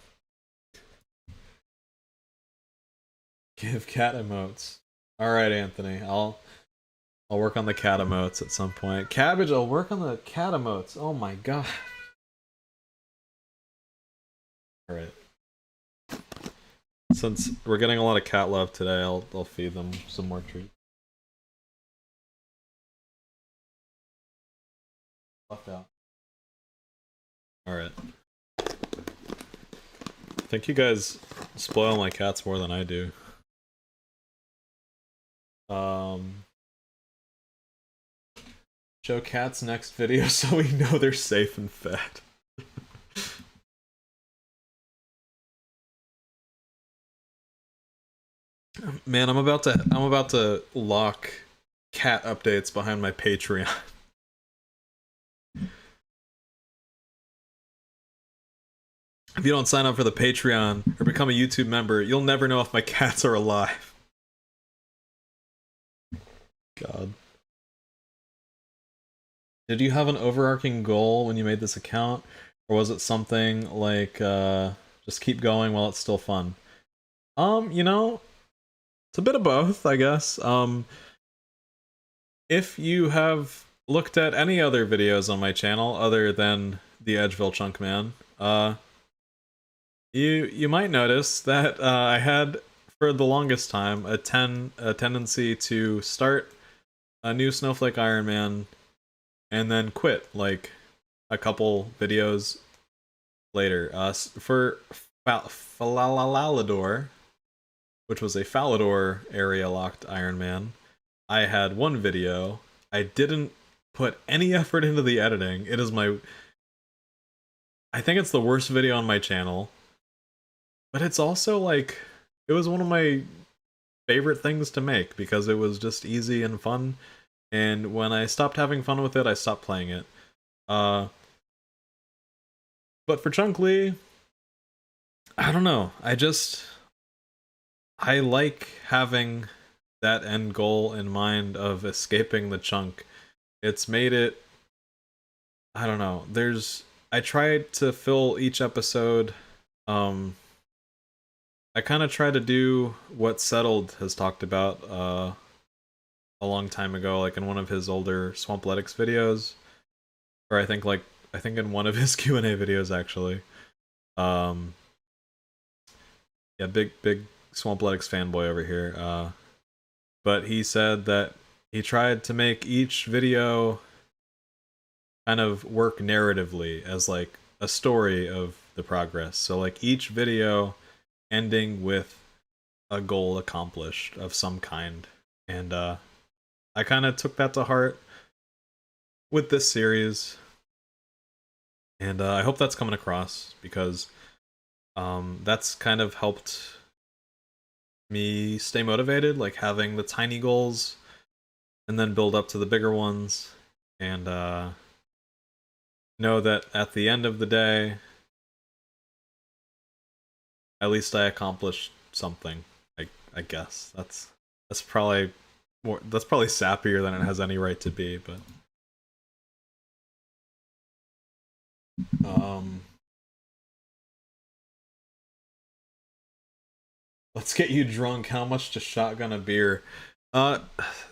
Give cat emotes. Alright, Anthony, I'll work on the cat emotes at some point. Cabbage, I'll work on the cat emotes. Oh my god. Alright. Since we're getting a lot of cat love today, I'll feed them some more treats. Left out. Alright. I think you guys spoil my cats more than I do. Show cats next video so we know they're safe and fed. Man, I'm about to lock cat updates behind my Patreon. If you don't sign up for the Patreon or become a YouTube member, you'll never know if my cats are alive. God. Did you have an overarching goal when you made this account? Or was it something like, just keep going while it's still fun? You know, it's a bit of both, I guess. If you have looked at any other videos on my channel other than the Edgeville Chunkman, you might notice that I had, for the longest time, a tendency to start a new Snowflake Iron Man and then quit, like, a couple videos later. For Falalador, which was a Falador area locked Iron Man, I had one video. I didn't put any effort into the editing. It is I think it's the worst video on my channel. But it's also, like, it was one of my favorite things to make because it was just easy and fun. And when I stopped having fun with it, I stopped playing it. But for Chunk Lee, I don't know. I like having that end goal in mind of escaping the chunk. It's made it, I don't know. I tried to fill each episode, I kind of try to do what Settled has talked about a long time ago, like in one of his older Swampletics videos, or I think in one of his Q&A videos actually. Yeah, big Swampletics fanboy over here. But he said that he tried to make each video kind of work narratively as like a story of the progress. So like each video ending with a goal accomplished of some kind. And I kind of took that to heart with this series. And I hope that's coming across because that's kind of helped me stay motivated, like having the tiny goals and then build up to the bigger ones, and know that at the end of the day, at least I accomplished something. I guess that's probably sappier than it has any right to be, but let's get you drunk. How much to shotgun a beer?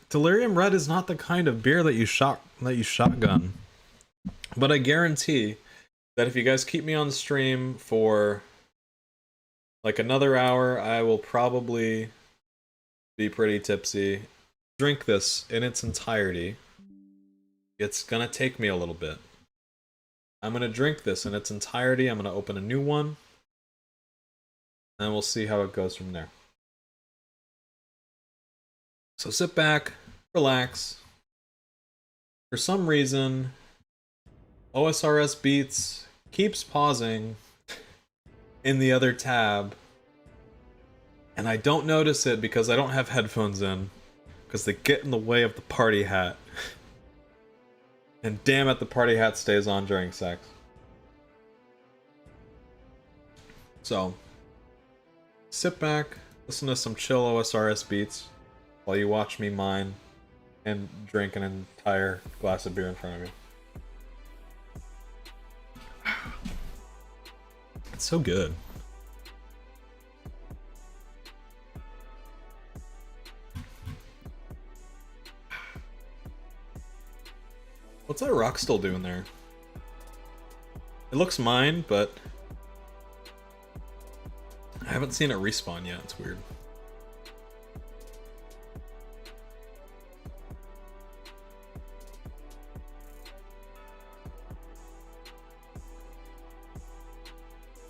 Delirium Red is not the kind of beer that you shotgun. But I guarantee that if you guys keep me on stream for like another hour, I will probably be pretty tipsy. Drink this in its entirety. It's gonna take me a little bit. I'm gonna drink this in its entirety. I'm gonna open a new one. And we'll see how it goes from there. So sit back, relax. For some reason, OSRS Beats keeps pausing in the other tab. And I don't notice it because I don't have headphones in. Because they get in the way of the party hat. And damn it, the party hat stays on during sex. So, sit back, listen to some chill OSRS beats while you watch me mine and drink an entire glass of beer in front of me. It's so good. What's that rock still doing there? It looks mine, but I haven't seen it respawn yet. It's weird.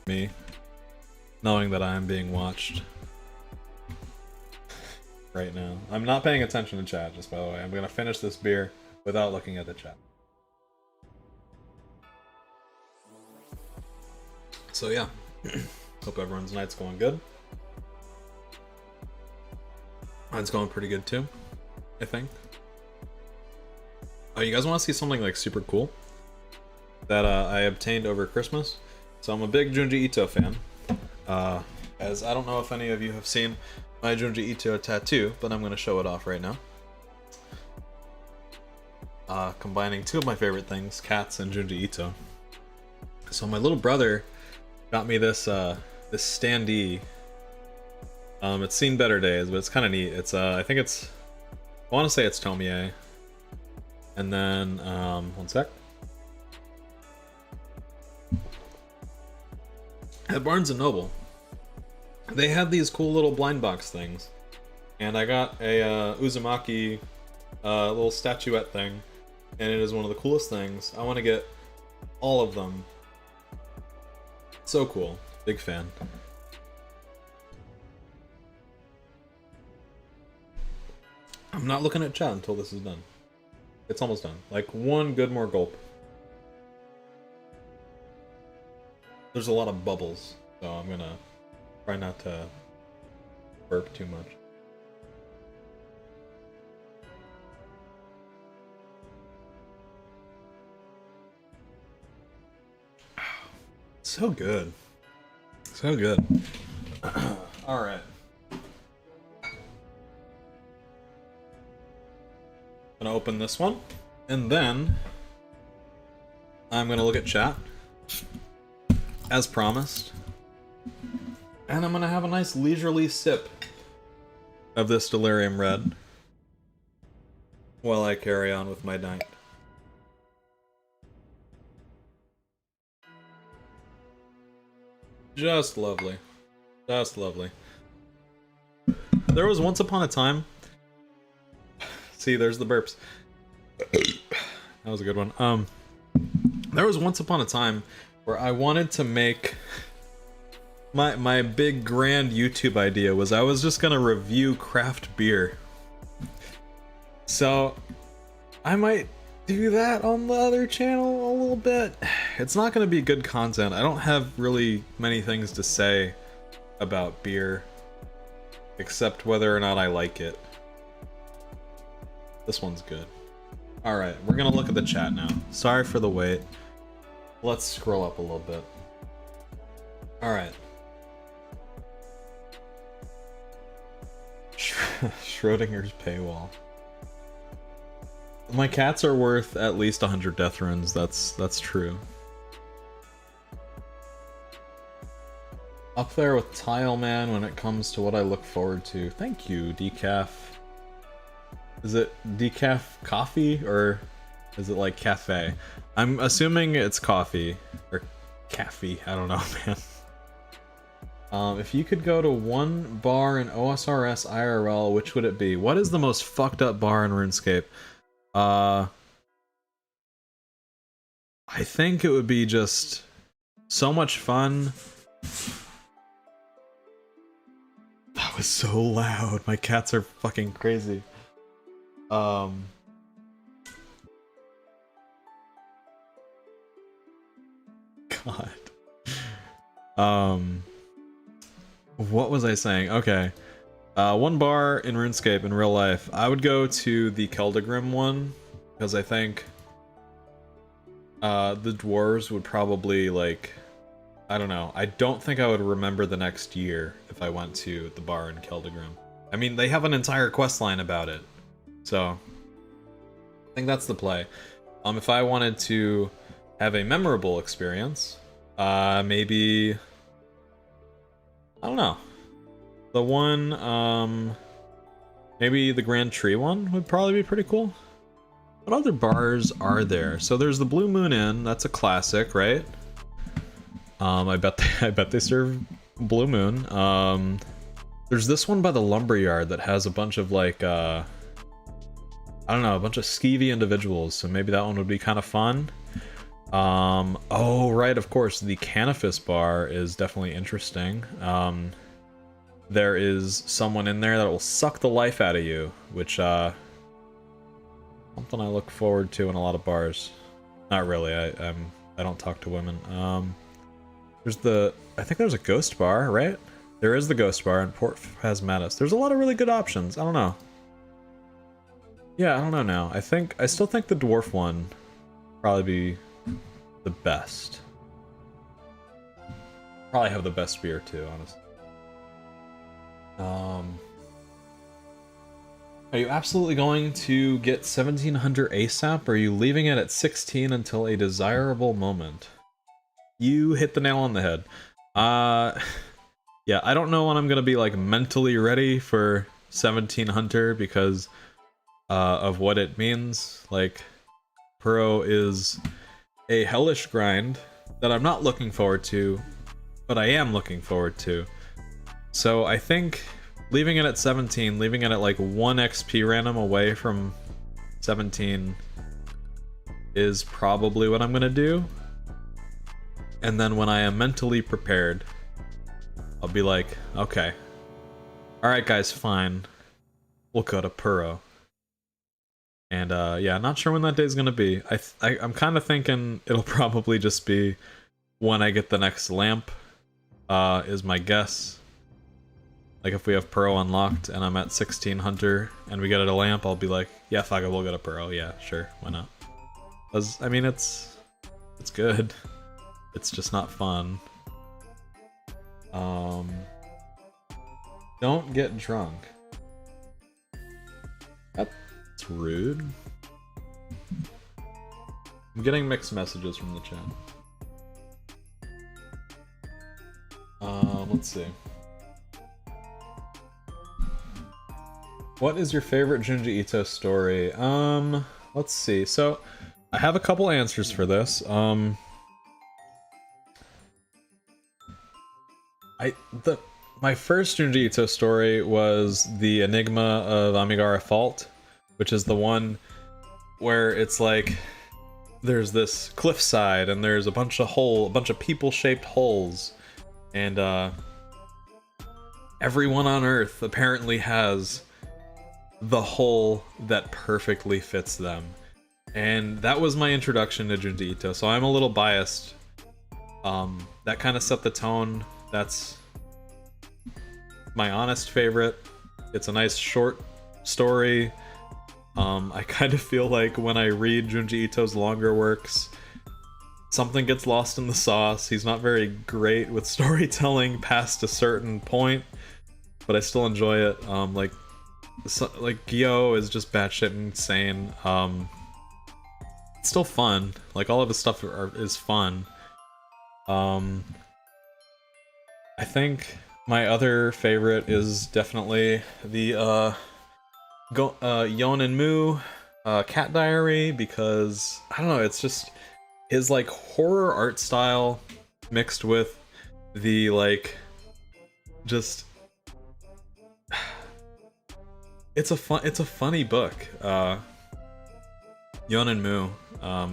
Me knowing that I am being watched right now. I'm not paying attention to chat, just by the way. I'm gonna finish this beer without looking at the chat. So yeah, hope everyone's night's going good. Mine's going pretty good too, I think. Oh, you guys want to see something like super cool that I obtained over Christmas? So I'm a big Junji Ito fan. As I don't know if any of you have seen my Junji Ito tattoo, but I'm going to show it off right now. Combining two of my favorite things, cats and Junji Ito. So my little brother got me this this standee. It's seen better days, but it's kind of neat. It's I think it's, I want to say it's Tomie. And then one sec. At Barnes and Noble, they had these cool little blind box things, and I got a Uzumaki little statuette thing, and it is one of the coolest things. I want to get all of them. So cool. Big fan. I'm not looking at chat until this is done. It's almost done. Like one good more gulp. There's a lot of bubbles, so I'm gonna try not to burp too much. So good. So good. Alright. Gonna open this one, and then I'm gonna look at chat, as promised, and I'm gonna have a nice leisurely sip of this Delirium Red while I carry on with my night. Just lovely. Just lovely. There was once upon a time... See, there's the burps. That was a good one. There was once upon a time where I wanted to make... My big grand YouTube idea was I was just gonna review craft beer. So, I might do that on the other channel a little bit. It's not gonna be good content. I don't have really many things to say about beer, except whether or not I like it. This one's good. Alright, we're gonna look at the chat now. Sorry for the wait. Let's scroll up a little bit. Alright. Schrodinger's paywall. My cats are worth at least 100 death runes, that's true. Up there with Tile Man when it comes to what I look forward to. Thank you, Decaf. Is it decaf coffee, or is it like cafe? I'm assuming it's coffee, or caffee, I don't know, man. If you could go to one bar in OSRS IRL, which would it be? What is the most fucked up bar in RuneScape? I think it would be just so much fun. That was so loud. My cats are fucking crazy. God. What was I saying? Okay. One bar in RuneScape in real life. I would go to the Keldagrim one, because I think the dwarves would probably, like, I don't know. I don't think I would remember the next year if I went to the bar in Keldagrim. I mean, they have an entire questline about it. So, I think that's the play. If I wanted to have a memorable experience, maybe, I don't know. The one, maybe the Grand Tree one would probably be pretty cool. What other bars are there? So there's the Blue Moon Inn, that's a classic, right? I bet they serve Blue Moon. There's this one by the Lumberyard that has a bunch of, like, I don't know, a bunch of skeevy individuals, so maybe that one would be kind of fun. Oh, right, of course, the Canifis bar is definitely interesting. There is someone in there that will suck the life out of you, which, something I look forward to in a lot of bars. Not really, I don't talk to women. I think there's a ghost bar, right? There is the ghost bar in Port Phasmatis. There's a lot of really good options, I don't know. Yeah, I don't know now. I still think the dwarf one probably be the best. Probably have the best beer too, honestly. Are you absolutely going to get 1700 ASAP, or are you leaving it at 16 until a desirable moment? You hit the nail on the head. Yeah, I don't know when I'm gonna be like mentally ready for 1700 because of what it means. Like, Pro is a hellish grind that I'm not looking forward to, but I am looking forward to. So I think leaving it at 17, leaving it at like 1 XP random away from 17 is probably what I'm gonna do. And then when I am mentally prepared, I'll be like, okay, alright guys, fine, we'll go to Puro. And yeah, not sure when that day's gonna be. I'm kind of thinking it'll probably just be when I get the next lamp, is my guess. Like if we have Puro unlocked and I'm at 1600 and we get a lamp, I'll be like, yeah, fuck it, we'll go to Puro. Yeah, sure, why not? 'Cause, I mean, it's good. It's just not fun. Don't get drunk. That's rude. I'm getting mixed messages from the chat. Let's see. What is your favorite Junji Ito story? Let's see. So, I have a couple answers for this. My first Junji Ito story was the Enigma of Amigara Fault, which is the one where it's like there's this cliffside and there's a bunch of people-shaped holes, and everyone on Earth apparently has the hole that perfectly fits them. And that was my introduction to Junji Ito, so I'm a little biased. That kind of set the tone. That's my honest favorite. It's a nice short story. I kind of feel like when I read Junji Ito's longer works, something gets lost in the sauce. He's not very great with storytelling past a certain point, but I still enjoy it. Like Gyo is just batshit insane. It's still fun. Like, all of his stuff is fun. I think my other favorite is definitely the Yon and Moo Cat Diary, because I don't know, it's just his like horror art style mixed with the like just it's a funny book. Yon and Moo,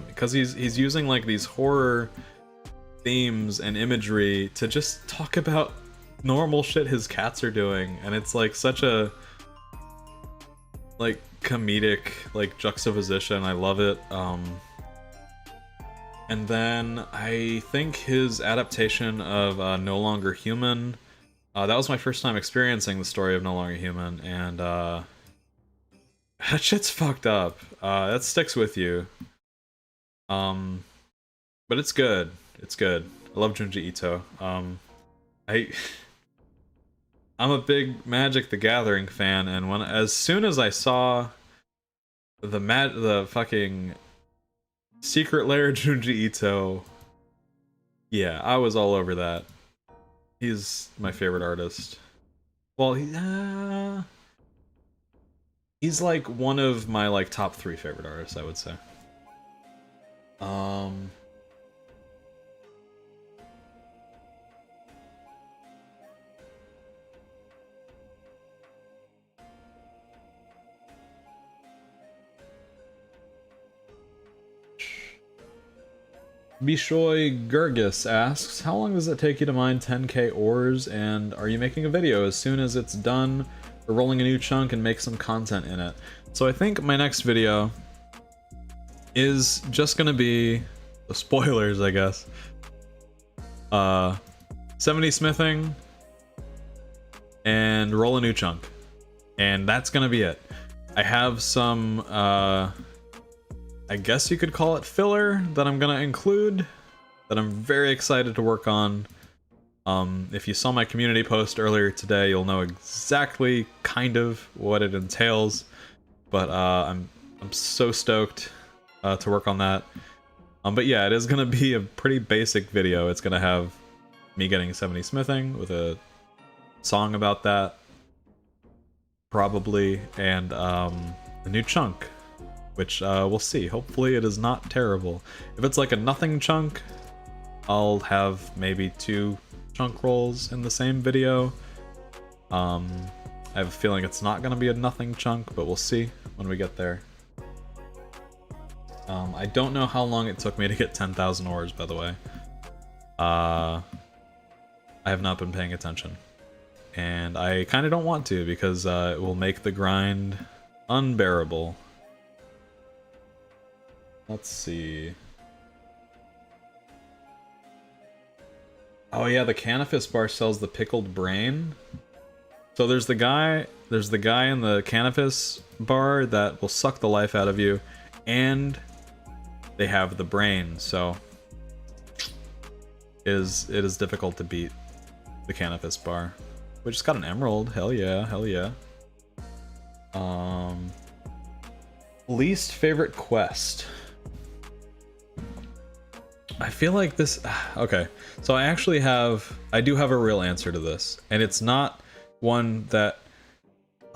because he's using like these horror themes and imagery to just talk about normal shit his cats are doing, and it's like such a like comedic like juxtaposition. I love it. And then I think his adaptation of No Longer Human, that was my first time experiencing the story of No Longer Human, and that shit's fucked up. That sticks with you. But it's good. It's good. I love Junji Ito. I'm a big Magic the Gathering fan, and as soon as I saw the fucking Secret Lair Junji Ito, yeah, I was all over that. He's my favorite artist. Well, he's like one of my like top 3 favorite artists, I would say. Bishoy Gurgis asks, how long does it take you to mine 10k ores, and are you making a video as soon as it's done, or rolling a new chunk and make some content in it? So I think my next video is just gonna be spoilers, I guess. 70 smithing and roll a new chunk, and that's gonna be it. I have some I guess you could call it filler that I'm gonna include, that I'm very excited to work on. If you saw my community post earlier today, you'll know exactly kind of what it entails. But I'm so stoked to work on that. But yeah, it is gonna be a pretty basic video. It's gonna have me getting 70 smithing with a song about that, probably, and a new chunk, which we'll see. Hopefully it is not terrible. If it's like a nothing chunk, I'll have maybe 2 chunk rolls in the same video. I have a feeling it's not going to be a nothing chunk, but we'll see when we get there. I don't know how long it took me to get 10,000 ores, by the way. I have not been paying attention. And I kind of don't want to, because it will make the grind unbearable. Let's see. Oh yeah, the Canifis bar sells the pickled brain. So there's the guy in the Canifis bar that will suck the life out of you, and they have the brain, so it is difficult to beat the Canifis bar. We just got an emerald. Hell yeah, hell yeah. Least favorite quest. I feel like this... Okay, so I do have a real answer to this, and it's not one that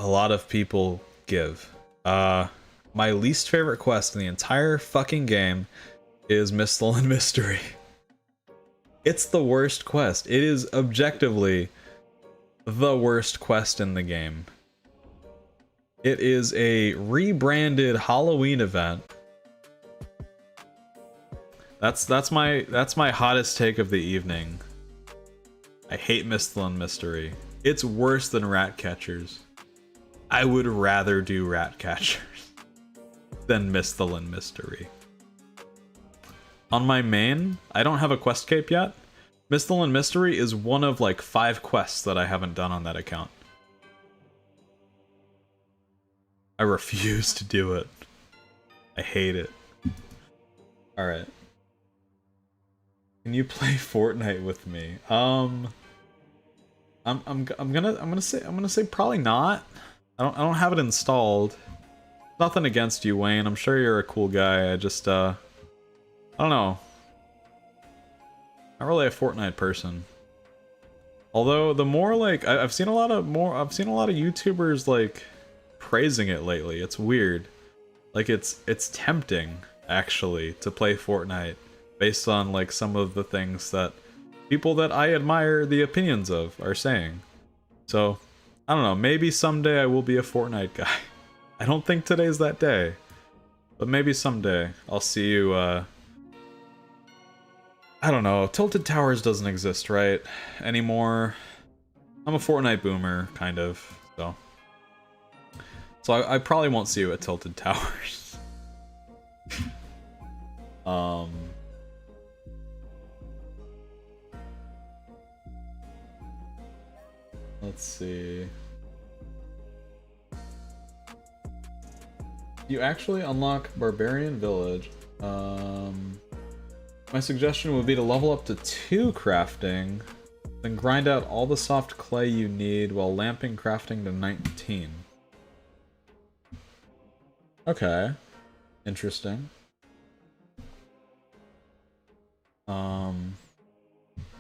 a lot of people give. My least favorite quest in the entire fucking game is Misthalin Mystery. It's the worst quest. It is objectively the worst quest in the game. It is a rebranded Halloween event. That's my hottest take of the evening. I hate Misthalin Mystery. It's worse than Rat Catchers. I would rather do Rat Catchers than Misthalin Mystery. On my main, I don't have a quest cape yet. Misthalin Mystery is one of like 5 quests that I haven't done on that account. I refuse to do it. I hate it. Alright. Can you play Fortnite with me? I'm gonna say probably not. I don't have it installed. Nothing against you, Wayne. I'm sure you're a cool guy. I just I don't know. Not really a Fortnite person. Although the more like I've seen a lot of YouTubers like praising it lately. It's weird. Like it's tempting actually to play Fortnite based on like some of the things that people that I admire the opinions of are saying. So, I don't know, maybe someday I will be a Fortnite guy. I don't think today's that day. But maybe someday I'll see you, I don't know, Tilted Towers doesn't exist, right? Anymore. I'm a Fortnite boomer, kind of, so. So I probably won't see you at Tilted Towers. Let's see. You actually unlock Barbarian Village. My suggestion would be to level up to 2 crafting, then grind out all the soft clay you need while lamping crafting to 19. Okay. Interesting.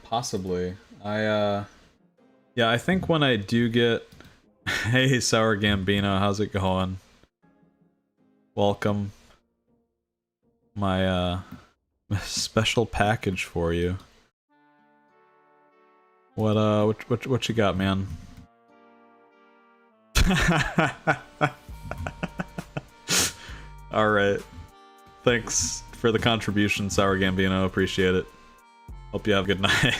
Possibly. Yeah, I think when I do get... Hey, Sour Gambino, how's it going? Welcome. My, special package for you. What you got, man? Alright. Thanks for the contribution, Sour Gambino, appreciate it. Hope you have a good night.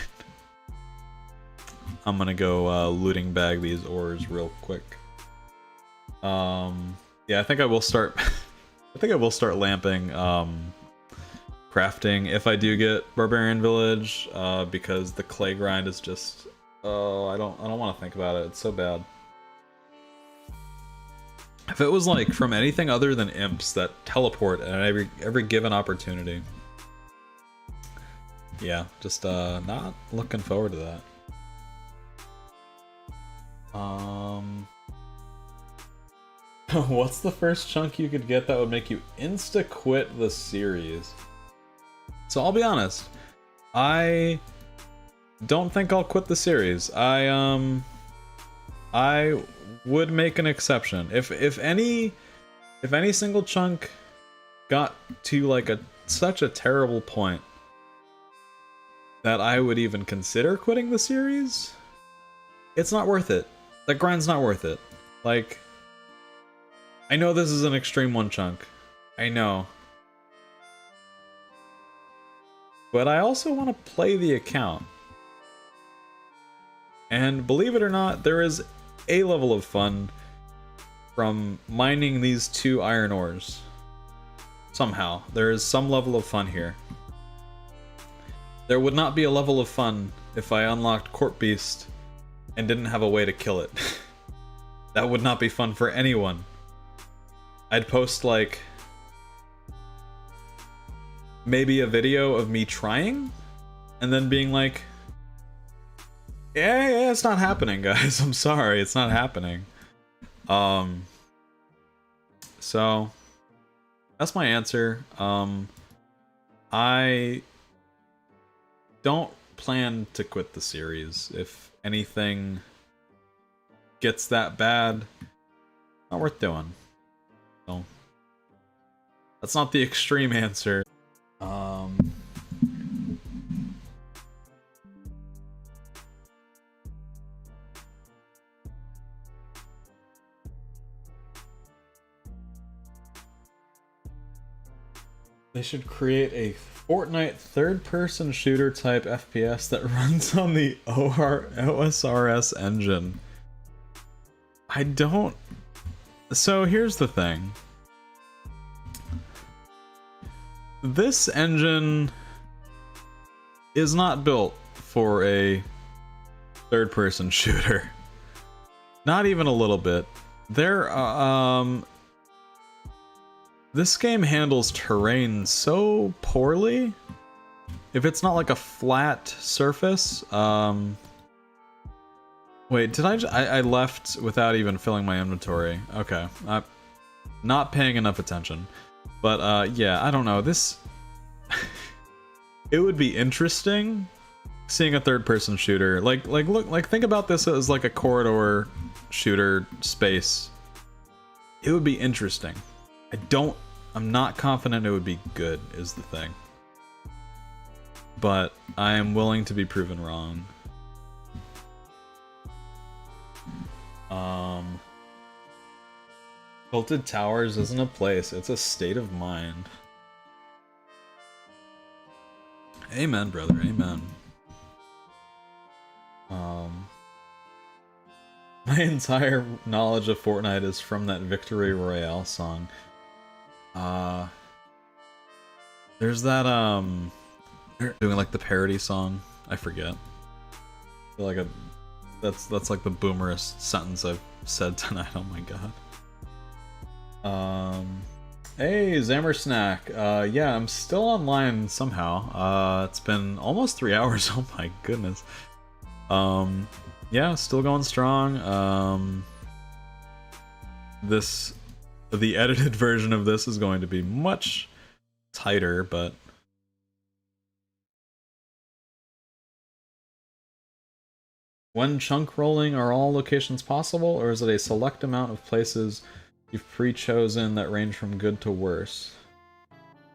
I'm gonna go looting bag these ores real quick. Yeah, I think I will start. I think I will start lamping crafting if I do get Barbarian Village, because the clay grind is just. Oh, I don't want to think about it. It's so bad. If it was like from anything other than imps that teleport at every given opportunity. Yeah, just not looking forward to that. What's the first chunk you could get that would make you insta-quit the series? So I'll be honest, I don't think I'll quit the series. I would make an exception. If any single chunk got to like such a terrible point that I would even consider quitting the series, it's not worth it. The grind's not worth it. Like, I know this is an extreme one chunk. I know. But I also want to play the account. And believe it or not, there is a level of fun from mining these 2 iron ores. Somehow, there is some level of fun here. There would not be a level of fun if I unlocked Corp Beast and didn't have a way to kill it. That would not be fun for anyone. I'd post like maybe a video of me trying and then being like, yeah, it's not happening, guys. I'm sorry, it's not happening. So that's my answer. I don't plan to quit the series. If anything gets that bad, not worth doing. So that's not the extreme answer. They should create a Fortnite third-person shooter type FPS that runs on the OSRS engine. I don't... So here's the thing. This engine is not built for a third-person shooter. Not even a little bit. This game handles terrain so poorly. If it's not like a flat surface, wait, did I left without even filling my inventory. Okay, I'm not paying enough attention. But yeah, I don't know, this... It would be interesting seeing a third-person shooter. Like think about this as like a corridor shooter space. It would be interesting. I'm not confident it would be good, is the thing. But I am willing to be proven wrong. Tilted Towers isn't a place, it's a state of mind. Amen, brother, amen. My entire knowledge of Fortnite is from that Victory Royale song. There's that, they're doing like the parody song. I forget. I feel like that's like the boomerest sentence I've said tonight. Oh my god. Hey, Zammer Snack. Yeah, I'm still online somehow. It's been almost 3 hours. Oh my goodness. Yeah, still going strong. The edited version of this is going to be much tighter, but when chunk rolling, are all locations possible, or is it a select amount of places you've pre-chosen that range from good to worse?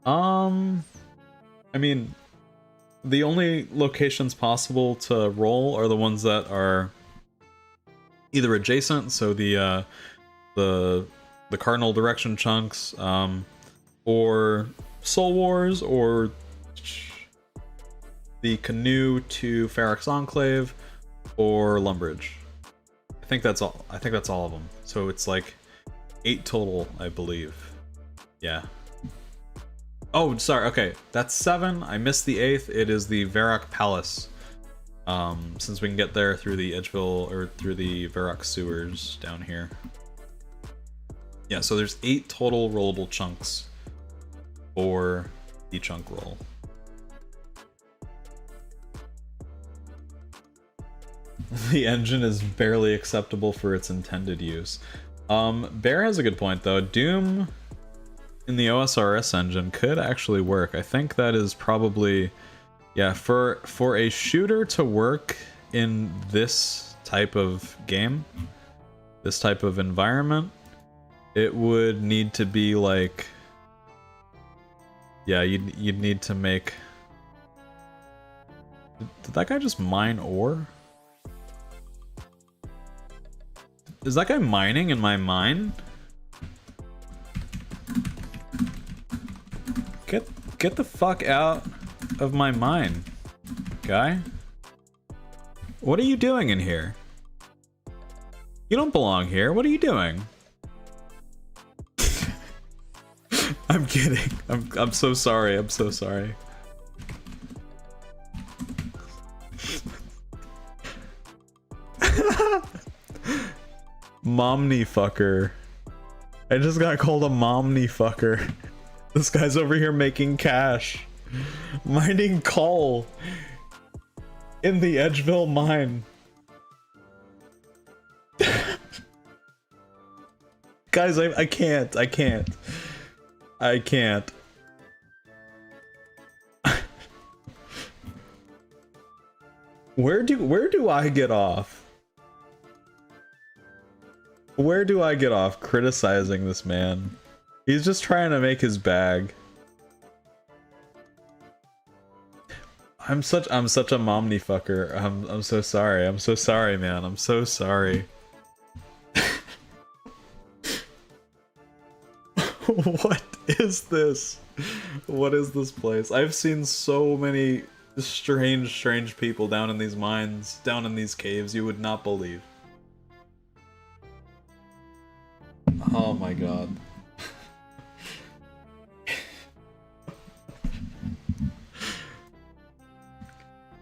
I mean, the only locations possible to roll are the ones that are either adjacent, so the cardinal direction chunks, or Soul Wars, or the canoe to Ferox Enclave, or Lumbridge. I think that's all. I think that's all of them. So it's like 8 total, I believe. Yeah. Oh, sorry. Okay, that's 7. I missed the 8th. It is the Varrock Palace. Since we can get there through the Edgeville or through the Varrock sewers down here. Yeah, so there's 8 total rollable chunks for the chunk roll. The engine is barely acceptable for its intended use. Bear has a good point though. Doom in the OSRS engine could actually work. I think that is probably, yeah, for a shooter to work in this type of game, this type of environment, it would need to be like, yeah, you'd need to make. Did that guy just mine ore? Is that guy mining in my mine? Get the fuck out of my mine, guy. What are you doing in here? You don't belong here. What are you doing? I'm kidding. I'm so sorry. I'm so sorry. Momney fucker. I just got called a momney fucker. This guy's over here making cash. Mining coal in the Edgeville mine. Guys, I can't. Where do I get off? Where do I get off criticizing this man? He's just trying to make his bag. I'm such a momney fucker. I'm so sorry. I'm so sorry, man. I'm so sorry. What is this? What is this place? I've seen so many strange people down in these mines, down in these caves you would not believe. Oh my god.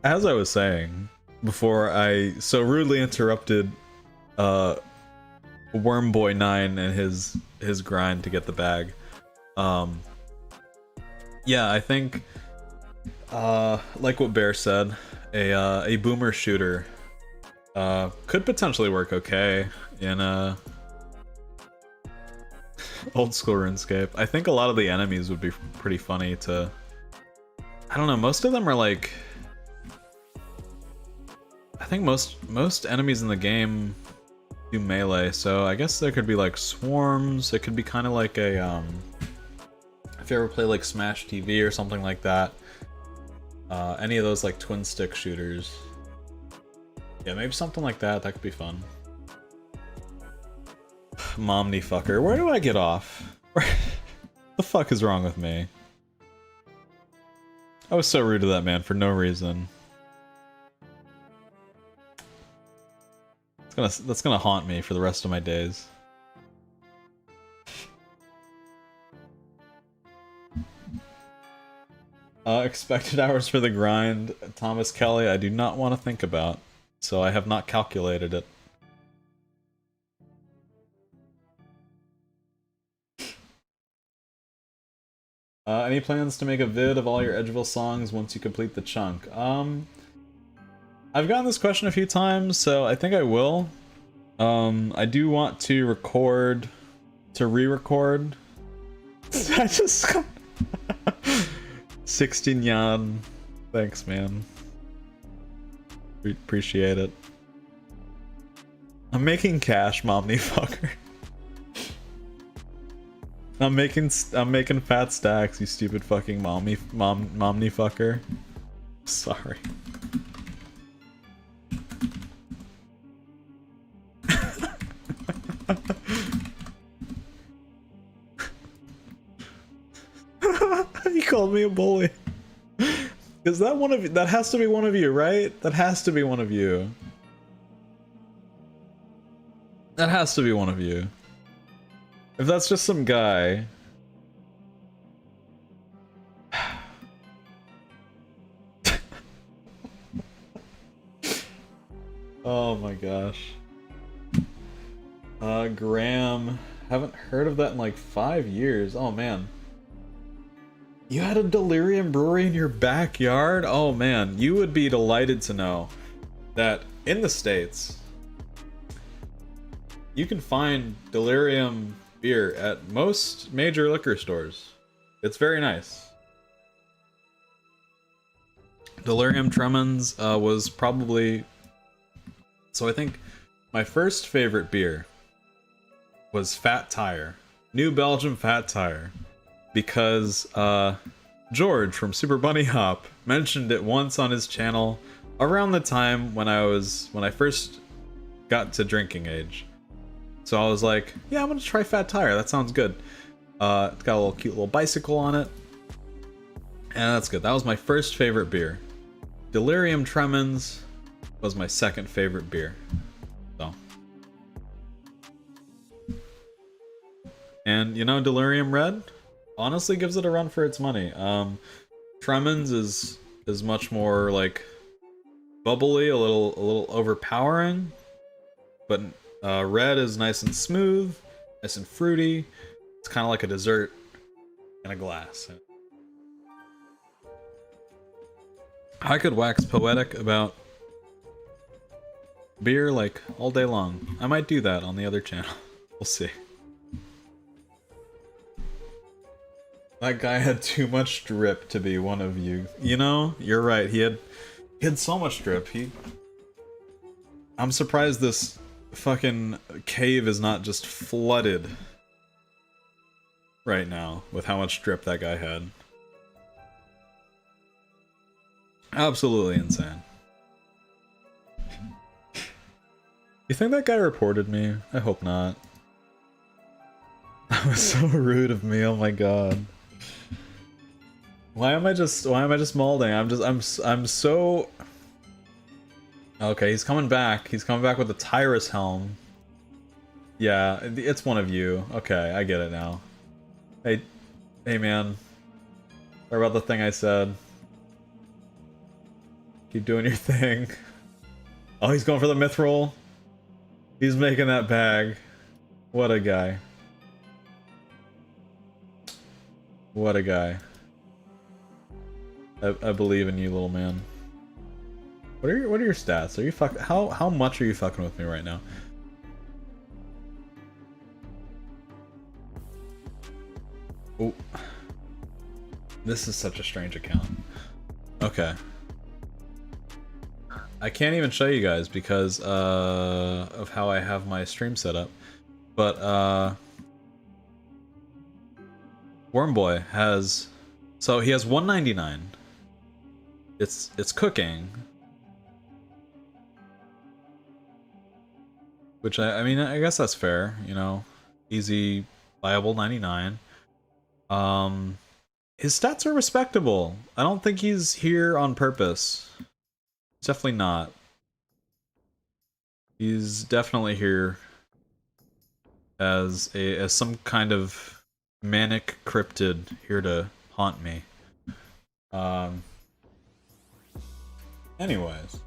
As I was saying before I so rudely interrupted Wormboy9 and his grind to get the bag. Yeah, I think like what Bear said, a boomer shooter could potentially work okay in old school RuneScape. I think a lot of the enemies would be pretty funny to, I don't know, most of them are like, I think most enemies in the game do melee, so I guess there could be like swarms. It could be kind of like a if you ever play like Smash TV or something like that, any of those like twin stick shooters, yeah, maybe something like that. That could be fun. Momney fucker, where do I get off? The fuck is wrong with me? I was so rude to that man for no reason. That's gonna haunt me for the rest of my days. Expected hours for the grind, Thomas Kelly, I do not want to think about, so I have not calculated it. Any plans to make a vid of all your Edgeville songs once you complete the chunk? I've gotten this question a few times, so I think I will. I do want to record, to re-record. I just got 16 yan. Thanks, man. Appreciate it. I'm making cash, momney fucker. I'm making fat stacks, you stupid fucking momney fucker. Sorry. He called me a bully. Is that one of you? That has to be one of you, right? That has to be one of you. That has to be one of you. If that's just some guy. Oh my gosh. Graham. Haven't heard of that in like 5 years. Oh man. You had a Delirium brewery in your backyard? Oh man, you would be delighted to know that in the States, you can find Delirium beer at most major liquor stores. It's very nice. Delirium Tremens was probably... So I think my first favorite beer was Fat Tire. New Belgium Fat Tire. Because George from Super Bunny Hop mentioned it once on his channel around the time when I first got to drinking age. So I was like, yeah, I'm gonna try Fat Tire. That sounds good. It's got a little cute little bicycle on it. And that's good. That was my first favorite beer. Delirium Tremens was my second favorite beer. So. And you know, Delirium Red honestly gives it a run for its money. Tremens is much more like bubbly, a little overpowering, but Red is nice and smooth, nice and fruity. It's kind of like a dessert in a glass. I could wax poetic about beer like all day long. I might do that on the other channel. We'll see. That guy had too much drip to be one of you. You know, you're right. He had so much drip. I'm surprised this fucking cave is not just flooded right now with how much drip that guy had. Absolutely insane. You think that guy reported me? I hope not. That was so rude of me. Oh my god. Why am I just molding? I'm so... Okay, he's coming back. He's coming back with the Tyrus helm. Yeah, it's one of you. Okay, I get it now. Hey man. Sorry about the thing I said. Keep doing your thing. Oh, he's going for the mithril. He's making that bag. What a guy. What a guy. I believe in you, little man. What are your stats? Are you how much are you fucking with me right now? Oh. This is such a strange account. Okay. I can't even show you guys because of how I have my stream set up. But Wormboy has... So he has 199. It's cooking. Which I mean, I guess that's fair, you know. Easy, viable 99. His stats are respectable. I don't think he's here on purpose. Definitely not. He's definitely here as some kind of manic cryptid here to haunt me. Anyways.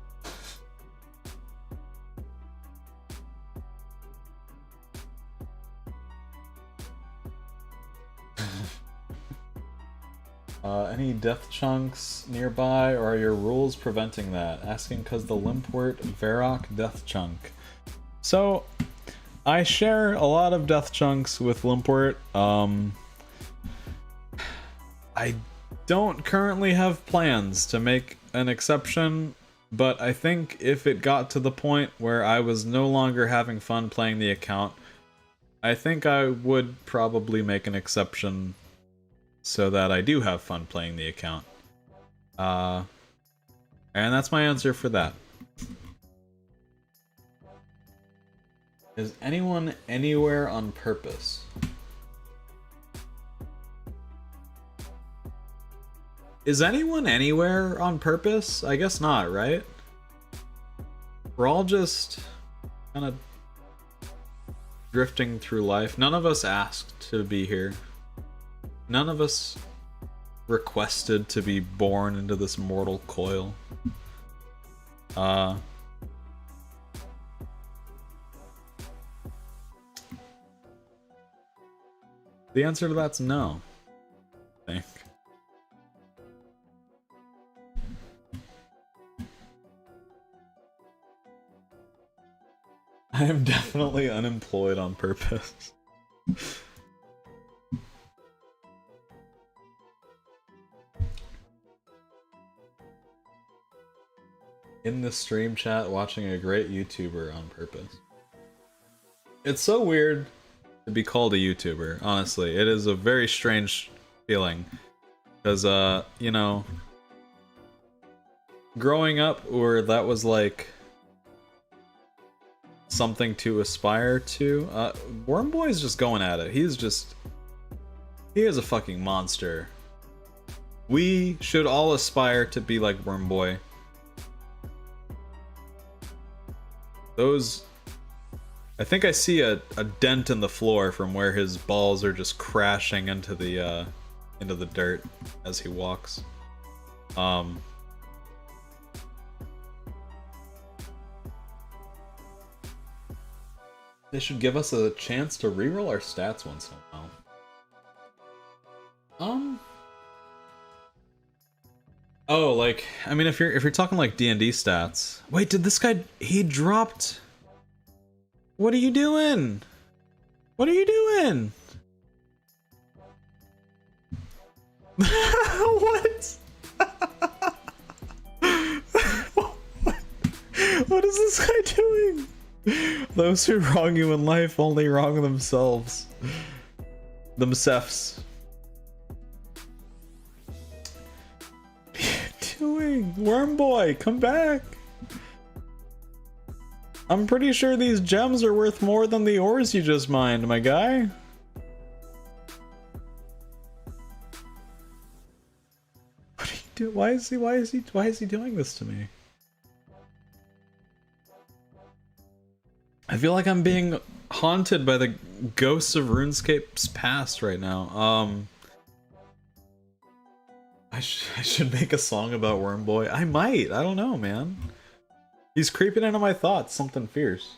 Any death chunks nearby, or are your rules preventing that? Asking cause the Limpwort Varrock death chunk. So, I share a lot of death chunks with Limpwort. I don't currently have plans to make an exception, but I think if it got to the point where I was no longer having fun playing the account, I think I would probably make an exception so that I do have fun playing the account. And that's my answer for that. Is anyone anywhere on purpose? Is anyone anywhere on purpose? I guess not, right? We're all just kind of drifting through life. None of us asked to be here. None of us requested to be born into this mortal coil. The answer to that's no, I think. am definitely unemployed on purpose. In the stream chat watching a great YouTuber on purpose. It's so weird to be called a YouTuber, honestly. It is a very strange feeling. Because, you know, growing up where that was like something to aspire to, Wormboy's just going at it. He is a fucking monster. We should all aspire to be like Wormboy. I think I see a dent in the floor from where his balls are just crashing into the dirt as he walks. They should give us a chance to reroll our stats once in a while. Oh, like, I mean, if you're talking like D&D stats. Wait, did this guy, he dropped? What are you doing? What are you doing? What? What is this guy doing? Those who wrong you in life only wrong themselves. Themselves. What are you doing? Wormboy, come back. I'm pretty sure these gems are worth more than the ores you just mined, my guy. What are you doing? Why is he doing this to me? I feel like I'm being haunted by the ghosts of RuneScape's past right now. I should make a song about Wormboy. I might. I don't know, man. He's creeping into my thoughts. Something fierce.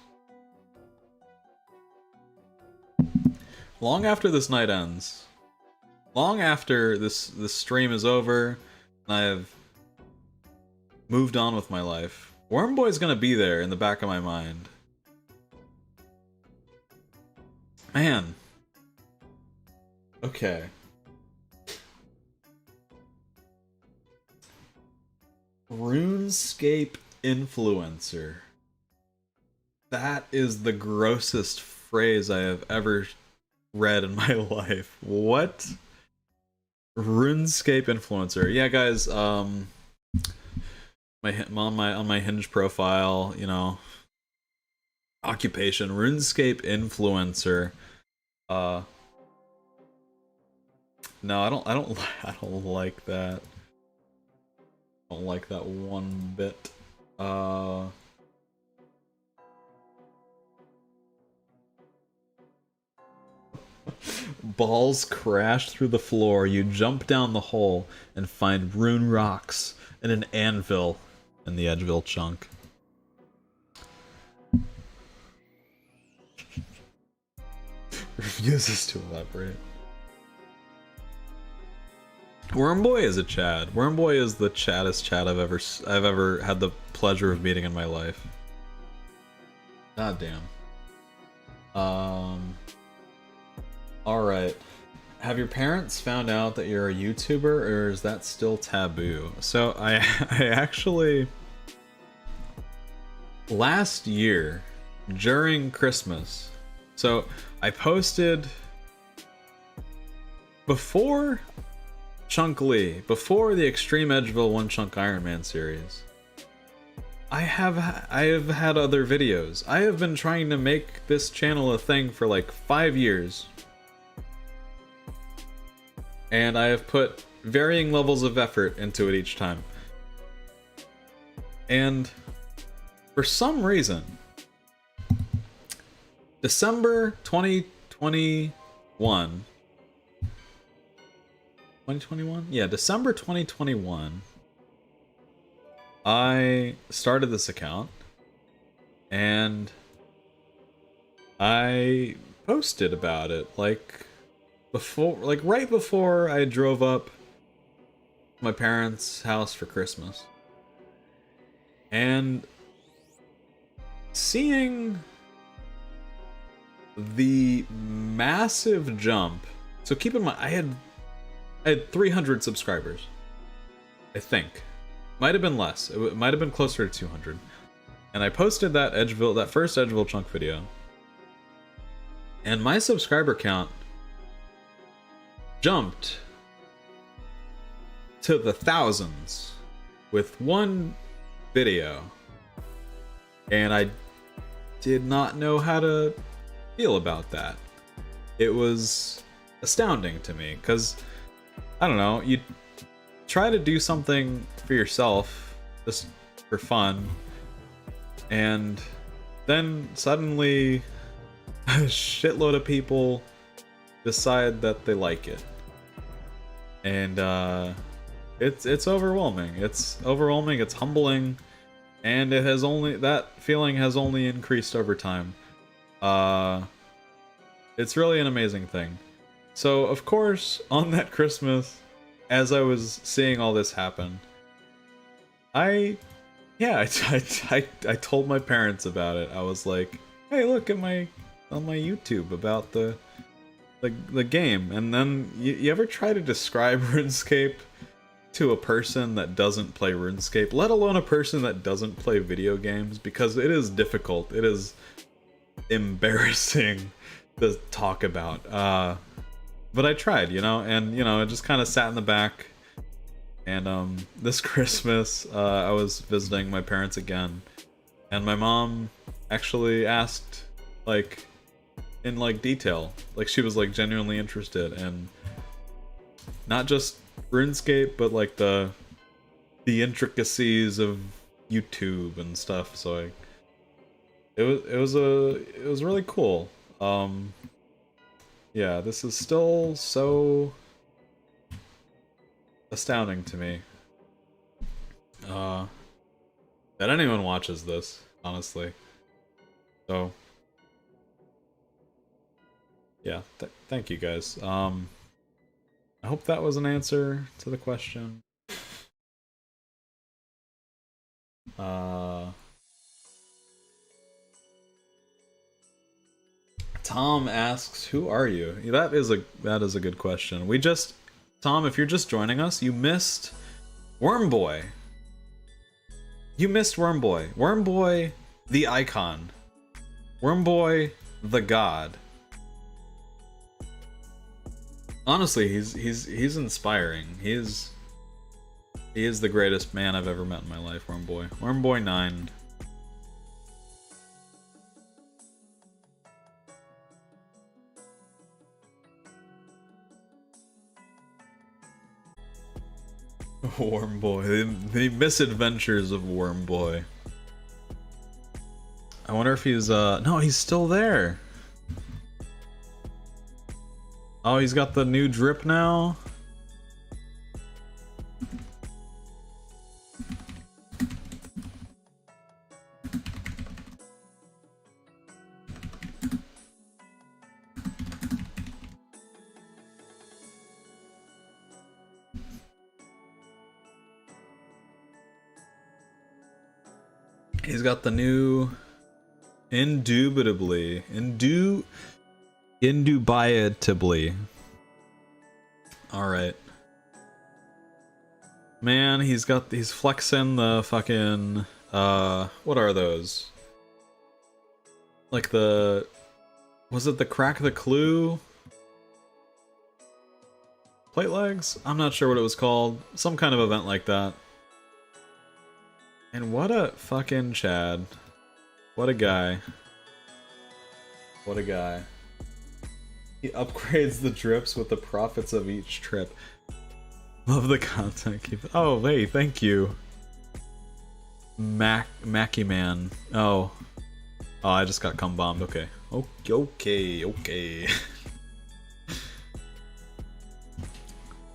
Long after this night ends, long after this stream is over, and I have moved on with my life, Wormboy's gonna be there in the back of my mind. Man. Okay. RuneScape influencer. That is the grossest phrase I have ever read in my life. What? RuneScape influencer. Yeah, guys, on my Hinge profile, you know, occupation, RuneScape influencer. No, I don't like that. I don't like that one bit. Balls crash through the floor. You jump down the hole and find rune rocks and an anvil in the Edgeville chunk. Refuses to elaborate. Wormboy is a Chad. Wormboy is the chaddest Chad I've ever had the pleasure of meeting in my life. God damn. Alright. Have your parents found out that you're a YouTuber, or is that still taboo? So I actually last year during Christmas, so I posted before Chunk Lee, before the Extreme Edgeville One Chunk Iron Man series. I have had other videos. I have been trying to make this channel a thing for like 5 years. And I have put varying levels of effort into it each time. And for some reason, December 2021. 2021? Yeah, December 2021. I started this account and I posted about it like right before I drove up to my parents' house for Christmas. And seeing the massive jump. So keep in mind, I had 300 subscribers. I think. Might have been less. It might have been closer to 200. And I posted that first Edgeville chunk video. And my subscriber count jumped to the thousands with one video. And I did not know how to feel about that. It was astounding to me, because, I don't know, you try to do something for yourself, just for fun, and then suddenly a shitload of people decide that they like it. And it's overwhelming. It's overwhelming, it's humbling, and that feeling has only increased over time. It's really an amazing thing. So, of course, on that Christmas, as I was seeing all this happen, I told my parents about it. I was like, "Hey, look at on my YouTube about the game." And then you ever try to describe RuneScape to a person that doesn't play RuneScape, let alone a person that doesn't play video games, because it is difficult. It is embarrassing to talk about. But I tried, and I just kind of sat in the back. And this Christmas, I was visiting my parents again, and my mom actually asked, in detail, she was genuinely interested, and not just RuneScape, but the intricacies of YouTube and stuff. So it was really cool. Yeah, this is still so astounding to me that anyone watches this, honestly. So yeah, thank you guys. I hope that was an answer to the question. Tom asks, "Who are you?" That is a good question. Tom, if you're just joining us, you missed Wormboy. You missed Wormboy. Wormboy, the icon. Wormboy, the god. Honestly, he's inspiring. He is the greatest man I've ever met in my life, Wormboy. Wormboy 9. Wormboy, the misadventures of Wormboy. I wonder if he's no, he's still there. Oh, he's got the new drip now. He's got the new indubitably. Alright. Man, he's flexing the fucking what are those? Was it the crack the clue? Plate legs? I'm not sure what it was called. Some kind of event like that. And what a fucking Chad. What a guy. What a guy. He upgrades the drips with the profits of each trip. Love the content. Oh, hey, thank you. Mackie Man. Oh. Oh, I just got cum bombed. Okay. Okay.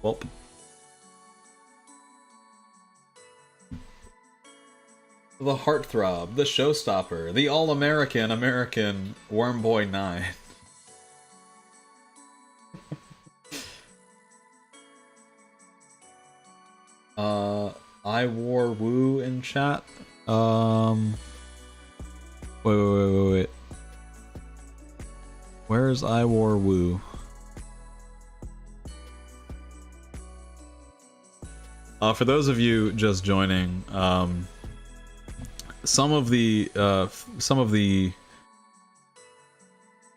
Welp. The heartthrob, the showstopper, the all-American Wormboy 9. I wore woo in chat. Wait. Where's I War Woo? For those of you just joining, some of the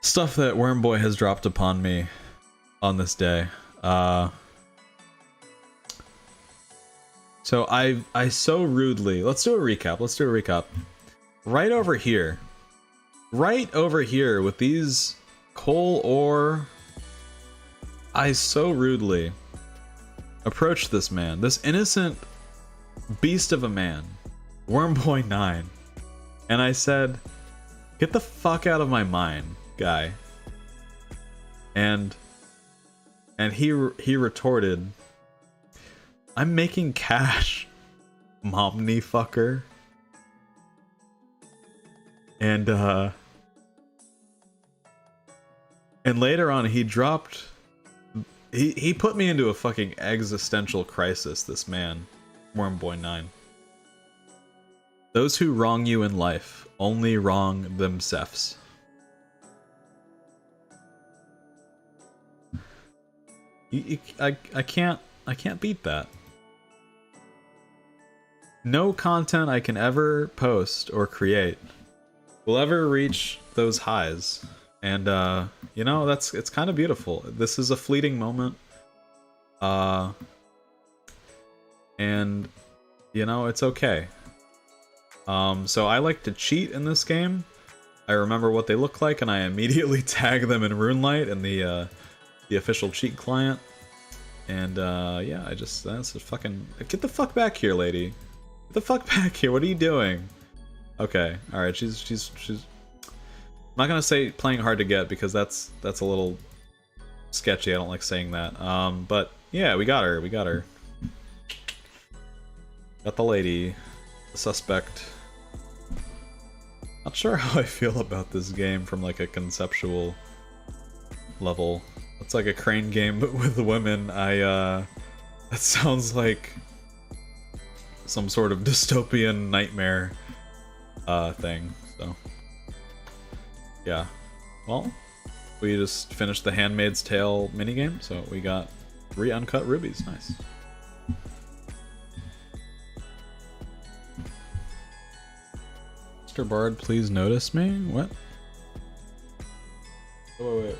stuff that Wormboy has dropped upon me on this day. So I so rudely, let's do a recap. Right over here with these coal ore, I so rudely approached this man, this innocent beast of a man, Wormboy 9, and I said, "Get the fuck out of my mine, guy." And he retorted, "I'm making cash, momney fucker." And later on he dropped, he put me into a fucking existential crisis, this man, Wormboy 9. Those who wrong you in life only wrong themselves. I can't beat that. No content I can ever post or create will ever reach those highs. And you know, it's kind of beautiful. This is a fleeting moment. And you know, it's okay. So I like to cheat in this game. I remember what they look like and I immediately tag them in RuneLite and the official cheat client. And yeah, that's a fucking, get the fuck back here, lady. Get the fuck back here. What are you doing? Okay, all right. She's. I'm not gonna say playing hard to get because that's a little sketchy. I don't like saying that. But yeah, we got her. Got the lady, the suspect. Not sure how I feel about this game from like a conceptual level. It's like a crane game but with women. That sounds like some sort of dystopian nightmare thing. So yeah, well, we just finished the Handmaid's Tale minigame, so we got 3 uncut rubies. Nice. Mr. Bard, please notice me. What? Oh, wait.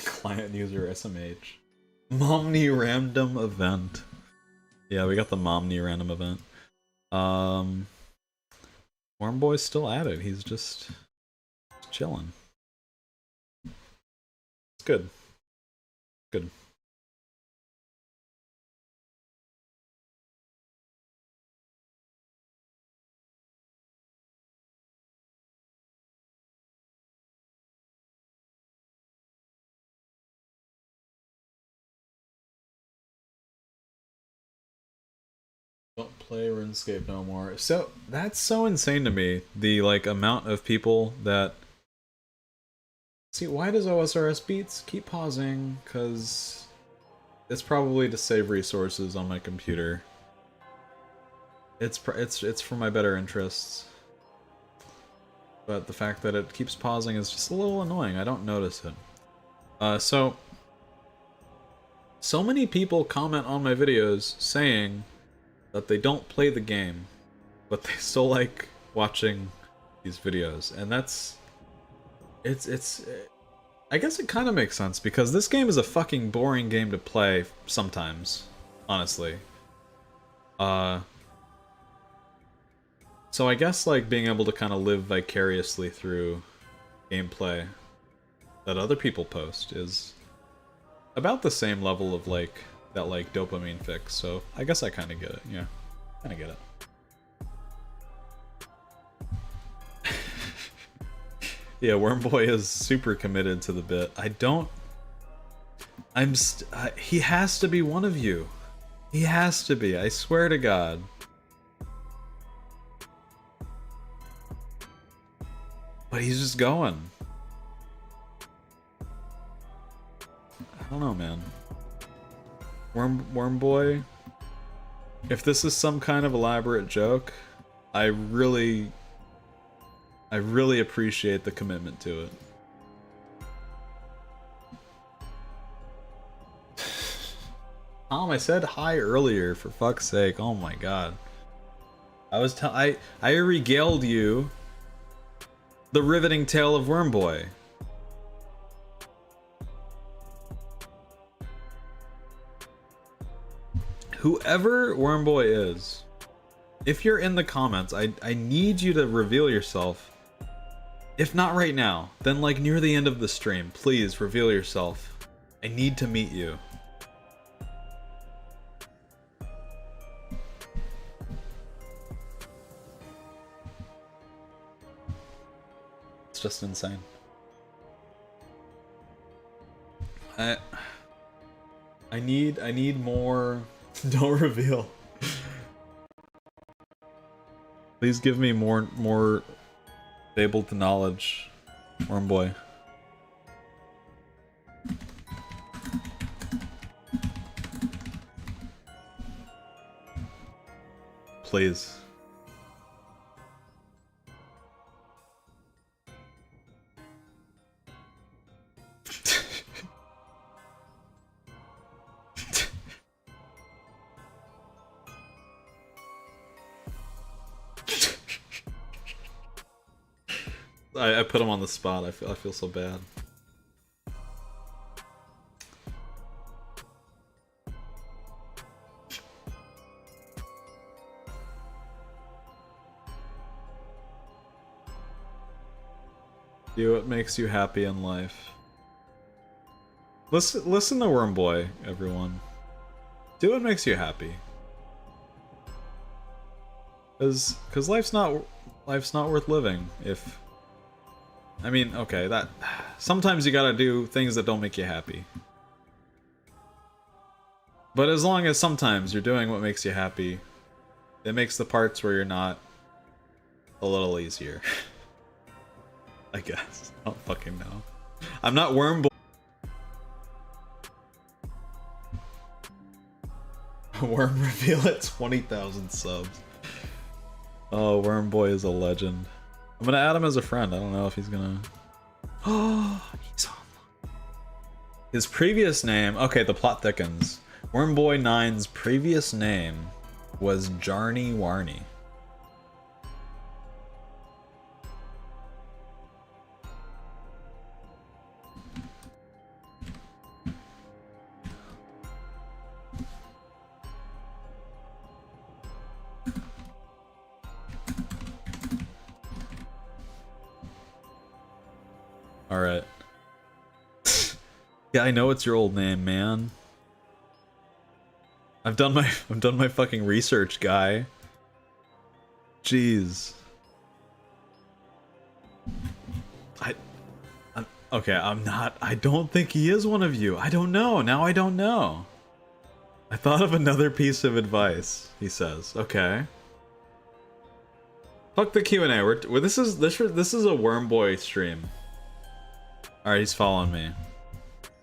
Client user SMH. Momney random event. Yeah, we got the Momney random event. Wormboy's still at it. He's just chilling. It's good. Good. Don't play RuneScape no more. So that's so insane to me. The like amount of people that see. Why does OSRS Beats keep pausing? Cause it's probably to save resources on my computer. It's for my better interests. But the fact that it keeps pausing is just a little annoying. I don't notice it. So many people comment on my videos saying that they don't play the game, but they still like watching these videos, and it's I guess it kind of makes sense because this game is a fucking boring game to play sometimes, honestly. So I guess like being able to kind of live vicariously through gameplay that other people post is about the same level of like that like dopamine fix, so I guess I kind of get it. Yeah, kind of get it. Yeah, Wormboy is super committed to the bit. He has to be one of you. He has to be. I swear to God. But he's just going. I don't know, man. Wormboy, if this is some kind of elaborate joke, I really appreciate the commitment to it. Tom, I said hi earlier, for fuck's sake. Oh my god. I regaled you the riveting tale of Wormboy. Whoever Wormboy is, if you're in the comments, I need you to reveal yourself. If not right now, then like near the end of the stream, please reveal yourself. I need to meet you. It's just insane. I need more. Don't reveal. Please give me more fabled knowledge, Wormboy. Please. I put him on the spot. I feel so bad. Do what makes you happy in life. Listen to Wormboy, everyone. Do what makes you happy. Cause life's not worth living if. I mean, okay, that sometimes you gotta do things that don't make you happy. But as long as sometimes you're doing what makes you happy, it makes the parts where you're not a little easier. I guess. I don't fucking know. I'm not Wormboy. Worm reveal at 20,000 subs. Oh, Wormboy is a legend. I'm gonna add him as a friend. I don't know if he's gonna. Oh, he's on. His previous name. Okay, the plot thickens. Wormboy 9's previous name was Jarny Warny. Alright. Yeah, I know it's your old name, man. I've done my fucking research, guy. Jeez. Okay, I don't think he is one of you. I don't know. Now I don't know. I thought of another piece of advice, he says. Okay. Fuck the Q&A. This is a Wormboy stream. Alright, he's following me.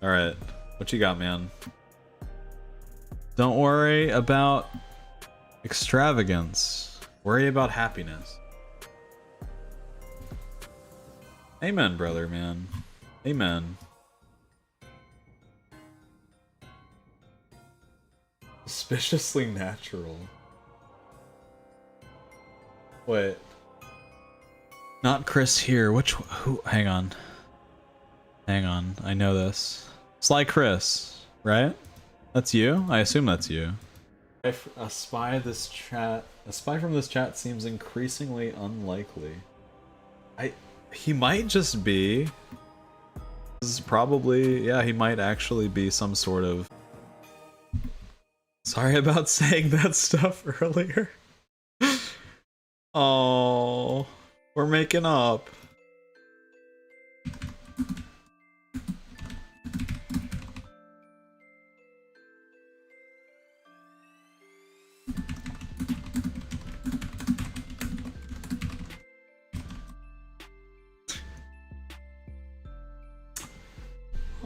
Alright. What you got, man? Don't worry about extravagance. Worry about happiness. Amen, brother, man. Amen. Suspiciously natural. Wait. Not Chris here. Who? Hang on. Hang on. I know this. Sly Chris, right? That's you? I assume that's you. A spy from this chat seems increasingly unlikely. He might just be. This is probably, yeah, he might actually be some sort of. Sorry about saying that stuff earlier. Oh, we're making up.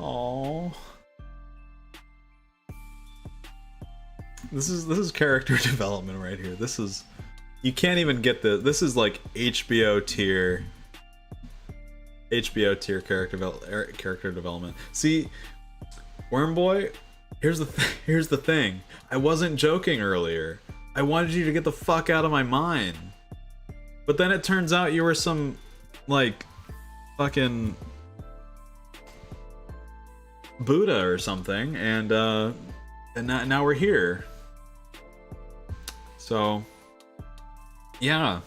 Oh, this is character development right here. This is You can't even get this is like HBO tier character development. See, Wormboy, here's the thing. I wasn't joking earlier. I wanted you to get the fuck out of my mind. But then it turns out you were some like fucking Buddha or something, and now we're here. So yeah,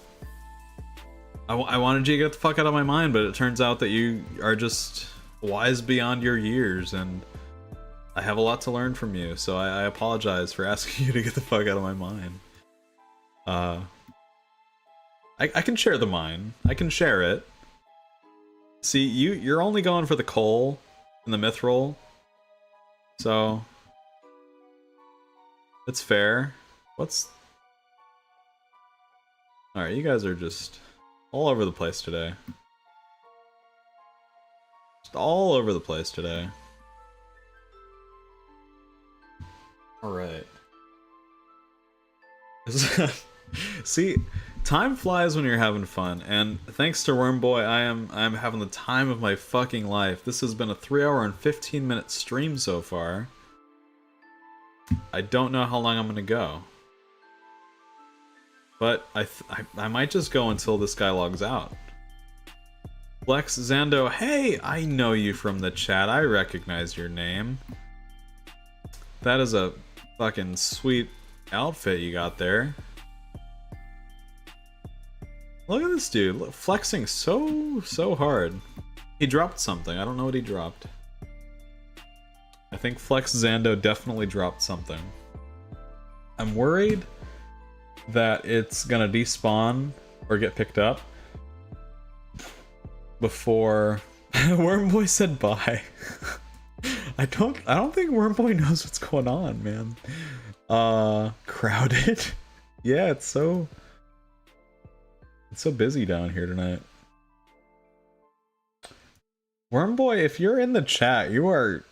I wanted you to get the fuck out of my mind, but it turns out that you are just wise beyond your years, and I have a lot to learn from you, so I apologize for asking you to get the fuck out of my mind. I can share the mine. I can share it. See, you're only going for the coal and the mithril, so it's fair. Alright, you guys are just all over the place today. Just all over the place today. Alright. See, time flies when you're having fun, and thanks to Wormboy, I'm having the time of my fucking life. This has been a 3-hour and 15-minute stream so far. I don't know how long I'm gonna go, but I might just go until this guy logs out. Flex Zando, hey, I know you from the chat. I recognize your name. That is a fucking sweet outfit you got there. Look at this dude, flexing so hard. He dropped something. I don't know what he dropped. I think Flex Zando definitely dropped something. I'm worried that it's gonna despawn or get picked up before Wormboy said bye. I don't think Wormboy knows what's going on, man. Crowded. Yeah, it's so busy down here tonight. Wormboy, if you're in the chat, you are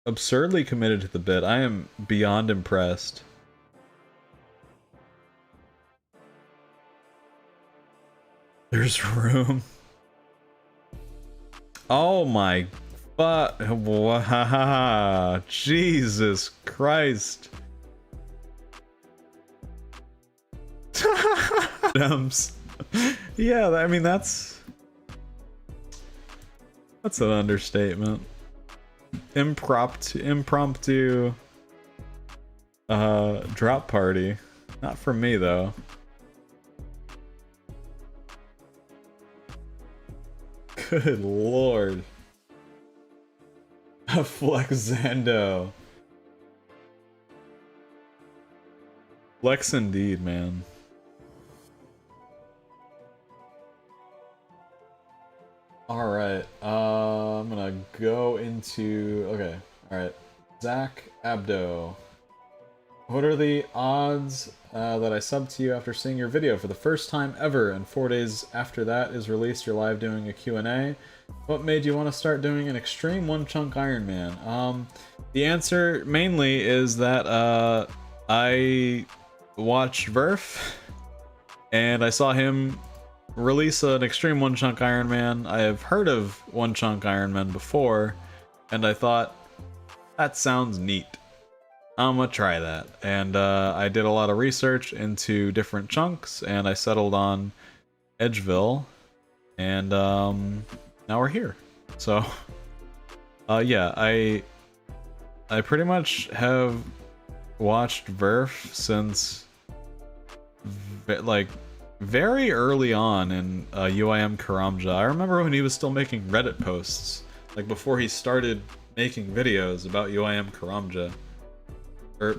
absurdly committed to the bit. I am beyond impressed. There's room. Oh my wow, Jesus Christ. Yeah, I mean that's an understatement. Impromptu drop party. Not for me though. Good lord. Flex Zando. Flex indeed, man. Alright, I'm gonna go into... Okay, alright. Zach Abdo. What are the odds that I sub to you after seeing your video for the first time ever, and 4 days after that is released, you're live doing a Q&A? What made you want to start doing an extreme one-chunk Iron Man? The answer mainly is that I watched Verf, and I saw him release an extreme one-chunk Iron Man. I have heard of one-chunk Iron Man before, and I thought, that sounds neat. I'm gonna try that. And I did a lot of research into different chunks, and I settled on Edgeville, and now we're here. So yeah, I pretty much have watched Verf since like very early on in UIM Karamja. I remember when he was still making Reddit posts, like before he started making videos about UIM Karamja. Or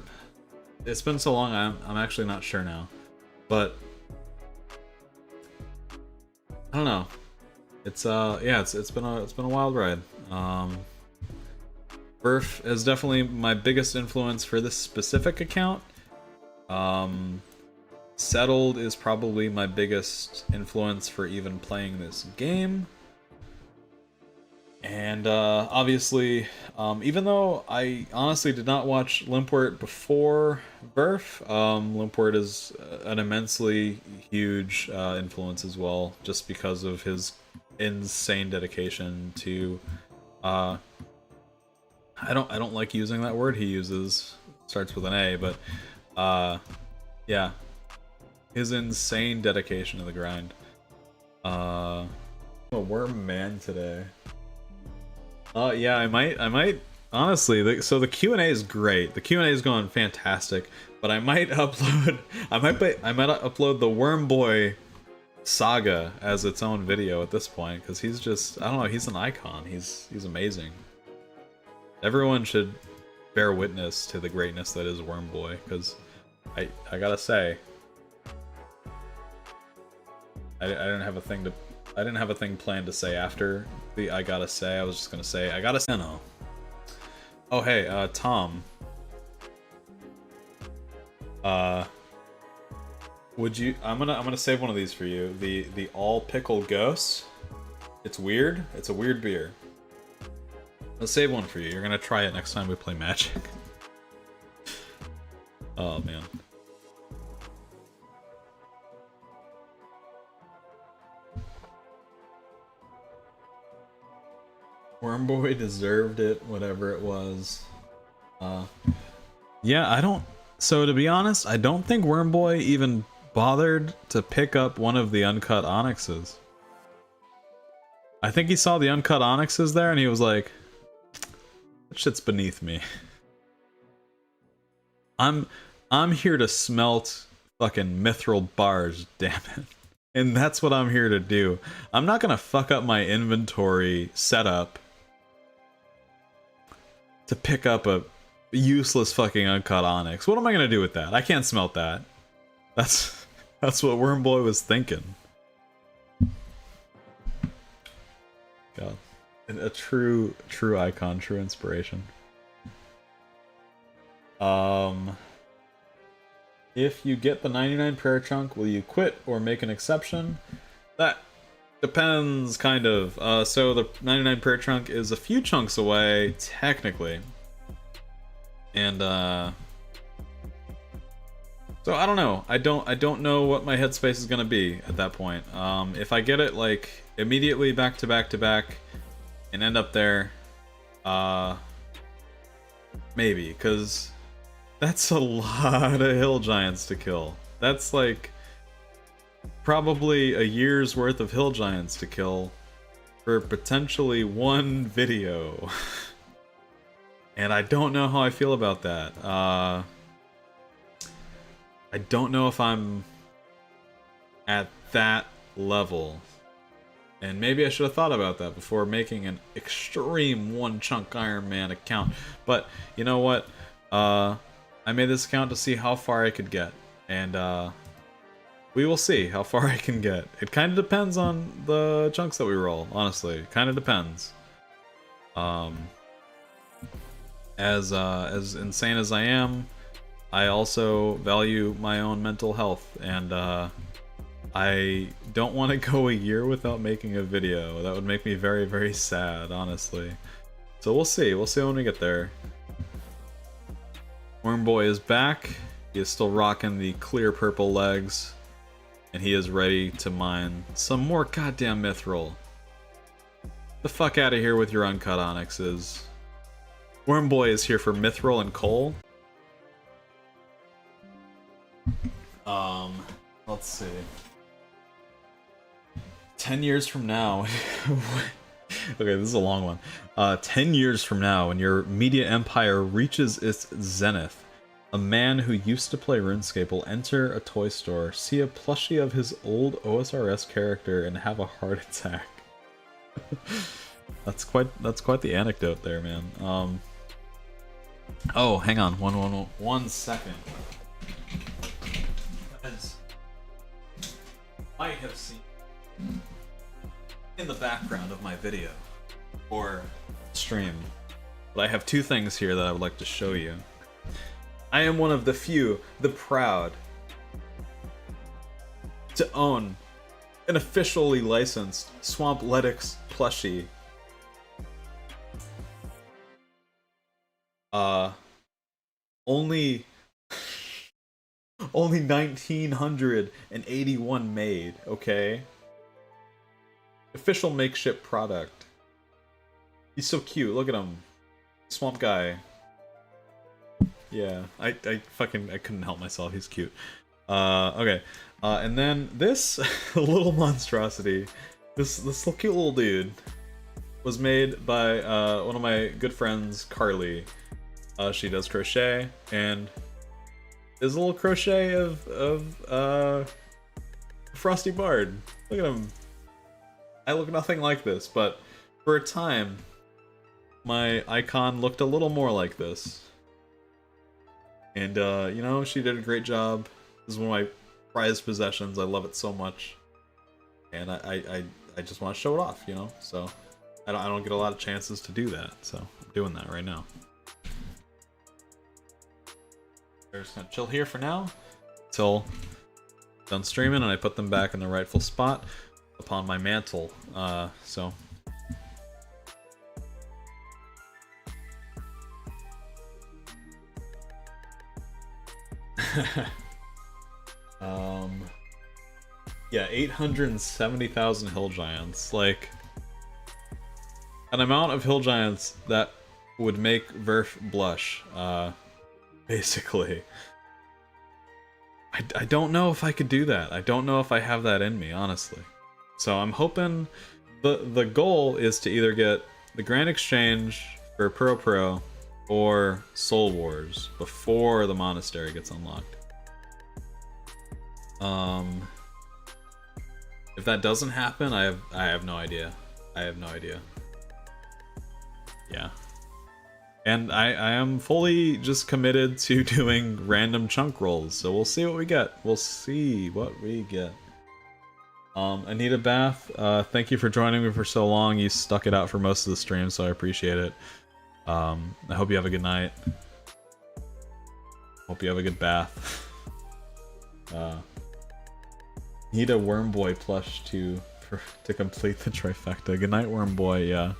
it's been so long, I'm actually not sure now. But I don't know. It's yeah, it's been a wild ride. Verf is definitely my biggest influence for this specific account. Settled is probably my biggest influence for even playing this game. And obviously, even though I honestly did not watch Limpwort before Burf, Limpwort is an immensely huge influence as well, just because of his insane dedication to. I don't like using that word he uses. Starts with an A, but yeah, his insane dedication to the grind. I'm a worm man today. Yeah, I might honestly. So the Q&A is great. The Q&A is going fantastic. But I might upload. I might upload the Worm Boy saga as its own video at this point, because he's just, I don't know. He's an icon. He's amazing. Everyone should bear witness to the greatness that is Worm Boy, because I gotta say, I didn't have a thing to. I didn't have a thing planned to say after the I gotta say. I was just gonna say I gotta say no. Oh hey, Tom. Would you? I'm gonna save one of these for you. The all pickle ghost. It's weird. It's a weird beer. I'll save one for you. You're gonna try it next time we play Magic. Oh man. Wormboy deserved it, whatever it was. Yeah, I don't. So to be honest, I don't think Wormboy even bothered to pick up one of the uncut onyxes. I think he saw the uncut onyxes there and he was like, that shit's beneath me. I'm here to smelt fucking mithril bars, damn it. And that's what I'm here to do. I'm not gonna fuck up my inventory setup to pick up a useless fucking uncut onyx. What am I gonna do with that? I can't smelt that. That's what Wormboy was thinking. God. A true icon, true inspiration. If you get the 99 prayer chunk, will you quit or make an exception? That depends, kind of. So the 99 prayer chunk is a few chunks away, technically. And so I don't know. I don't know what my headspace is gonna be at that point. If I get it like immediately back to back to back and end up there, maybe, because that's a lot of hill giants to kill. That's like probably a year's worth of hill giants to kill for potentially one video. And I don't know how I feel about that. I don't know if I'm at that level. And maybe I should have thought about that before making an extreme one chunk Iron Man account. But you know what? I made this account to see how far I could get. And we will see how far I can get. It kind of depends on the chunks that we roll, honestly. It kind of depends. As insane as I am, I also value my own mental health, and I don't want to go a year without making a video. That would make me very, very sad, honestly. So we'll see. We'll see when we get there. Wormboy is back. He is still rocking the clear purple legs, and he is ready to mine some more goddamn mithril. The fuck out of here with your uncut onyxes. Wormboy is here for mithril and coal. Let's see. 10 years from now. Okay, this is a long one. 10 years from now, when your media empire reaches its zenith, a man who used to play RuneScape will enter a toy store, see a plushie of his old OSRS character, and have a heart attack. That's quite the anecdote there, man. Oh, hang on, one second. As you might have seen in the background of my video or stream, but I have two things here that I would like to show you. I am one of the few, the proud, to own an officially licensed Swamp Letix plushie Uh, only only 1981 made, okay? Official makeshift product. He's so cute, look at him. Swamp guy. Yeah, I couldn't help myself, he's cute. Okay. And then this little monstrosity, this cute little dude, was made by one of my good friends, Carly. She does crochet, and is a little crochet of Frosty Bard. Look at him. I look nothing like this, but for a time, my icon looked a little more like this. And, you know, she did a great job. This is one of my prized possessions. I love it so much. And I just want to show it off, you know? So, I don't get a lot of chances to do that. So, I'm doing that right now. We're just gonna chill here for now. Until done streaming and I put them back in the rightful spot upon my mantle. So... yeah, 870,000 hill giants. Like, an amount of hill giants that would make Verf blush, basically. I don't know if I could do that. I don't know if I have that in me, honestly. So I'm hoping the goal is to either get the Grand Exchange for Pro or Soul Wars before the monastery gets unlocked. If that doesn't happen, I have no idea. I have no idea. Yeah. And I am fully just committed to doing random chunk rolls, so we'll see what we get. We'll see what we get. Anita Bath, thank you for joining me for so long. You stuck it out for most of the stream, so I appreciate it. I hope you have a good night. Hope you have a good bath. Need a Wormboy plush to complete the trifecta. Good night, Wormboy. Yeah.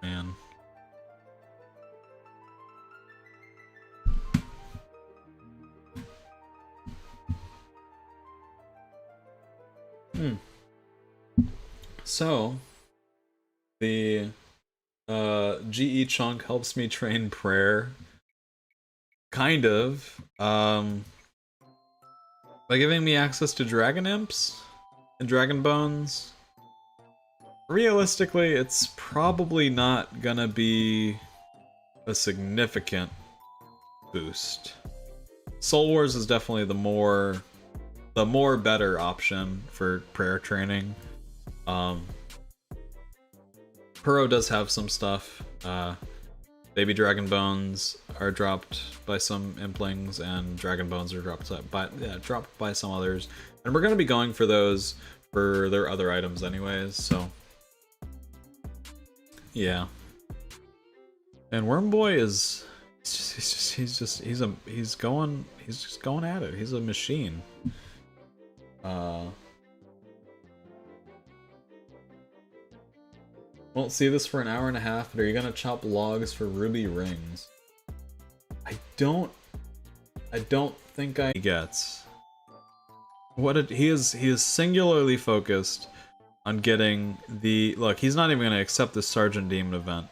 Man. So, the GE chunk helps me train prayer, kind of, by giving me access to dragon imps and dragon bones. Realistically, it's probably not gonna be a significant boost. Soul Wars is definitely the more better option for prayer training. Puro does have some stuff. Baby dragon bones are dropped by some implings, and dragon bones are dropped by some others. And we're gonna be going for those for their other items anyways, so yeah. And Wormboy is he's just going at it. He's a machine. Won't see this for an hour and a half, but are you gonna chop logs for ruby rings? I don't think I gets. He is singularly focused on getting the look. He's not even gonna accept the Sergeant Demon event.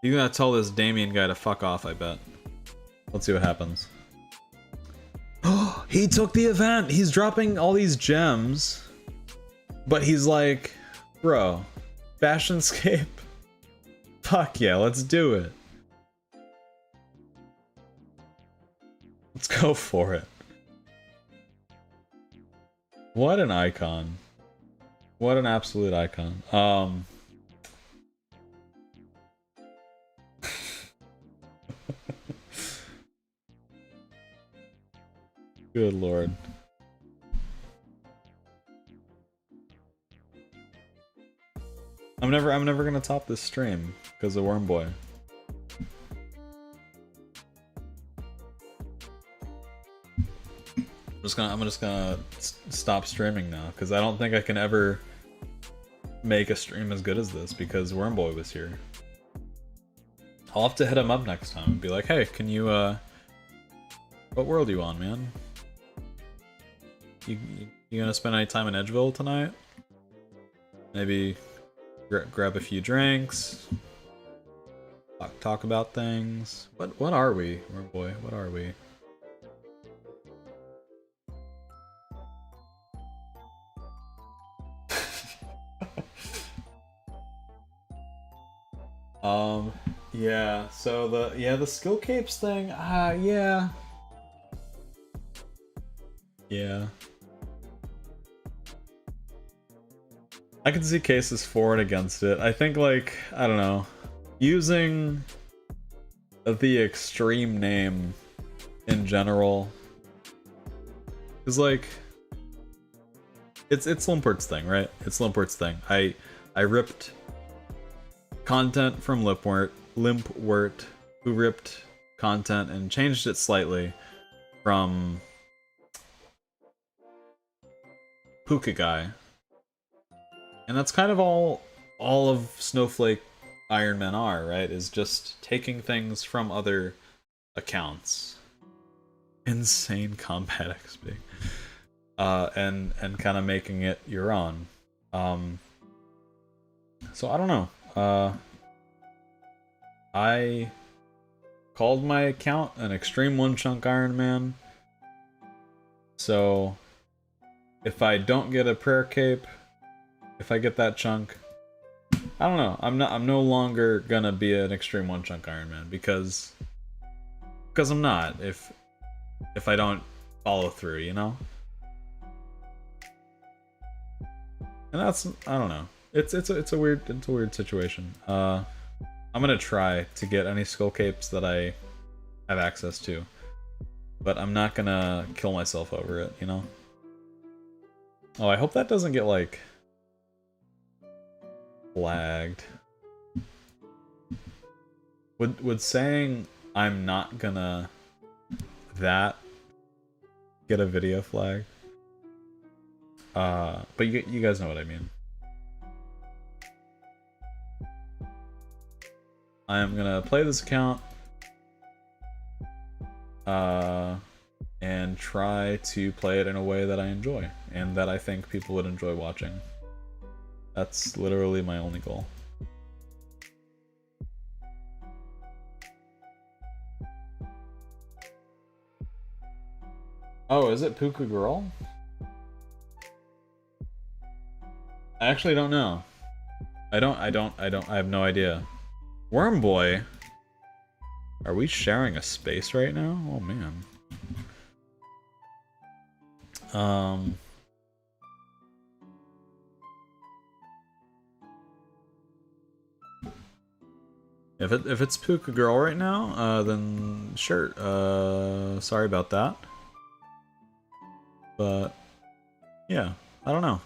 You're gonna tell this Damien guy to fuck off, I bet. Let's see what happens. Oh, he took the event! He's dropping all these gems. But he's like, bro, Fashionscape? Fuck yeah, let's do it. Let's go for it. What an icon. What an absolute icon. Good lord. I'm never gonna top this stream because of Wormboy. I'm just gonna stop streaming now because I don't think I can ever make a stream as good as this because Wormboy was here. I'll have to hit him up next time and be like, hey, can you what world are you on, man? You gonna spend any time in Edgeville tonight? Maybe grab a few drinks, talk about things. What are we, Wormboy? What are we? Yeah, so the skill capes thing, yeah. Yeah. I can see cases for and against it. I think, like, I don't know, using the extreme name in general is like, it's Limport's thing, right? It's Limport's thing. I ripped content from Limpwort, who ripped content and changed it slightly from Puka Guy. And that's kind of all of Snowflake Iron Men are, right? Is just taking things from other accounts. Insane combat XP. And kind of making it your own. So I don't know. I called my account an Extreme One Chunk Iron Man. So if I don't get a prayer cape, if I get that chunk, I don't know. I'm no longer gonna be an Extreme One Chunk Iron Man because I'm not. If I don't follow through, you know. And that's, I don't know. It's a weird situation. I'm gonna try to get any skull capes that I have access to, but I'm not gonna kill myself over it, you know. Oh, I hope that doesn't get like flagged. Would saying I'm not gonna that get a video flag? But you guys know what I mean. I am gonna play this account and try to play it in a way that I enjoy and that I think people would enjoy watching. That's literally my only goal. Oh, is it Puka Girl? I actually don't know. I have no idea. Wormboy? Are we sharing a space right now? Oh man. If it's Puka Girl right now, then sure. Sorry about that. But yeah, I don't know.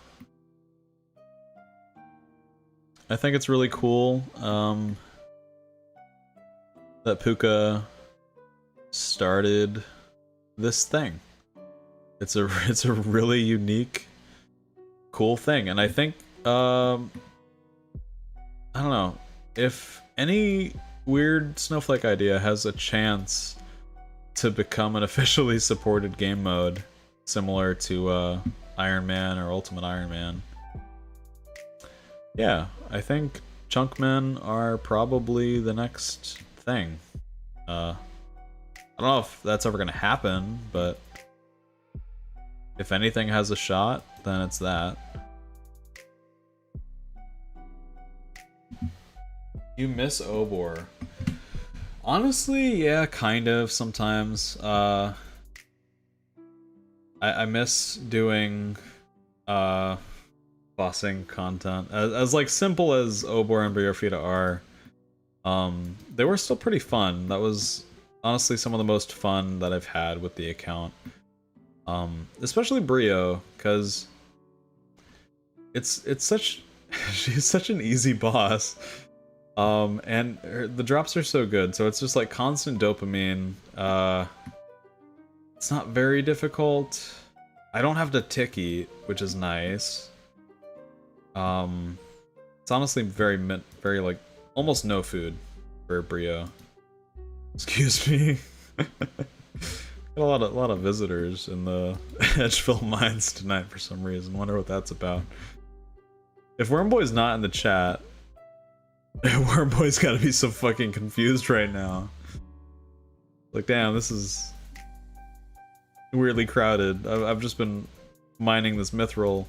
I think it's really cool that Puka started this thing. It's a really unique, cool thing, and I think I don't know, if any weird Snowflake idea has a chance to become an officially supported game mode similar to Iron Man or Ultimate Iron Man, yeah, I think Chunkmen are probably the next thing. I don't know if that's ever gonna happen, but if anything has a shot, then it's that. You miss Obor. Honestly, yeah, kind of sometimes. I miss doing bossing content. As like simple as Obor and Briofita are, they were still pretty fun. That was honestly some of the most fun that I've had with the account. Especially Brio, because it's such she's such an easy boss. And the drops are so good, so it's just like constant dopamine. It's not very difficult. I don't have to tick eat, which is nice. It's honestly very like almost no food for Brio. Excuse me. Got a lot of visitors in the Edgeville mines tonight for some reason. Wonder what that's about. If Wormboy's not in the chat, Wormboy's gotta be so fucking confused right now. Like, damn, this is weirdly crowded. I've just been mining this mithril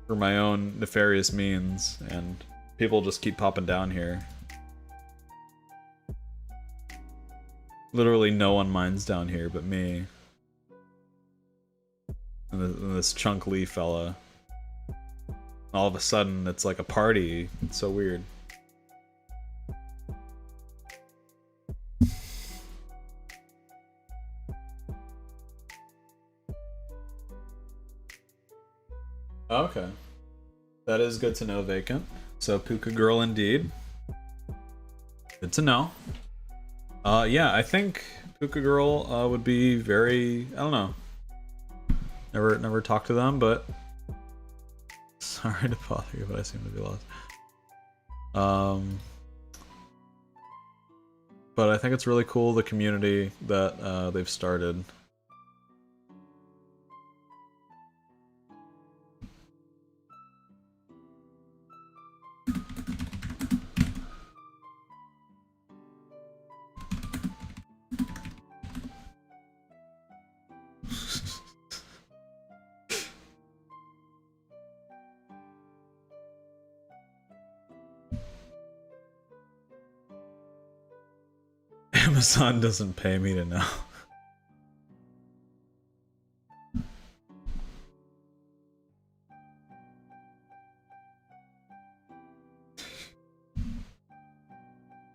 for my own nefarious means, and people just keep popping down here. Literally no one mines down here but me. And this Chunk Lee fella. All of a sudden, it's like a party. It's so weird. Okay. That is good to know, Vacant. So, Puka Girl indeed. Good to know. Yeah, I think Puka Girl would be very... I don't know. Never talked to them, but... Sorry to bother you, but I seem to be lost. But I think it's really cool, the community that they've started. Amazon doesn't pay me to know.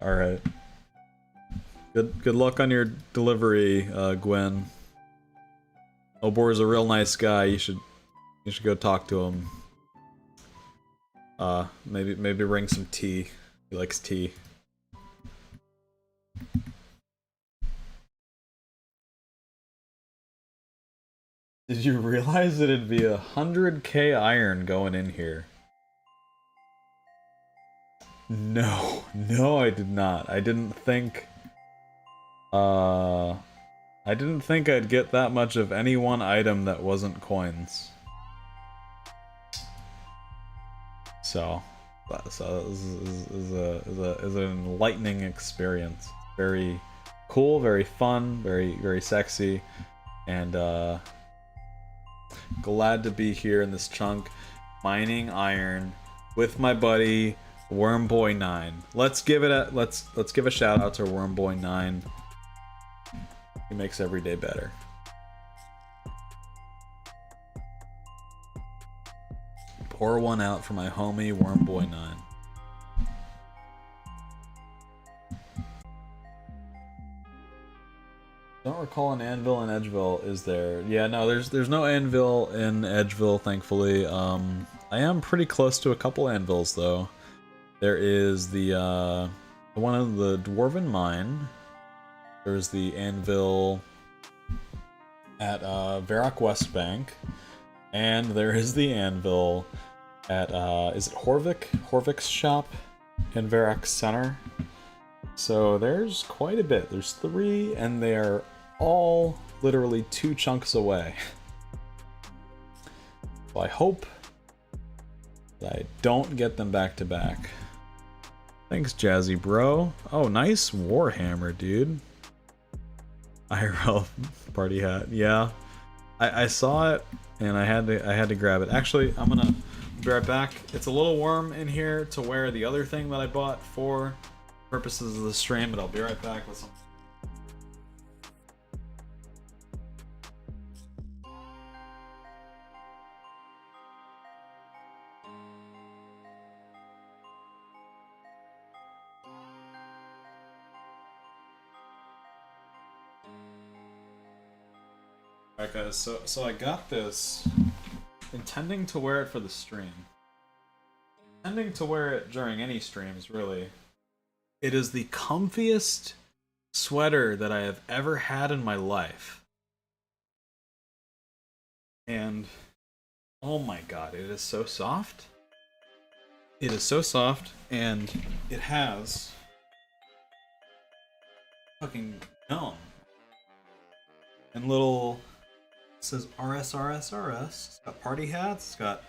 Alright. Good luck on your delivery, Gwen. Obor's a real nice guy. You should go talk to him. Maybe bring some tea. He likes tea. Did you realize that it'd be 100k iron going in here? No, I did not. I didn't think I'd get that much of any one item that wasn't coins. So this is an enlightening experience. Very cool, very fun, very sexy, and glad to be here in this chunk, mining iron with my buddy Wormboy9. Let's give a shout out to Wormboy9. He makes every day better. Pour one out for my homie Wormboy9. Don't recall an anvil in Edgeville, is there? Yeah, no, there's no anvil in Edgeville, thankfully. I am pretty close to a couple anvils, though. There is the one of the Dwarven Mine. There's the anvil at Varrock West Bank. And there is the anvil at, is it Horvik? Horvik's shop in Varrock Center. So there's quite a bit. There's 3, and they're all literally 2 chunks away. So I hope that I don't get them back to back. Thanks, Jazzy Bro. Oh, nice Warhammer, dude. IRL party hat. Yeah, I saw it and I had to grab it. Actually, I'm gonna be right back. It's a little warm in here to wear the other thing that I bought for purposes of the stream, but I'll be right back with some. Alright guys, so I got this intending to wear it for the stream. Intending to wear it during any streams, really. It is the comfiest sweater that I have ever had in my life. And oh my god, it is so soft. It is so soft, and it has fucking gnome and little, it says RSRSRS. It's got party hats, it's got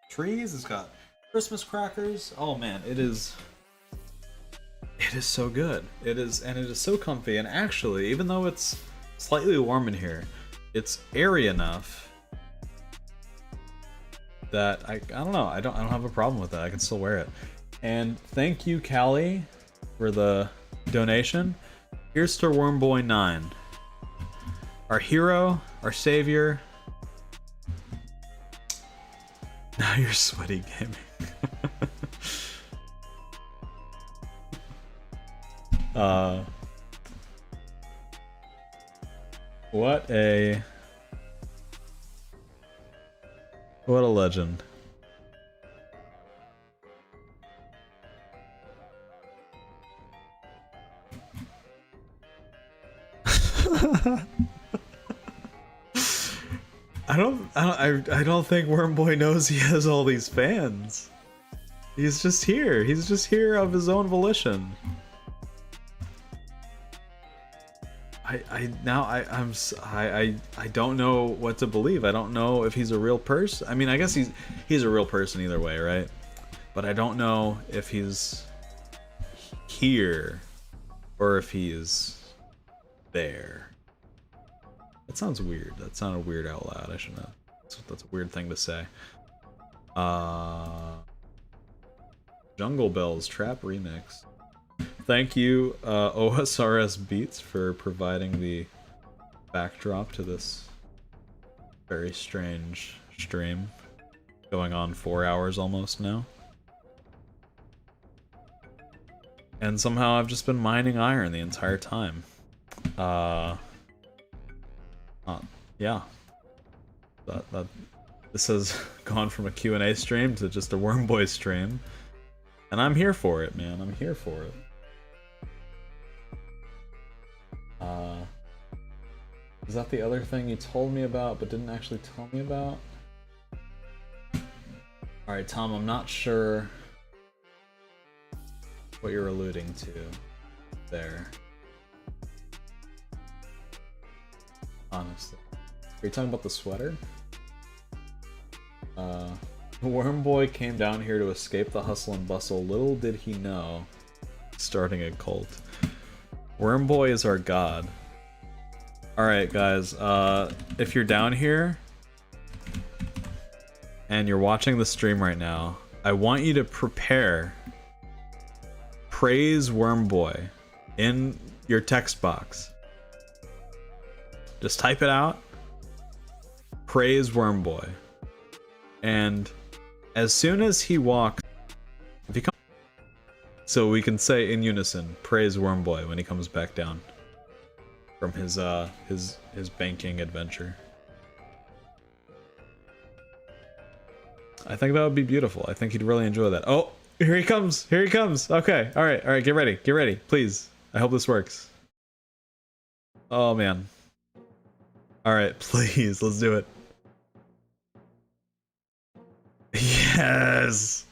trees, it's got Christmas crackers. Oh man, it is so good. It is, and it is so comfy. And actually, even though it's slightly warm in here, it's airy enough that I don't know, I don't have a problem with that. I can still wear it. And thank you, Callie, for the donation. Here's to Wormboy9, our hero, our savior. Now you're sweaty gaming. What a legend. I don't think Wormboy knows he has all these fans. He's just here. He's just here of his own volition. I don't know what to believe. I don't know if he's a real person. I mean, I guess he's a real person either way, right? But I don't know if he's here or if he's there. That sounds weird. That sounded weird out loud. I shouldn't have. That's a weird thing to say. Jungle Bells Trap Remix. Thank you, OSRS Beats, for providing the backdrop to this very strange stream. Going on 4 hours almost now. And somehow I've just been mining iron the entire time. Yeah. This has gone from a Q&A stream to just a Wormboy stream. And I'm here for it, man. I'm here for it. Is that the other thing you told me about but didn't actually tell me about? Alright, Tom, I'm not sure what you're alluding to there. Honestly. Are you talking about the sweater? Wormboy came down here to escape the hustle and bustle. Little did he know. Starting a cult. Wormboy is our god. Alright, guys. If you're down here and you're watching the stream right now, I want you to prepare Praise Wormboy in your text box. Just type it out. Praise Wormboy. And as soon as he walks, if he comes, so we can say in unison, praise Wormboy when he comes back down from his banking adventure. I think that would be beautiful. I think he'd really enjoy that. Oh, here he comes. Here he comes. Okay. All right. Get ready. Get ready, please. I hope this works. Oh man. All right, please, let's do it. Yes.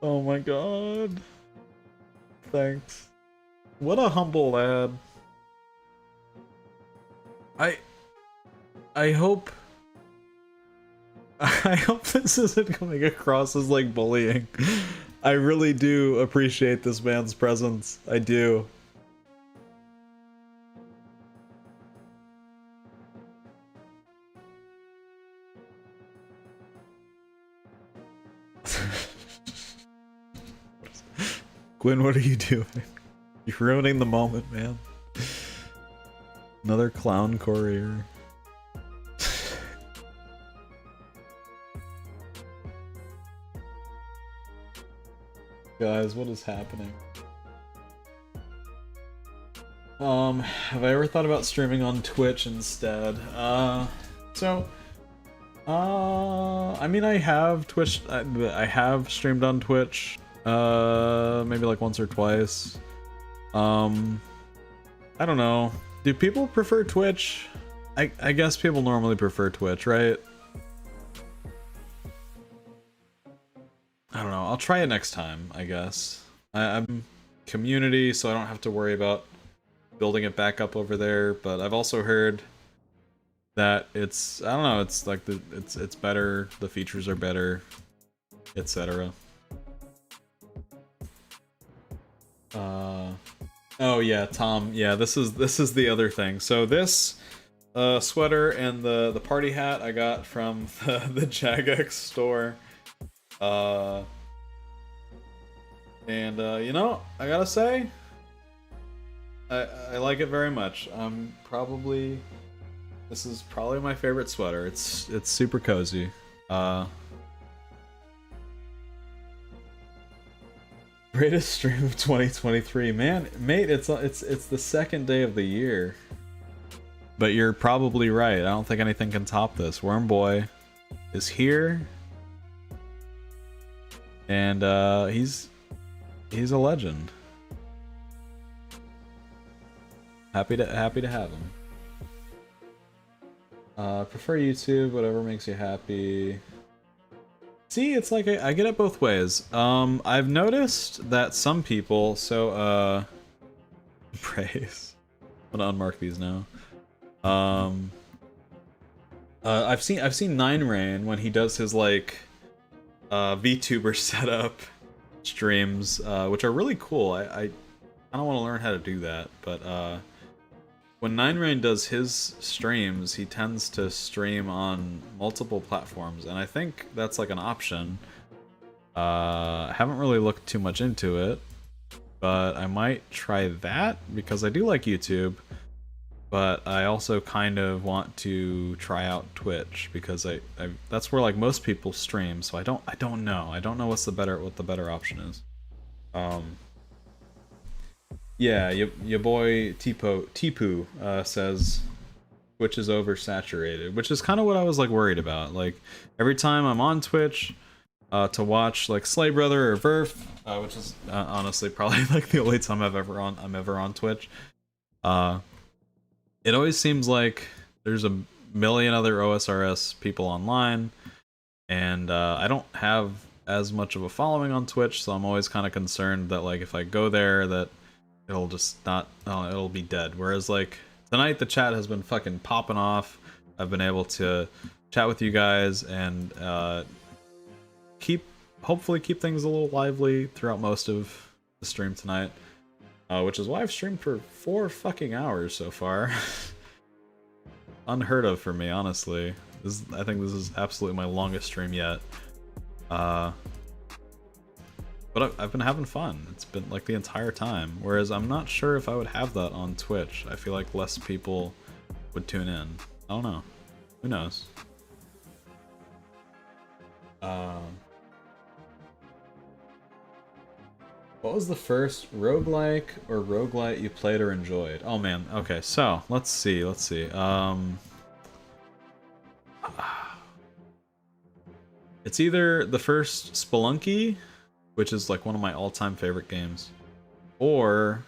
Oh my god. Thanks. What a humble lad. I hope this isn't coming across as like bullying. I really do appreciate this man's presence. I do. Gwen, what are you doing? You're ruining the moment, man. Another clown courier. Guys, what is happening? Have I ever thought about streaming on Twitch instead? So I mean, I have Twitch. I have streamed on Twitch. Maybe like once or twice. I don't know. Do people prefer Twitch? I guess people normally prefer Twitch, right? I don't know. I'll try it next time, I guess. I'm community, so I don't have to worry about building it back up over there. But I've also heard that it's, I don't know, it's like it's better. The features are better, etc. Oh yeah, Tom. Yeah, this is the other thing. So this sweater and the party hat I got from the Jagex store. And you know, I gotta say, I like it very much. This is probably my favorite sweater. It's super cozy. Greatest stream of 2023, man, mate. It's the second day of the year, but you're probably right. I don't think anything can top this. Worm Boy is here, and he's a legend. Happy to have him. Prefer YouTube, whatever makes you happy. See, it's like I get it both ways. I've noticed that some people, so praise. I'm gonna unmark these now. I've seen Nine Rain when he does his like VTuber setup streams, which are really cool. I don't want to learn how to do that, but when Nine Rain does his streams, he tends to stream on multiple platforms, and I think that's like an option. Haven't really looked too much into it, but I might try that because I do like YouTube, but I also kind of want to try out Twitch because I that's where like most people stream, so I don't know what the better option is. Yeah, your boy Tipu says Twitch is oversaturated, which is kind of what I was like worried about. Like every time I'm on Twitch to watch like Slay Brother or Verf, which is honestly probably like the only time I'm ever on Twitch. It always seems like there's a million other OSRS people online, and I don't have as much of a following on Twitch, so I'm always kind of concerned that like if I go there that it'll just not, it'll be dead. Whereas like tonight the chat has been fucking popping off. I've been able to chat with you guys and hopefully keep things a little lively throughout most of the stream tonight, which is why I've streamed for 4 fucking hours so far. Unheard of for me, honestly. I think this is absolutely my longest stream yet. But I've been having fun. It's been like the entire time. Whereas I'm not sure if I would have that on Twitch. I feel like less people would tune in. I don't know. Who knows? What was the first roguelike or roguelite you played or enjoyed? Oh man, okay, so let's see. It's either the first Spelunky, which is like one of my all-time favorite games, or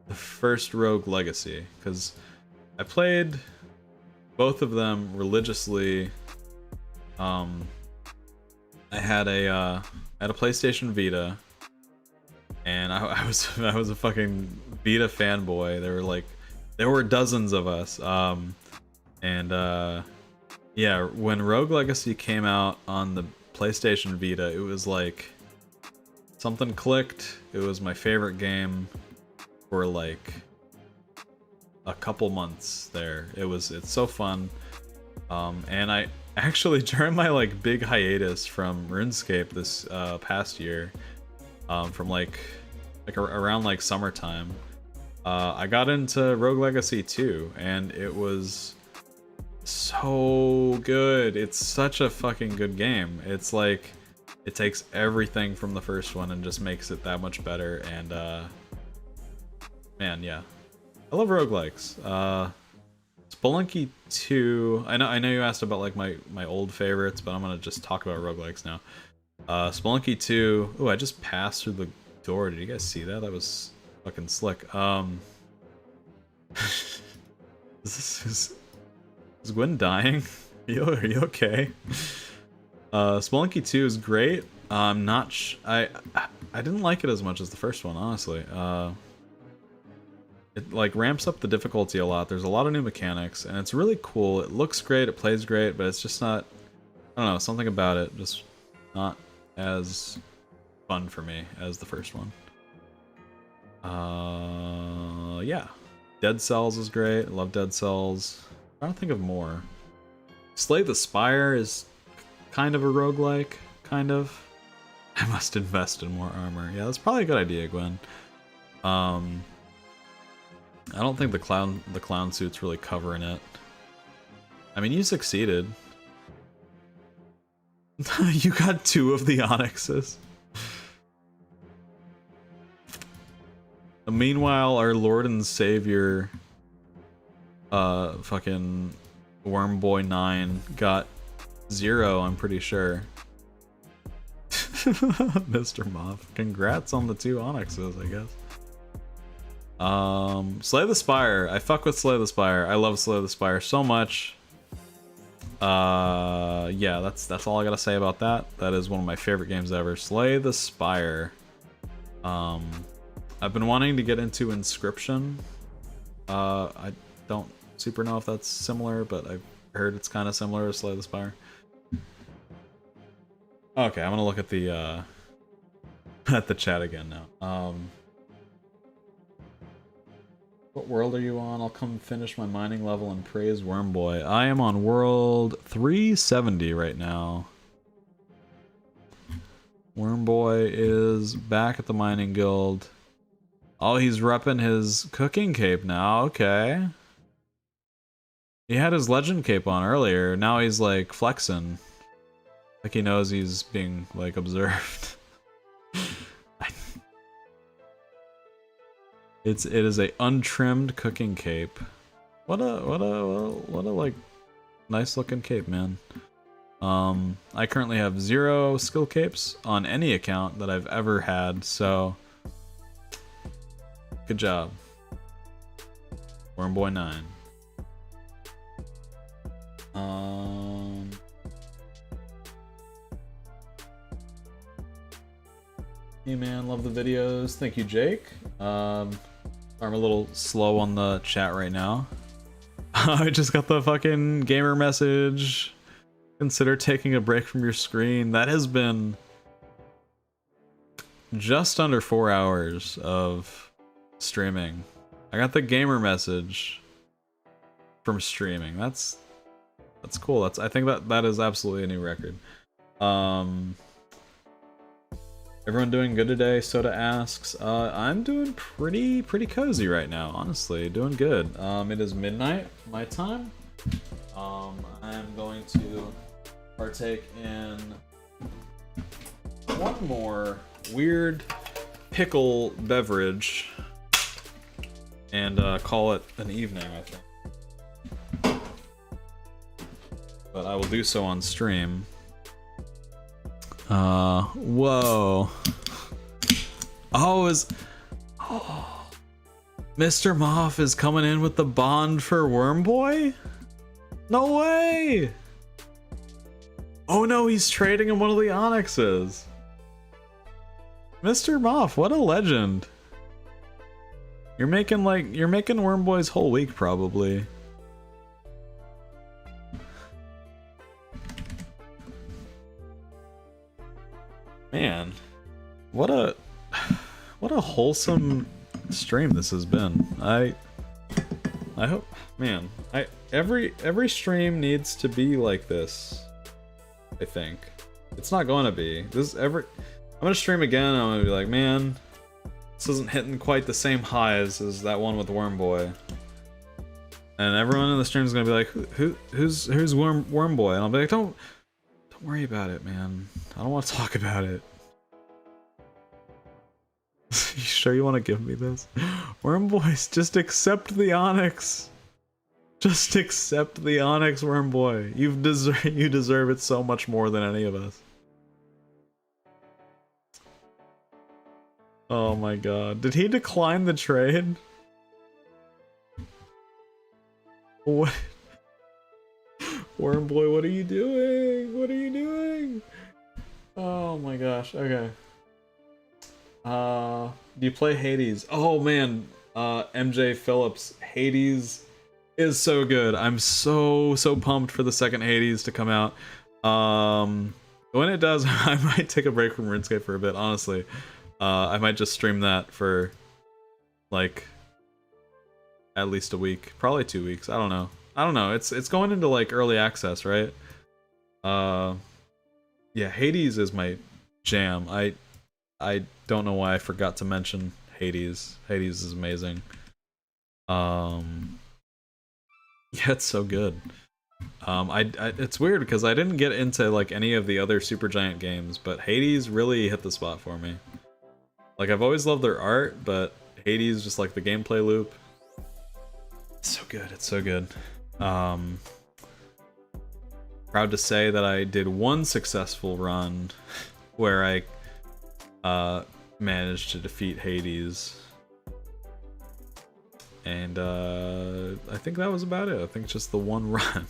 the first Rogue Legacy, because I played both of them religiously. I had a PlayStation Vita, and I was a fucking Vita fanboy. There were dozens of us, yeah, when Rogue Legacy came out on the PlayStation Vita, it was like something clicked. It was my favorite game for like a couple months there. It's so fun. And I actually, during my like big hiatus from RuneScape this past year, from like around like summertime, I got into Rogue Legacy 2, and it was so good. It's such a fucking good game. It's like it takes everything from the first one and just makes it that much better. And man, yeah, I love roguelikes. Spelunky 2. I know you asked about like my old favorites, but I'm gonna just talk about roguelikes now. Spelunky 2. Oh, I just passed through the door. Did you guys see that? That was fucking slick. Is Gwen dying? Are you okay? Spelunky 2 is great. I'm not I didn't like it as much as the first one, honestly. It like ramps up the difficulty a lot. There's a lot of new mechanics, and it's really cool. It looks great, it plays great, but it's just not, I don't know, something about it just not as fun for me as the first one. Yeah. Dead Cells is great. I love Dead Cells. I don't think of more. Slay the Spire is kind of a roguelike, kind of. I must invest in more armor. Yeah, that's probably a good idea, Gwen. I don't think the clown suit's really covering it. I mean, you succeeded. You got 2 of the onyxes. Meanwhile, our Lord and Savior, fucking Wormboy 9 got 0, I'm pretty sure. Mr. Moth, congrats on the 2 onyxes, I guess. Slay the Spire. I fuck with Slay the Spire. I love Slay the Spire so much. Yeah, that's all I gotta say about that. That is one of my favorite games ever. Slay the Spire. I've been wanting to get into Inscription. I don't super know if that's similar, but I've heard it's kind of similar to Slay the Spire. Okay, I'm gonna look at the at the chat again now. What world are you on? I'll come finish my mining level and praise Wormboy. I am on world 370 right now. Wormboy is back at the mining guild. Oh, he's repping his cooking cape now. Okay. He had his legend cape on earlier. Now he's like flexing. Like he knows he's being like observed. It is a untrimmed cooking cape. What a like nice looking cape, man. I currently have 0 skill capes on any account that I've ever had, so good job. Wormboy 9. Hey man, love the videos. Thank you, Jake. I'm a little slow on the chat right now. I just got the fucking gamer message. Consider taking a break from your screen. That has been just under 4 hours of streaming. I got the gamer message from streaming. That's cool. I think that is absolutely a new record. Everyone doing good today? Soda asks. I'm doing pretty cozy right now, honestly. Doing good. It is midnight my time. I'm going to partake in one more weird pickle beverage and call it an evening, I think. But I will do so on stream. Whoa. Oh, Mr. Moff is coming in with the bond for Wormboy? No way! Oh no, he's trading him one of the onyxes. Mr. Moff, what a legend. You're making Wormboy's whole week, probably. Man, what a wholesome stream this has been. I hope, man, every stream needs to be like this. I think it's not going to be. I'm gonna stream again. And I'm gonna be like, man, this isn't hitting quite the same highs as that one with Wormboy. And everyone in the stream is gonna be like, who's Wormboy? And I'll be like, don't worry about it, man. I don't want to talk about it. You sure you want to give me this? Wormboys, just accept the onyx. Just accept the Onyx, Worm Boy. You deserve it so much more than any of us. Oh my god. Did he decline the trade? What? Worm Boy, what are you doing? What are you doing? Oh my gosh. Okay. Do you play Hades? Oh man, MJ Phillips. Hades is so good. I'm so pumped for the second Hades to come out. When it does, I might take a break from RuneScape for a bit, honestly. I might just stream that for like at least a week, probably 2 weeks. I don't know. It's going into like early access, right? Yeah, Hades is my jam. I don't know why I forgot to mention Hades. Hades is amazing. Yeah, it's so good. It's weird because I didn't get into like any of the other Supergiant games, but Hades really hit the spot for me. Like, I've always loved their art, but Hades, just like the gameplay loop, it's so good. It's so good. Proud to say that I did one successful run where I managed to defeat Hades. And I think that was about it. I think just the one run.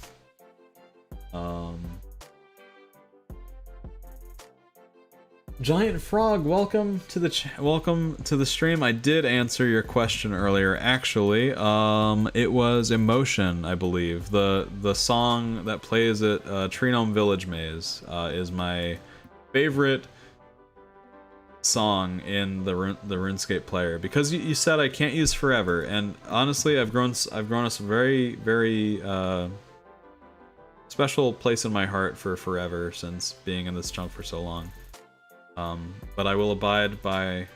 Giant Frog, welcome to the stream. I did answer your question earlier, actually. It was Emotion, I believe. The song that plays at Trinome Village Maze is my favorite song in the RuneScape player, because you said I can't use forever, and honestly, I've grown us a very special place in my heart for forever since being in this chunk for so long. But I will abide by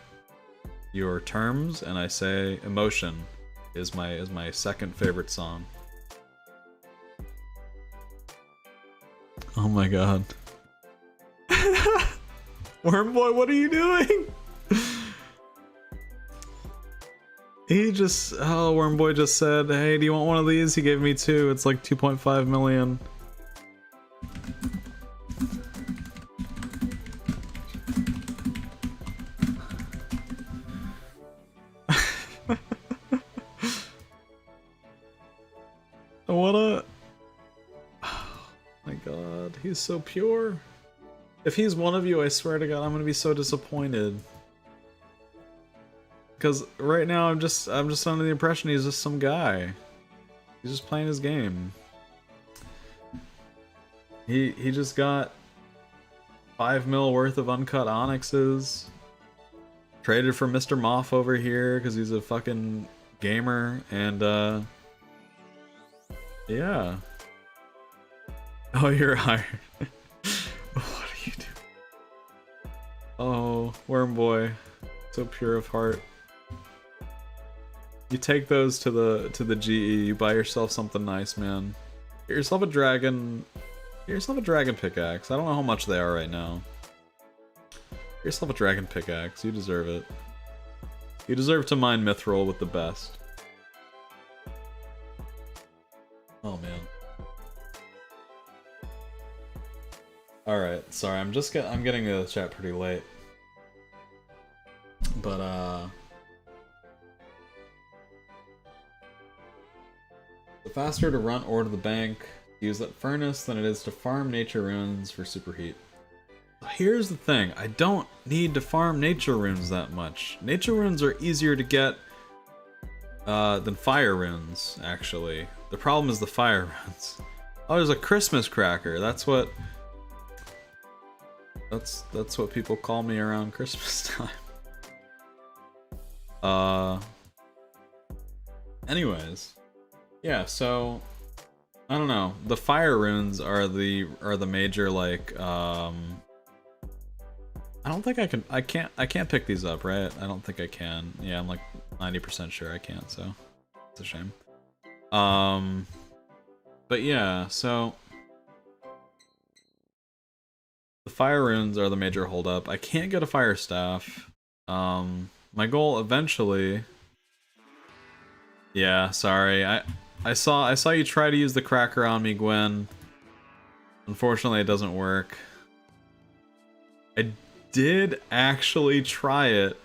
your terms, and I say Emotion is my second favorite song. Oh my god. Worm Boy, what are you doing? Worm Boy just said, hey, do you want one of these? He gave me 2. It's like 2.5 million. What a... Oh my god, he's so pure. If he's one of you, I swear to god, I'm gonna be so disappointed. Because right now, I'm just under the impression he's just some guy. He's just playing his game. He just got 5 mil worth of uncut onyxes. Traded for Mr. Moth over here because he's a fucking gamer, and yeah. Oh, you're iron. What are you doing? Oh, Worm Boy, so pure of heart. You take those to the GE. You buy yourself something nice, man. Get yourself a dragon. Get yourself a dragon pickaxe. I don't know how much they are right now. Get yourself a dragon pickaxe. You deserve it. You deserve to mine mithril with the best. Oh man. All right. Sorry, I'm getting to the chat pretty late. But the faster to run ore to the bank, use that furnace than it is to farm nature runes for superheat. Here's the thing, I don't need to farm nature runes that much. Nature runes are easier to get than fire runes, actually. The problem is the fire runes. Oh, there's a Christmas cracker. That's what people call me around Christmas time. Anyways. Yeah, so I don't know. The fire runes are the major, like, I don't think I can't pick these up, right? I don't think I can. Yeah, I'm like 90% sure I can't, so it's a shame. But yeah, so the fire runes are the major holdup. I can't get a fire staff. My goal eventually... Yeah, sorry. I I saw you try to use the cracker on me, Gwen. Unfortunately, it doesn't work. I did actually try it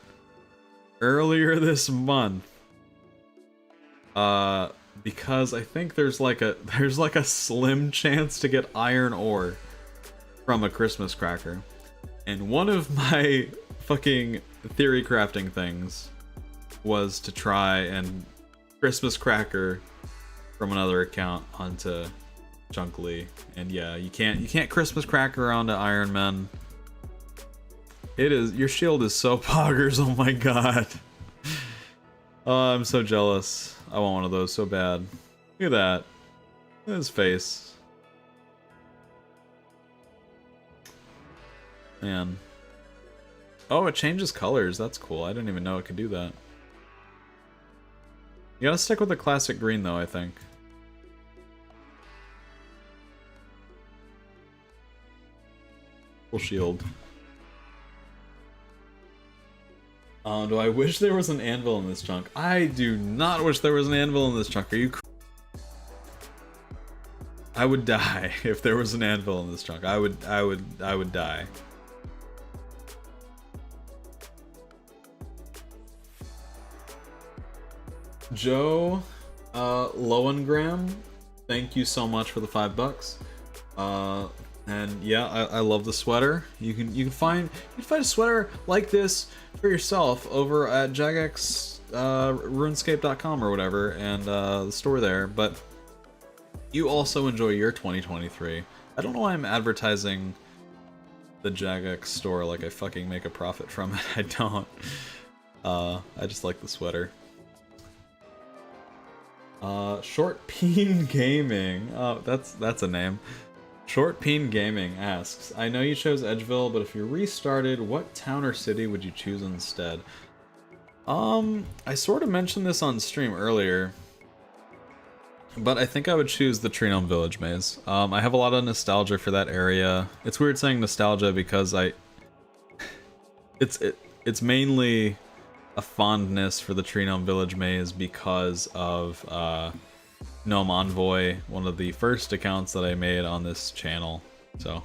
earlier this month. Because I think there's like a slim chance to get iron ore from a Christmas cracker. And one of my fucking theory crafting things was to try and Christmas cracker from another account onto Chunkly. And yeah, you can't Christmas cracker onto Iron Man. Your shield is so poggers, oh my god. Oh, I'm so jealous. I want one of those so bad. Look at that. Look at his face. Man. Oh, it changes colors. That's cool. I didn't even know it could do that. You gotta stick with the classic green, though, I think. Full shield. Do I wish there was an anvil in this chunk? I do not wish there was an anvil in this chunk. Are you I would die if there was an anvil in this chunk. I would die. Joe Lowengram, thank you so much for the $5. And yeah, I love the sweater. You can find a sweater like this for yourself over at jagex runescape.com or whatever, and the store there. But you also enjoy your 2023. I don't know why I'm advertising the Jagex store like I fucking make a profit from it. I don't. I just like the sweater. Short Peen Gaming. Oh, that's a name. Short Peen Gaming asks, I know you chose Edgeville, but if you restarted, what town or city would you choose instead? I sort of mentioned this on stream earlier, but I think I would choose the Tree Gnome Village maze. I have a lot of nostalgia for that area. It's weird saying nostalgia because it's mainly a fondness for the Tree Gnome Village maze because of Gnome Envoy, one of the first accounts that I made on this channel. So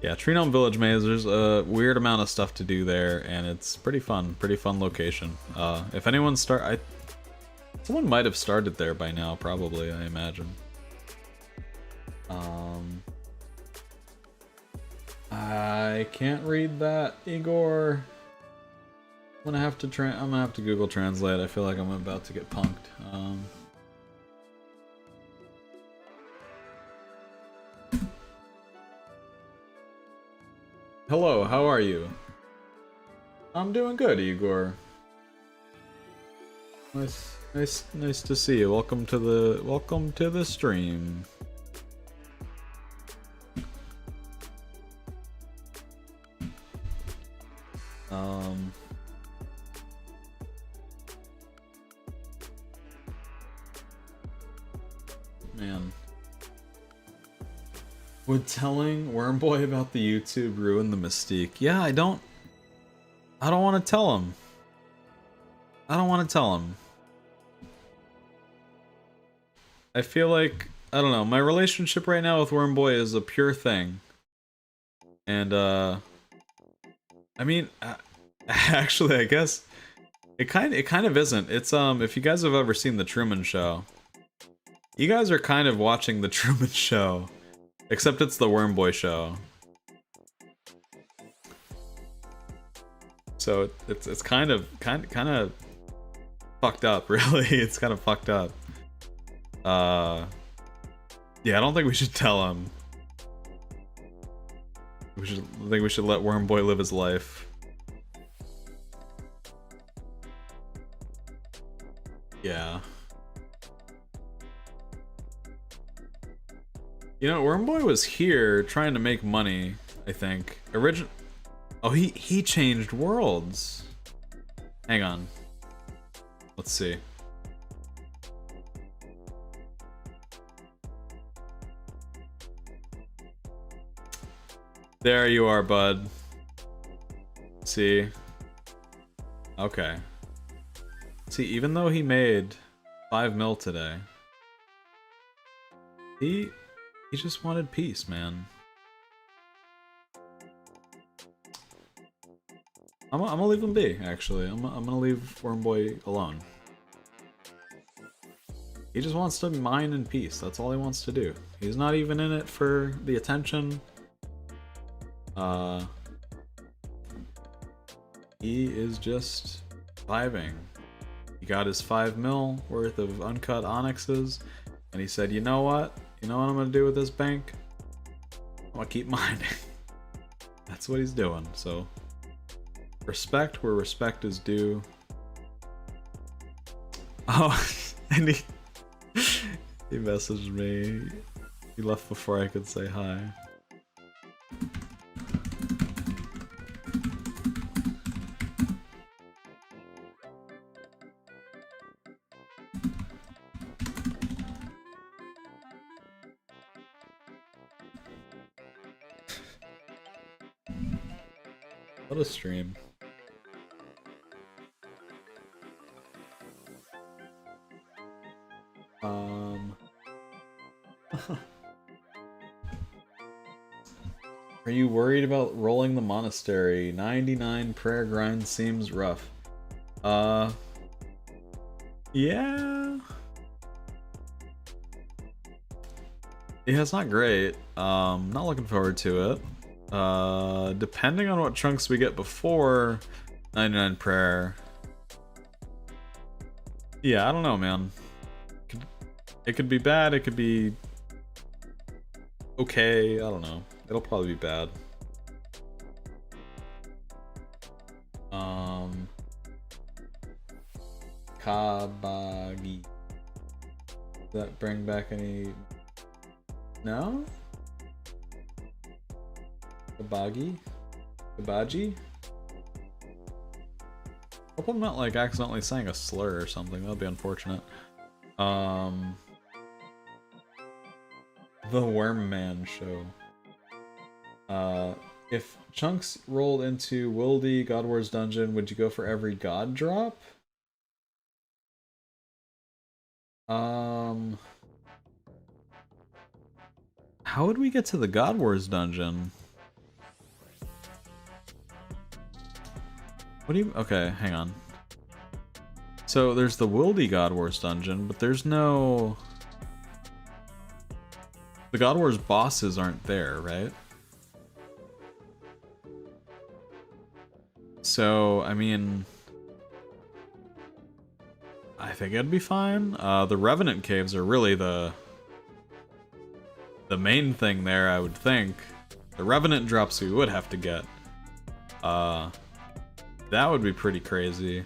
yeah, Tree Gnome Village maze, there's a weird amount of stuff to do there, and it's pretty fun location. If anyone someone might have started there by now, probably, I imagine. I can't read that, Igor. I'm gonna have to Google Translate. I feel like I'm about to get punked. Hello, how are you? I'm doing good, Igor. Nice to see you. Welcome to the stream. Man. Would telling Wormboy about the YouTube ruin the mystique? Yeah, I don't want to tell him. I don't want to tell him. I feel like, I don't know, my relationship right now with Wormboy is a pure thing. And, I mean, actually, I guess, it kind of isn't. It's, if you guys have ever seen The Truman Show, you guys are kind of watching The Truman Show. Except it's the Wormboy show. So it's kind of fucked up, really. It's kind of fucked up. Yeah, I don't think we should tell him. I think we should let Wormboy live his life. Yeah. You know, Wormboy was here trying to make money, I think. Oh, he changed worlds. Hang on. Let's see. There you are, bud. See? Okay. See, even though he made 5 mil today, He just wanted peace, man. I'm gonna leave him be, actually. I'm gonna leave Wormboy alone. He just wants to mine in peace. That's all he wants to do. He's not even in it for the attention. He is just vibing. He got his 5 mil worth of uncut onyxes, and he said, you know what? You know what I'm gonna do with this bank? I'm gonna keep mining. That's what he's doing, so respect where respect is due. Oh, and he messaged me. He left before I could say hi. What a stream. Are you worried about rolling the monastery? 99 prayer grind seems rough. Yeah. Yeah, it's not great. Not looking forward to it. Depending on what chunks we get before 99 prayer. Yeah, I don't know, man. It could be bad, it could be okay, I don't know. It'll probably be bad. Kabagi. Does that bring back any... No? Kabagi? Kabaji? Hope I'm not like accidentally saying a slur or something. That'd be unfortunate. The Worm Man show. If chunks rolled into Wildy God Wars dungeon, would you go for every god drop? How would we get to the God Wars dungeon? What do you... Okay, hang on. So there's the Wildy God Wars dungeon, but there's no... The God Wars bosses aren't there, right? So, I mean... I think it'd be fine. The Revenant Caves are really the main thing there, I would think. The Revenant drops we would have to get. That would be pretty crazy.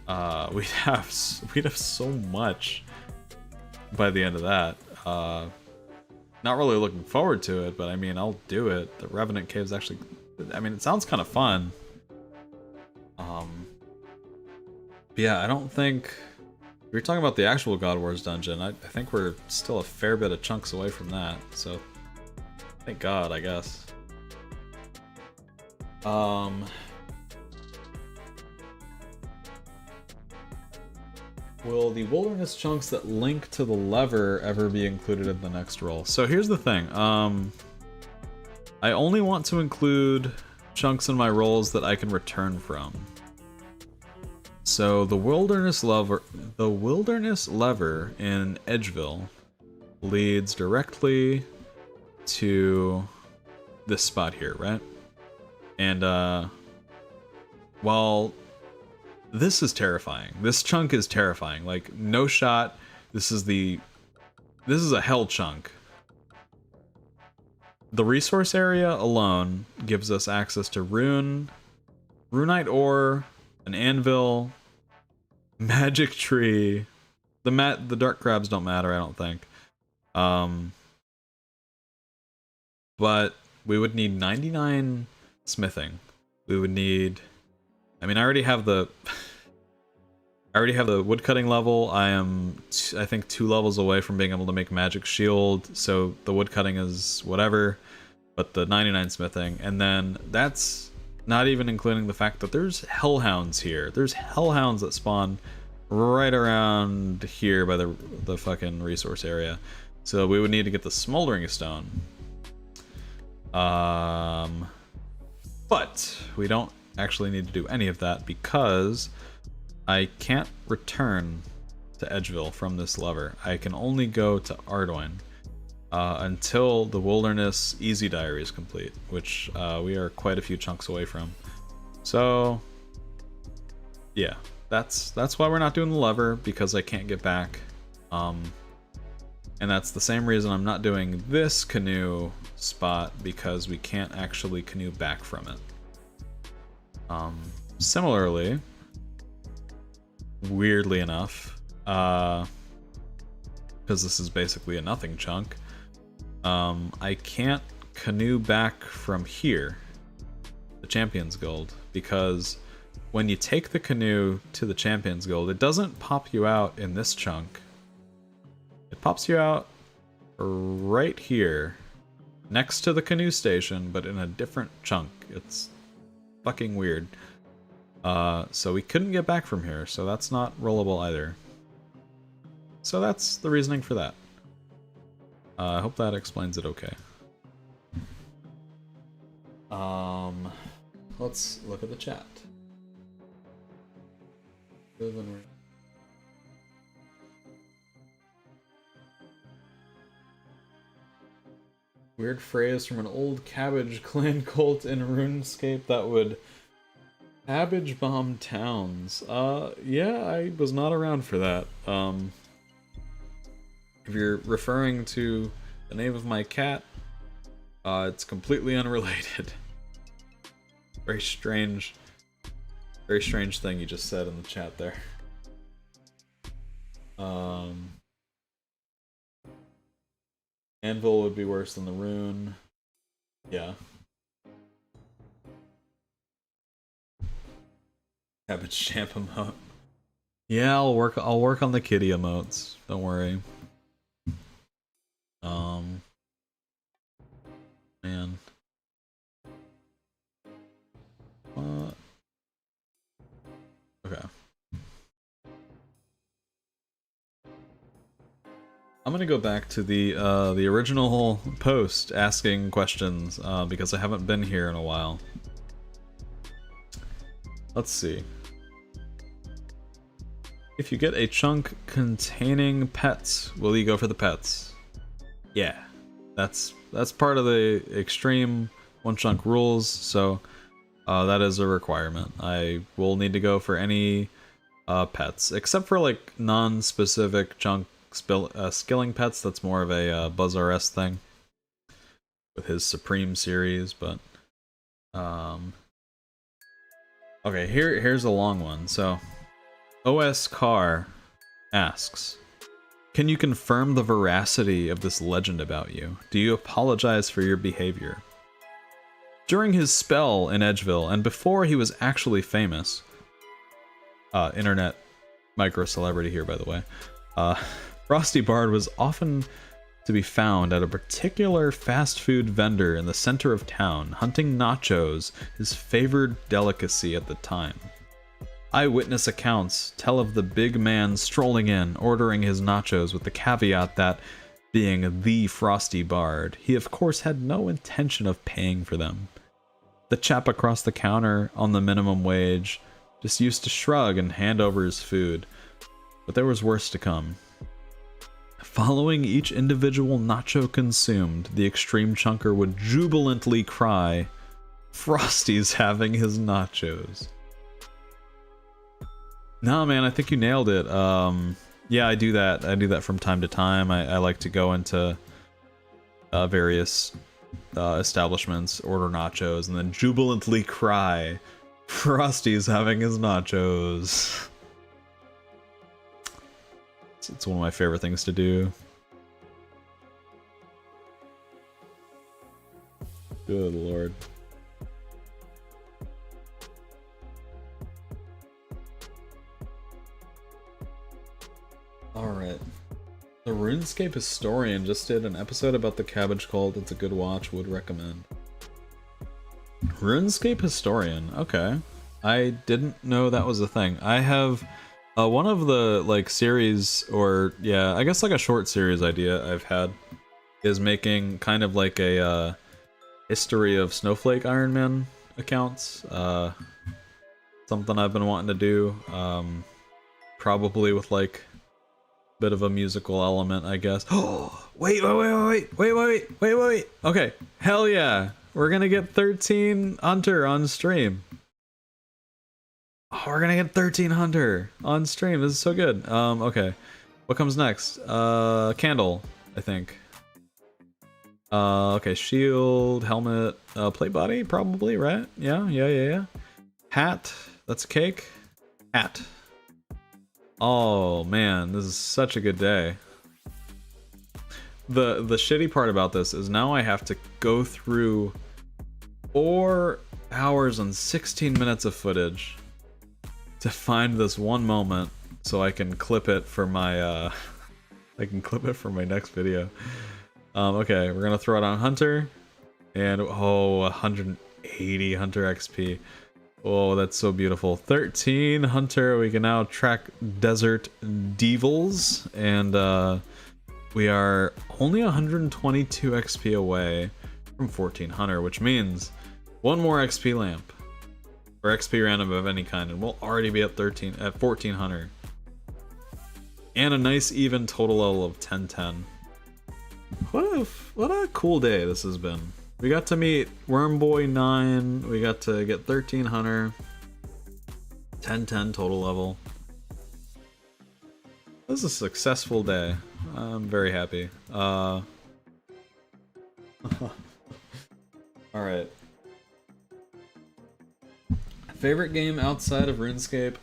We'd have so much by the end of that. Not really looking forward to it, but I mean, I'll do it. The Revenant Caves actually... I mean, it sounds kind of fun. But yeah, I don't think... We were talking about the actual God Wars dungeon. I think we're still a fair bit of chunks away from that, so... Thank God, I guess. Will the wilderness chunks that link to the lever ever be included in the next roll? So here's the thing. I only want to include chunks in my rolls that I can return from. So the wilderness lever in Edgeville leads directly to this spot here, right? And well, this is terrifying. This chunk is terrifying. Like, no shot. This is a hell chunk. The resource area alone gives us access to runite ore, an anvil, magic tree. The dark crabs don't matter, I don't think. But we would need 99 smithing. We would need... I mean, I already have the woodcutting level. I am, I think, 2 levels away from being able to make magic shield, so the woodcutting is whatever, but the 99 smithing, and then that's not even including the fact that there's hellhounds here. There's hellhounds that spawn right around here by the fucking resource area. So we would need to get the smoldering stone. But we don't actually need to do any of that because I can't return to Edgeville from this lever. I can only go to Ardoin until the Wilderness Easy Diary is complete, which we are quite a few chunks away from. So yeah, that's why we're not doing the lever, because I can't get back. And that's the same reason I'm not doing this canoe spot, because we can't actually canoe back from it. Similarly, weirdly enough, because this is basically a nothing chunk, I can't canoe back from here, the Champions Guild, because when you take the canoe to the Champions Guild, it doesn't pop you out in this chunk. It pops you out right here, next to the canoe station, but in a different chunk. It's fucking weird. So we couldn't get back from here, so that's not rollable either. So that's the reasoning for that. I hope that explains it okay. Let's look at the chat. Weird phrase from an old Cabbage clan cult in RuneScape that would cabbage bomb towns. Yeah, I was not around for that. If you're referring to the name of my cat, it's completely unrelated. Very strange thing you just said in the chat there. Anvil would be worse than the rune. Yeah. Cabbage champ emote. Yeah, I'll work on the kitty emotes. Don't worry. Man. What? Okay. I'm gonna go back to the original post asking questions because I haven't been here in a while. Let's see. If you get a chunk containing pets, will you go for the pets? Yeah, that's part of the extreme one chunk rules, so that is a requirement. I will need to go for any pets, except for like non-specific chunk skilling pets. That's more of a Buzz RS thing with his Supreme series, but okay, here's a long one. So OS Car asks, can you confirm the veracity of this legend about you? Do you apologize for your behavior? During his spell in Edgeville, and before he was actually famous, internet micro-celebrity here, by the way, Frosty Bard was often to be found at a particular fast food vendor in the center of town, hunting nachos, his favored delicacy at the time. Eyewitness accounts tell of the big man strolling in, ordering his nachos with the caveat that, being the Frosty Bard, he of course had no intention of paying for them. The chap across the counter on the minimum wage just used to shrug and hand over his food. But there was worse to come. Following each individual nacho consumed, the extreme chunker would jubilantly cry, "Frosty's having his nachos." No, man, I think you nailed it. Yeah, I do that. I do that from time to time. I like to go into various establishments, order nachos, and then jubilantly cry, "Frosty's having his nachos." It's one of my favorite things to do. Good lord. Alright. The RuneScape Historian just did an episode about the Cabbage Cult. It's a good watch, would recommend. RuneScape Historian, okay. I didn't know that was a thing. I have One of the like series, or yeah, I guess like a short series idea I've had is making kind of like a history of Snowflake Iron Man accounts. Something I've been wanting to do. Probably with like a bit of a musical element, I guess. Oh, wait. Okay, hell yeah, we're gonna get 13 Hunter on stream. Oh, we're gonna get 13 Hunter on stream. This is so good. Okay. What comes next? Candle, I think. Okay, shield, helmet, plate body, probably, right? Yeah. Hat, that's a cake. Hat. Oh man, this is such a good day. The shitty part about this is now I have to go through 4 hours and 16 minutes of footage to find this one moment so I can clip it for my next video. Okay, we're gonna throw it on Hunter, and oh, 180 Hunter XP. Oh, that's so beautiful. 13 Hunter. We can now track Desert Devils, and we are only 122 XP away from 14 Hunter, which means one more XP lamp. Or XP random of any kind, and we'll already be at 14 Hunter. And a nice even total level of 1010. What a cool day this has been. We got to meet Wormboy 9, we got to get 13 Hunter, 1010 total level. This is a successful day. I'm very happy. Alright. Favorite game outside of RuneScape?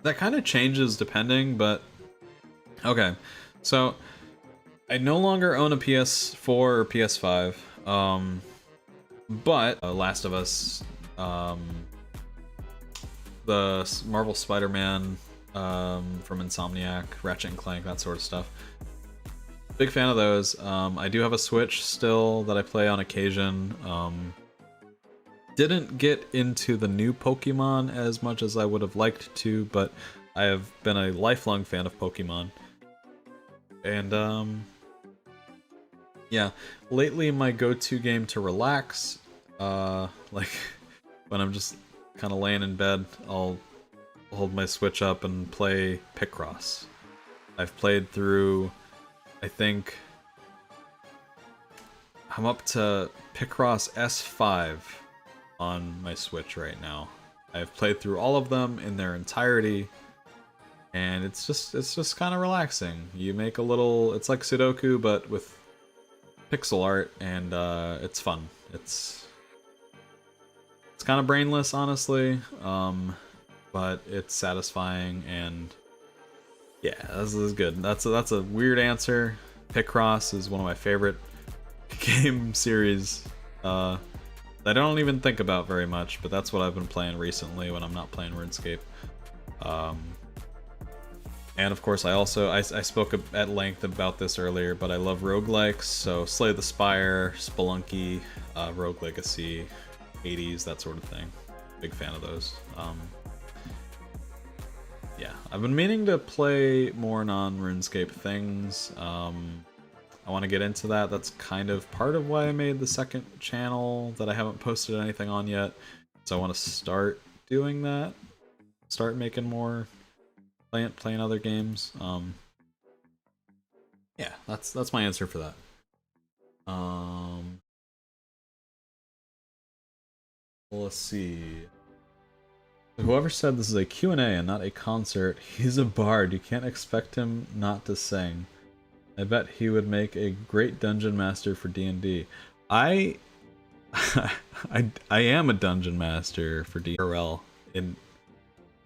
That kind of changes depending, but okay. So I no longer own a PS4 or PS5. But Last of Us, the Marvel Spider-Man from Insomniac, Ratchet and Clank, that sort of stuff. Big fan of those. I do have a Switch still that I play on occasion. Didn't get into the new Pokemon as much as I would have liked to, but I have been a lifelong fan of Pokemon. And yeah, lately my go-to game to relax, like when I'm just kind of laying in bed, I'll hold my Switch up and play Picross. I've played through, I think, I'm up to Picross S5 on my Switch right now. I've played through all of them in their entirety, and it's just kind of relaxing. You make a little, it's like Sudoku but with pixel art, and it's fun. It's kind of brainless, honestly, but it's satisfying, and yeah, this is good. That's a weird answer. Picross is one of my favorite game series. I don't even think about very much, but that's what I've been playing recently when I'm not playing RuneScape. And of course, I spoke at length about this earlier, but I love roguelikes, so Slay the Spire, Spelunky, Rogue Legacy, Hades, that sort of thing. Big fan of those. Yeah, I've been meaning to play more non-RuneScape things. I want to get into that. That's kind of part of why I made the second channel that I haven't posted anything on yet. So I want to start doing that. Start making more, playing other games. Yeah, that's my answer for that. Let's see. Whoever said this is a Q&A and not a concert, he's a bard. You can't expect him not to sing. I bet he would make a great dungeon master for D&D. I am a dungeon master for DRL in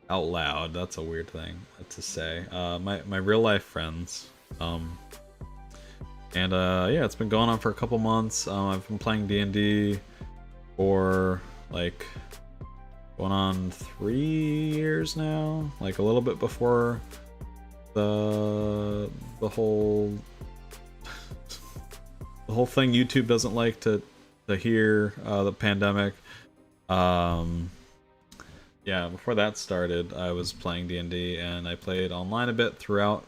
out loud. That's a weird thing to say. My real life friends. And yeah, it's been going on for a couple months. I've been playing D&D for like going on 3 years now. Like a little bit before the whole thing YouTube doesn't like to hear, the pandemic. yeah, before that started, I was playing D&D, and I played online a bit throughout,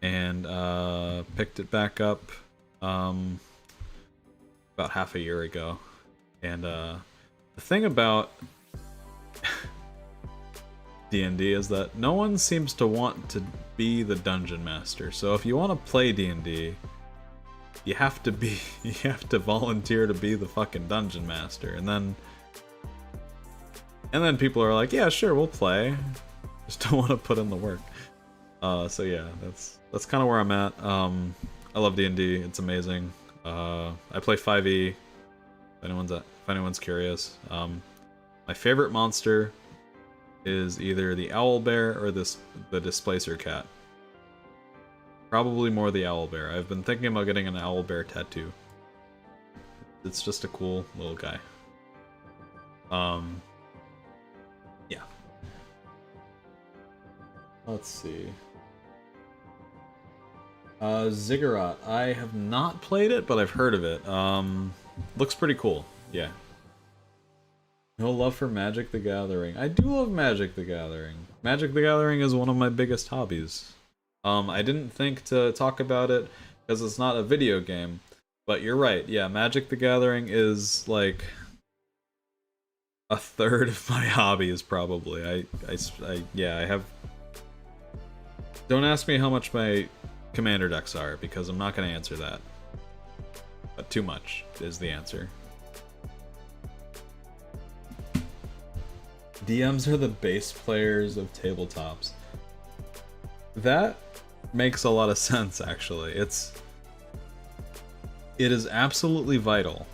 and picked it back up about half a year ago. And the thing about D&D is that no one seems to want to be the dungeon master. So if you want to play D&D, you have to volunteer to be the fucking dungeon master. And then people are like, yeah, sure, we'll play. Just don't want to put in the work. So yeah, that's kind of where I'm at. I love D&D. It's amazing. I play 5e. If anyone's curious. My favorite monster is either the owlbear or the displacer cat. Probably more the owlbear. I've been thinking about getting an owlbear tattoo. It's just a cool little guy. Yeah. Let's see. Ziggurat. I have not played it, but I've heard of it. Looks pretty cool. Yeah. No love for Magic the Gathering. I do love Magic the Gathering. Magic the Gathering is one of my biggest hobbies. I didn't think to talk about it because it's not a video game, but you're right. Yeah, Magic the Gathering is like a third of my hobbies probably. I have. Don't ask me how much my commander decks are because I'm not going to answer that. But too much is the answer. DMs are the bass players of tabletops. That makes a lot of sense, actually. It is absolutely vital,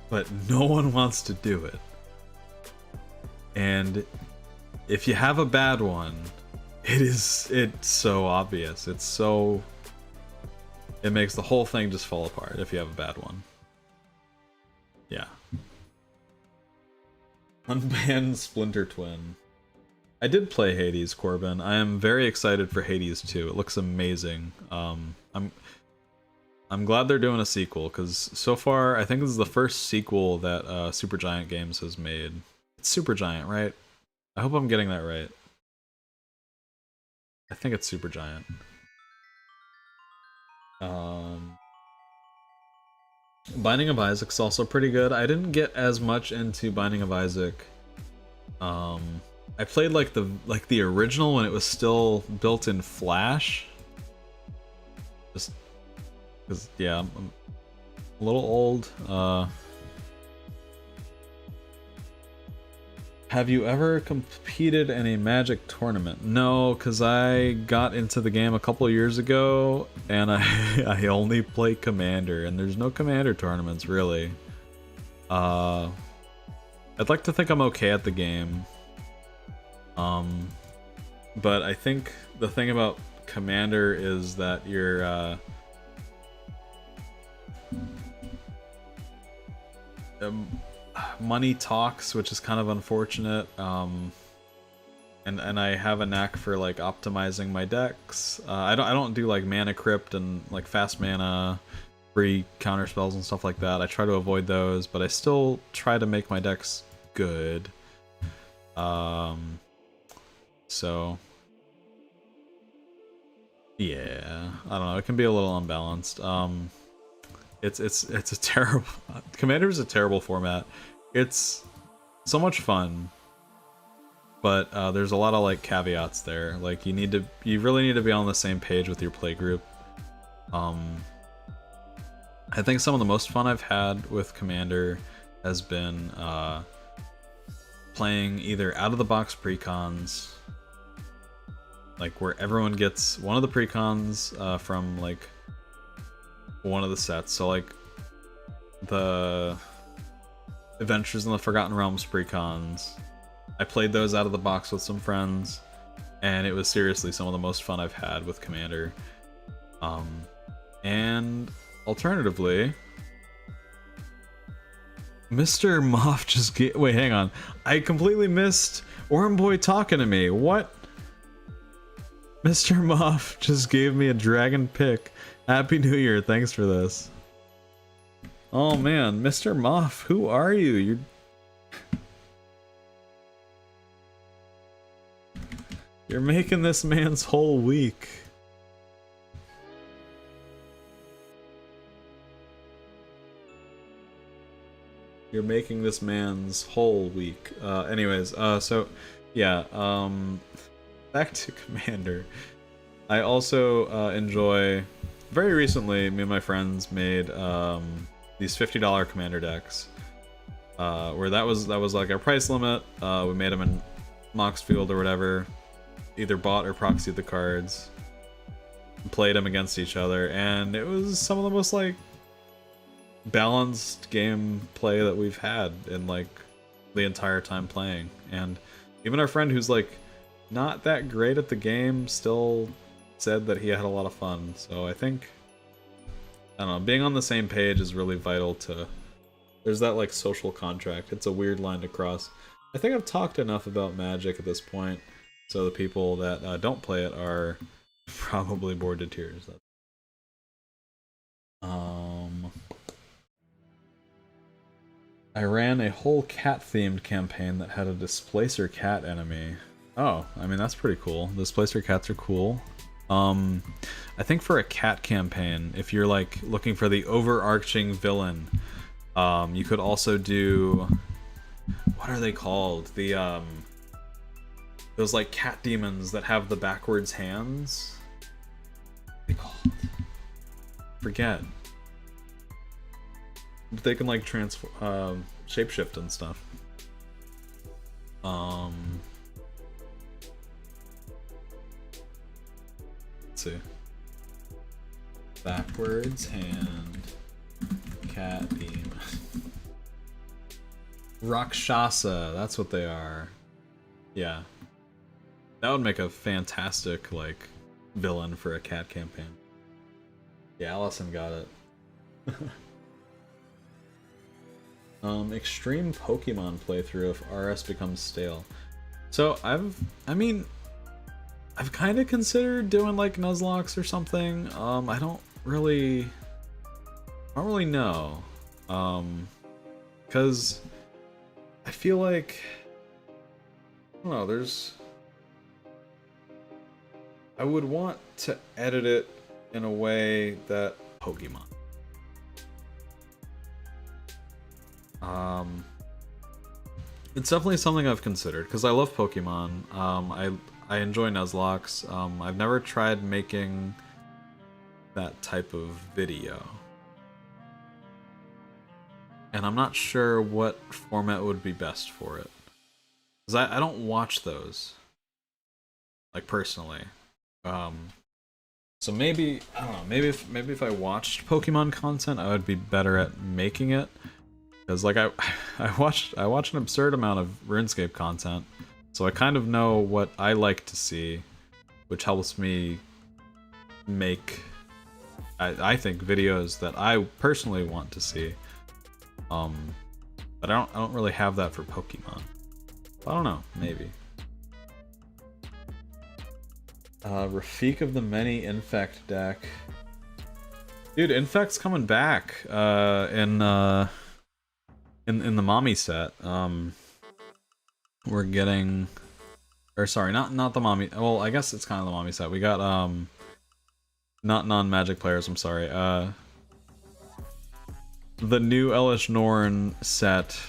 but no one wants to do it. And if you have a bad one, it's so obvious. It makes the whole thing just fall apart if you have a bad one. Yeah. Unbanned Splinter Twin. I did play Hades, Corbin. I am very excited for Hades 2. It looks amazing. I'm glad they're doing a sequel, because so far, I think this is the first sequel that Supergiant Games has made. It's Supergiant, right? I hope I'm getting that right. I think it's Supergiant. Binding of Isaac's also pretty good. I didn't get as much into Binding of Isaac. I played like the original when it was still built in Flash. Just because, yeah, I'm a little old. Have you ever competed in a Magic tournament? No, because I got into the game a couple of years ago, and I only play Commander, and there's no Commander tournaments, really. I'd like to think I'm okay at the game. But I think the thing about Commander is that you're, money talks, which is kind of unfortunate. And I have a knack for like optimizing my decks. I don't do like mana crypt and like fast mana, free counter spells and stuff like that. I try to avoid those, but I still try to make my decks good. So yeah, I don't know. It can be a little unbalanced. It's a terrible. Commander is a terrible format. It's so much fun, but there's a lot of like caveats there. Like you really need to be on the same page with your play group. I think some of the most fun I've had with Commander has been playing either out of the box precons, like where everyone gets one of the precons from like one of the sets. So like the Adventures in the Forgotten Realms precons, I played those out of the box with some friends, and it was seriously some of the most fun I've had with Commander. And alternatively, Mr. Moff just wait, hang on. I completely missed Ormboy talking to me. What? Mr. Moff just gave me a dragon pick. Happy New Year. Thanks for this. Oh man, Mr. Moff, who are you? You're making this man's whole week. You're making this man's whole week. Anyways, so yeah, back to Commander. I also enjoy. Very recently, me and my friends made these $50 Commander decks, where that was like our price limit. We made them in Moxfield or whatever, either bought or proxied the cards, played them against each other, and it was some of the most like balanced gameplay that we've had in like the entire time playing. And even our friend who's like not that great at the game still said that he had a lot of fun. So I think, I don't know, being on the same page is really vital to, there's that like social contract. It's a weird line to cross. I think I've talked enough about Magic at this point, so the people that don't play it are probably bored to tears. I ran a whole cat-themed campaign that had a Displacer cat enemy. Oh, I mean, that's pretty cool. Displacer cats are cool. I think for a cat campaign, if you're like looking for the overarching villain, you could also do, what are they called? The those like cat demons that have the backwards hands. What are they called? Forget. But they can like transform, shapeshift and stuff. Let's see. Backwards hand, cat demon. Rakshasa, that's what they are. Yeah. That would make a fantastic, like, villain for a cat campaign. Yeah, Allison got it. Extreme Pokemon playthrough if RS becomes stale. So I've kind of considered doing like Nuzlocke or something. I don't really know. Cause I feel like, I don't know, I would want to edit it in a way that Pokemon. It's definitely something I've considered because I love Pokemon. I enjoy Nuzlocke. I've never tried making that type of video, and I'm not sure what format would be best for it. Because I don't watch those, like, personally. So maybe, I don't know, maybe if I watched Pokemon content, I would be better at making it. Because like I watch an absurd amount of RuneScape content, so I kind of know what I like to see, which helps me make, I think, videos that I personally want to see. But I don't really have that for Pokemon. I don't know, maybe. Rafik of the Many Infect deck. Dude, Infect's coming back in the mommy set. We're getting, or sorry, not the mommy. Well, I guess it's kind of the mommy set. We got not non-Magic players. I'm sorry. The new Elish Norn set,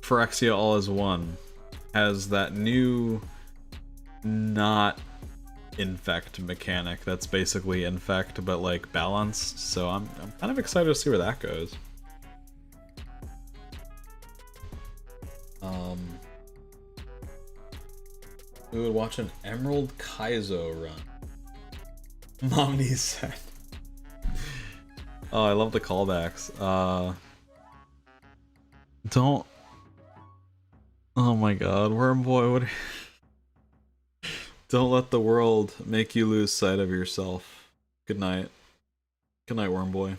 Phyrexia All As One, has that new not infect mechanic that's basically infect but like balanced. So I'm kind of excited to see where that goes. We would watch an Emerald Kaizo run. Momney said. Oh, I love the callbacks. Don't. Oh my god, Wormboy, what? Don't let the world make you lose sight of yourself. Good night. Good night, Wormboy.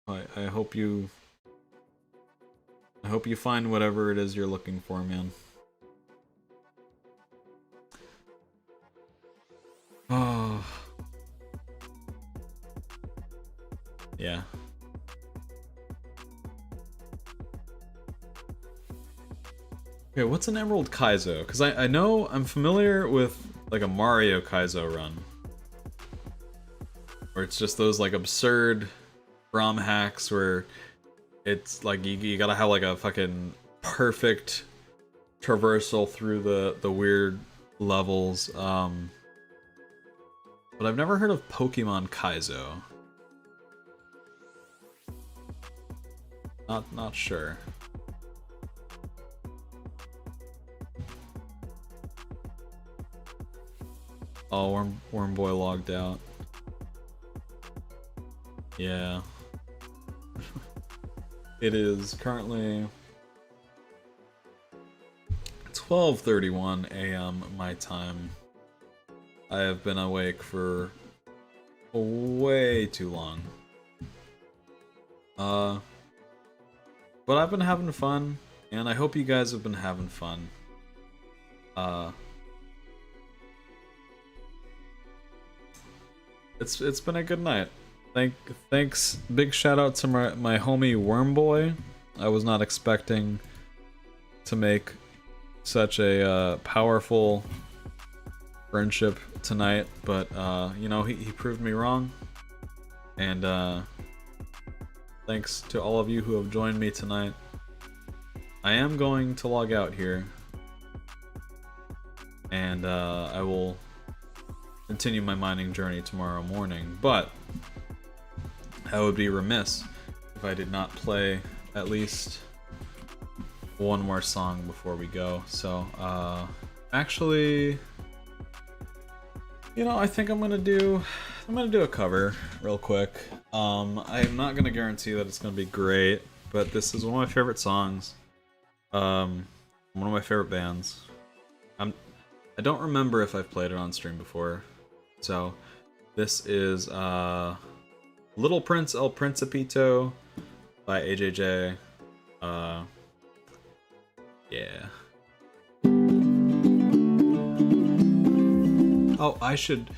I hope you find whatever it is you're looking for, man. Oh. Yeah. Okay, what's an Emerald Kaizo? Because I know I'm familiar with like a Mario Kaizo run. Where it's just those like absurd ROM hacks where it's like you gotta have like a fucking perfect traversal through the weird levels. But I've never heard of Pokemon Kaizo. Not sure. Oh, Worm Boy logged out. Yeah. It is currently 12:31 a.m. my time. I have been awake for way too long. But I've been having fun, and I hope you guys have been having fun. It's been a good night. Thanks. Big shout out to my homie Wormboy. I was not expecting to make such a powerful friendship tonight, but you know, he proved me wrong. And thanks to all of you who have joined me tonight. I am going to log out here, and I will continue my mining journey tomorrow morning, but I would be remiss if I did not play at least one more song before we go. So actually, you know, I think I'm gonna do a cover real quick. I'm not gonna guarantee that it's gonna be great, but this is one of my favorite songs. One of my favorite bands. I don't remember if I've played it on stream before. So this is Little Prince El Principito by AJJ. Yeah. Oh, I should...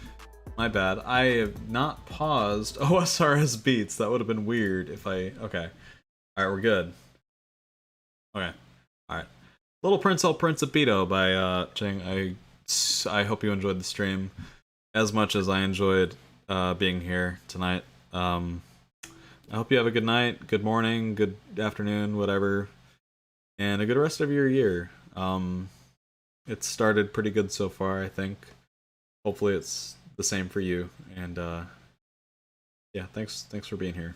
My bad. I have not paused OSRS beats. That would have been weird if I... Okay. Alright, we're good. Okay. Alright. Little Prince El Principito by Cheng. I hope you enjoyed the stream as much as I enjoyed being here tonight. I hope you have a good night, good morning, good afternoon, whatever, and a good rest of your year. It started pretty good so far, I think. Hopefully it's the same for you, and yeah, thanks for being here.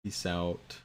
Peace out.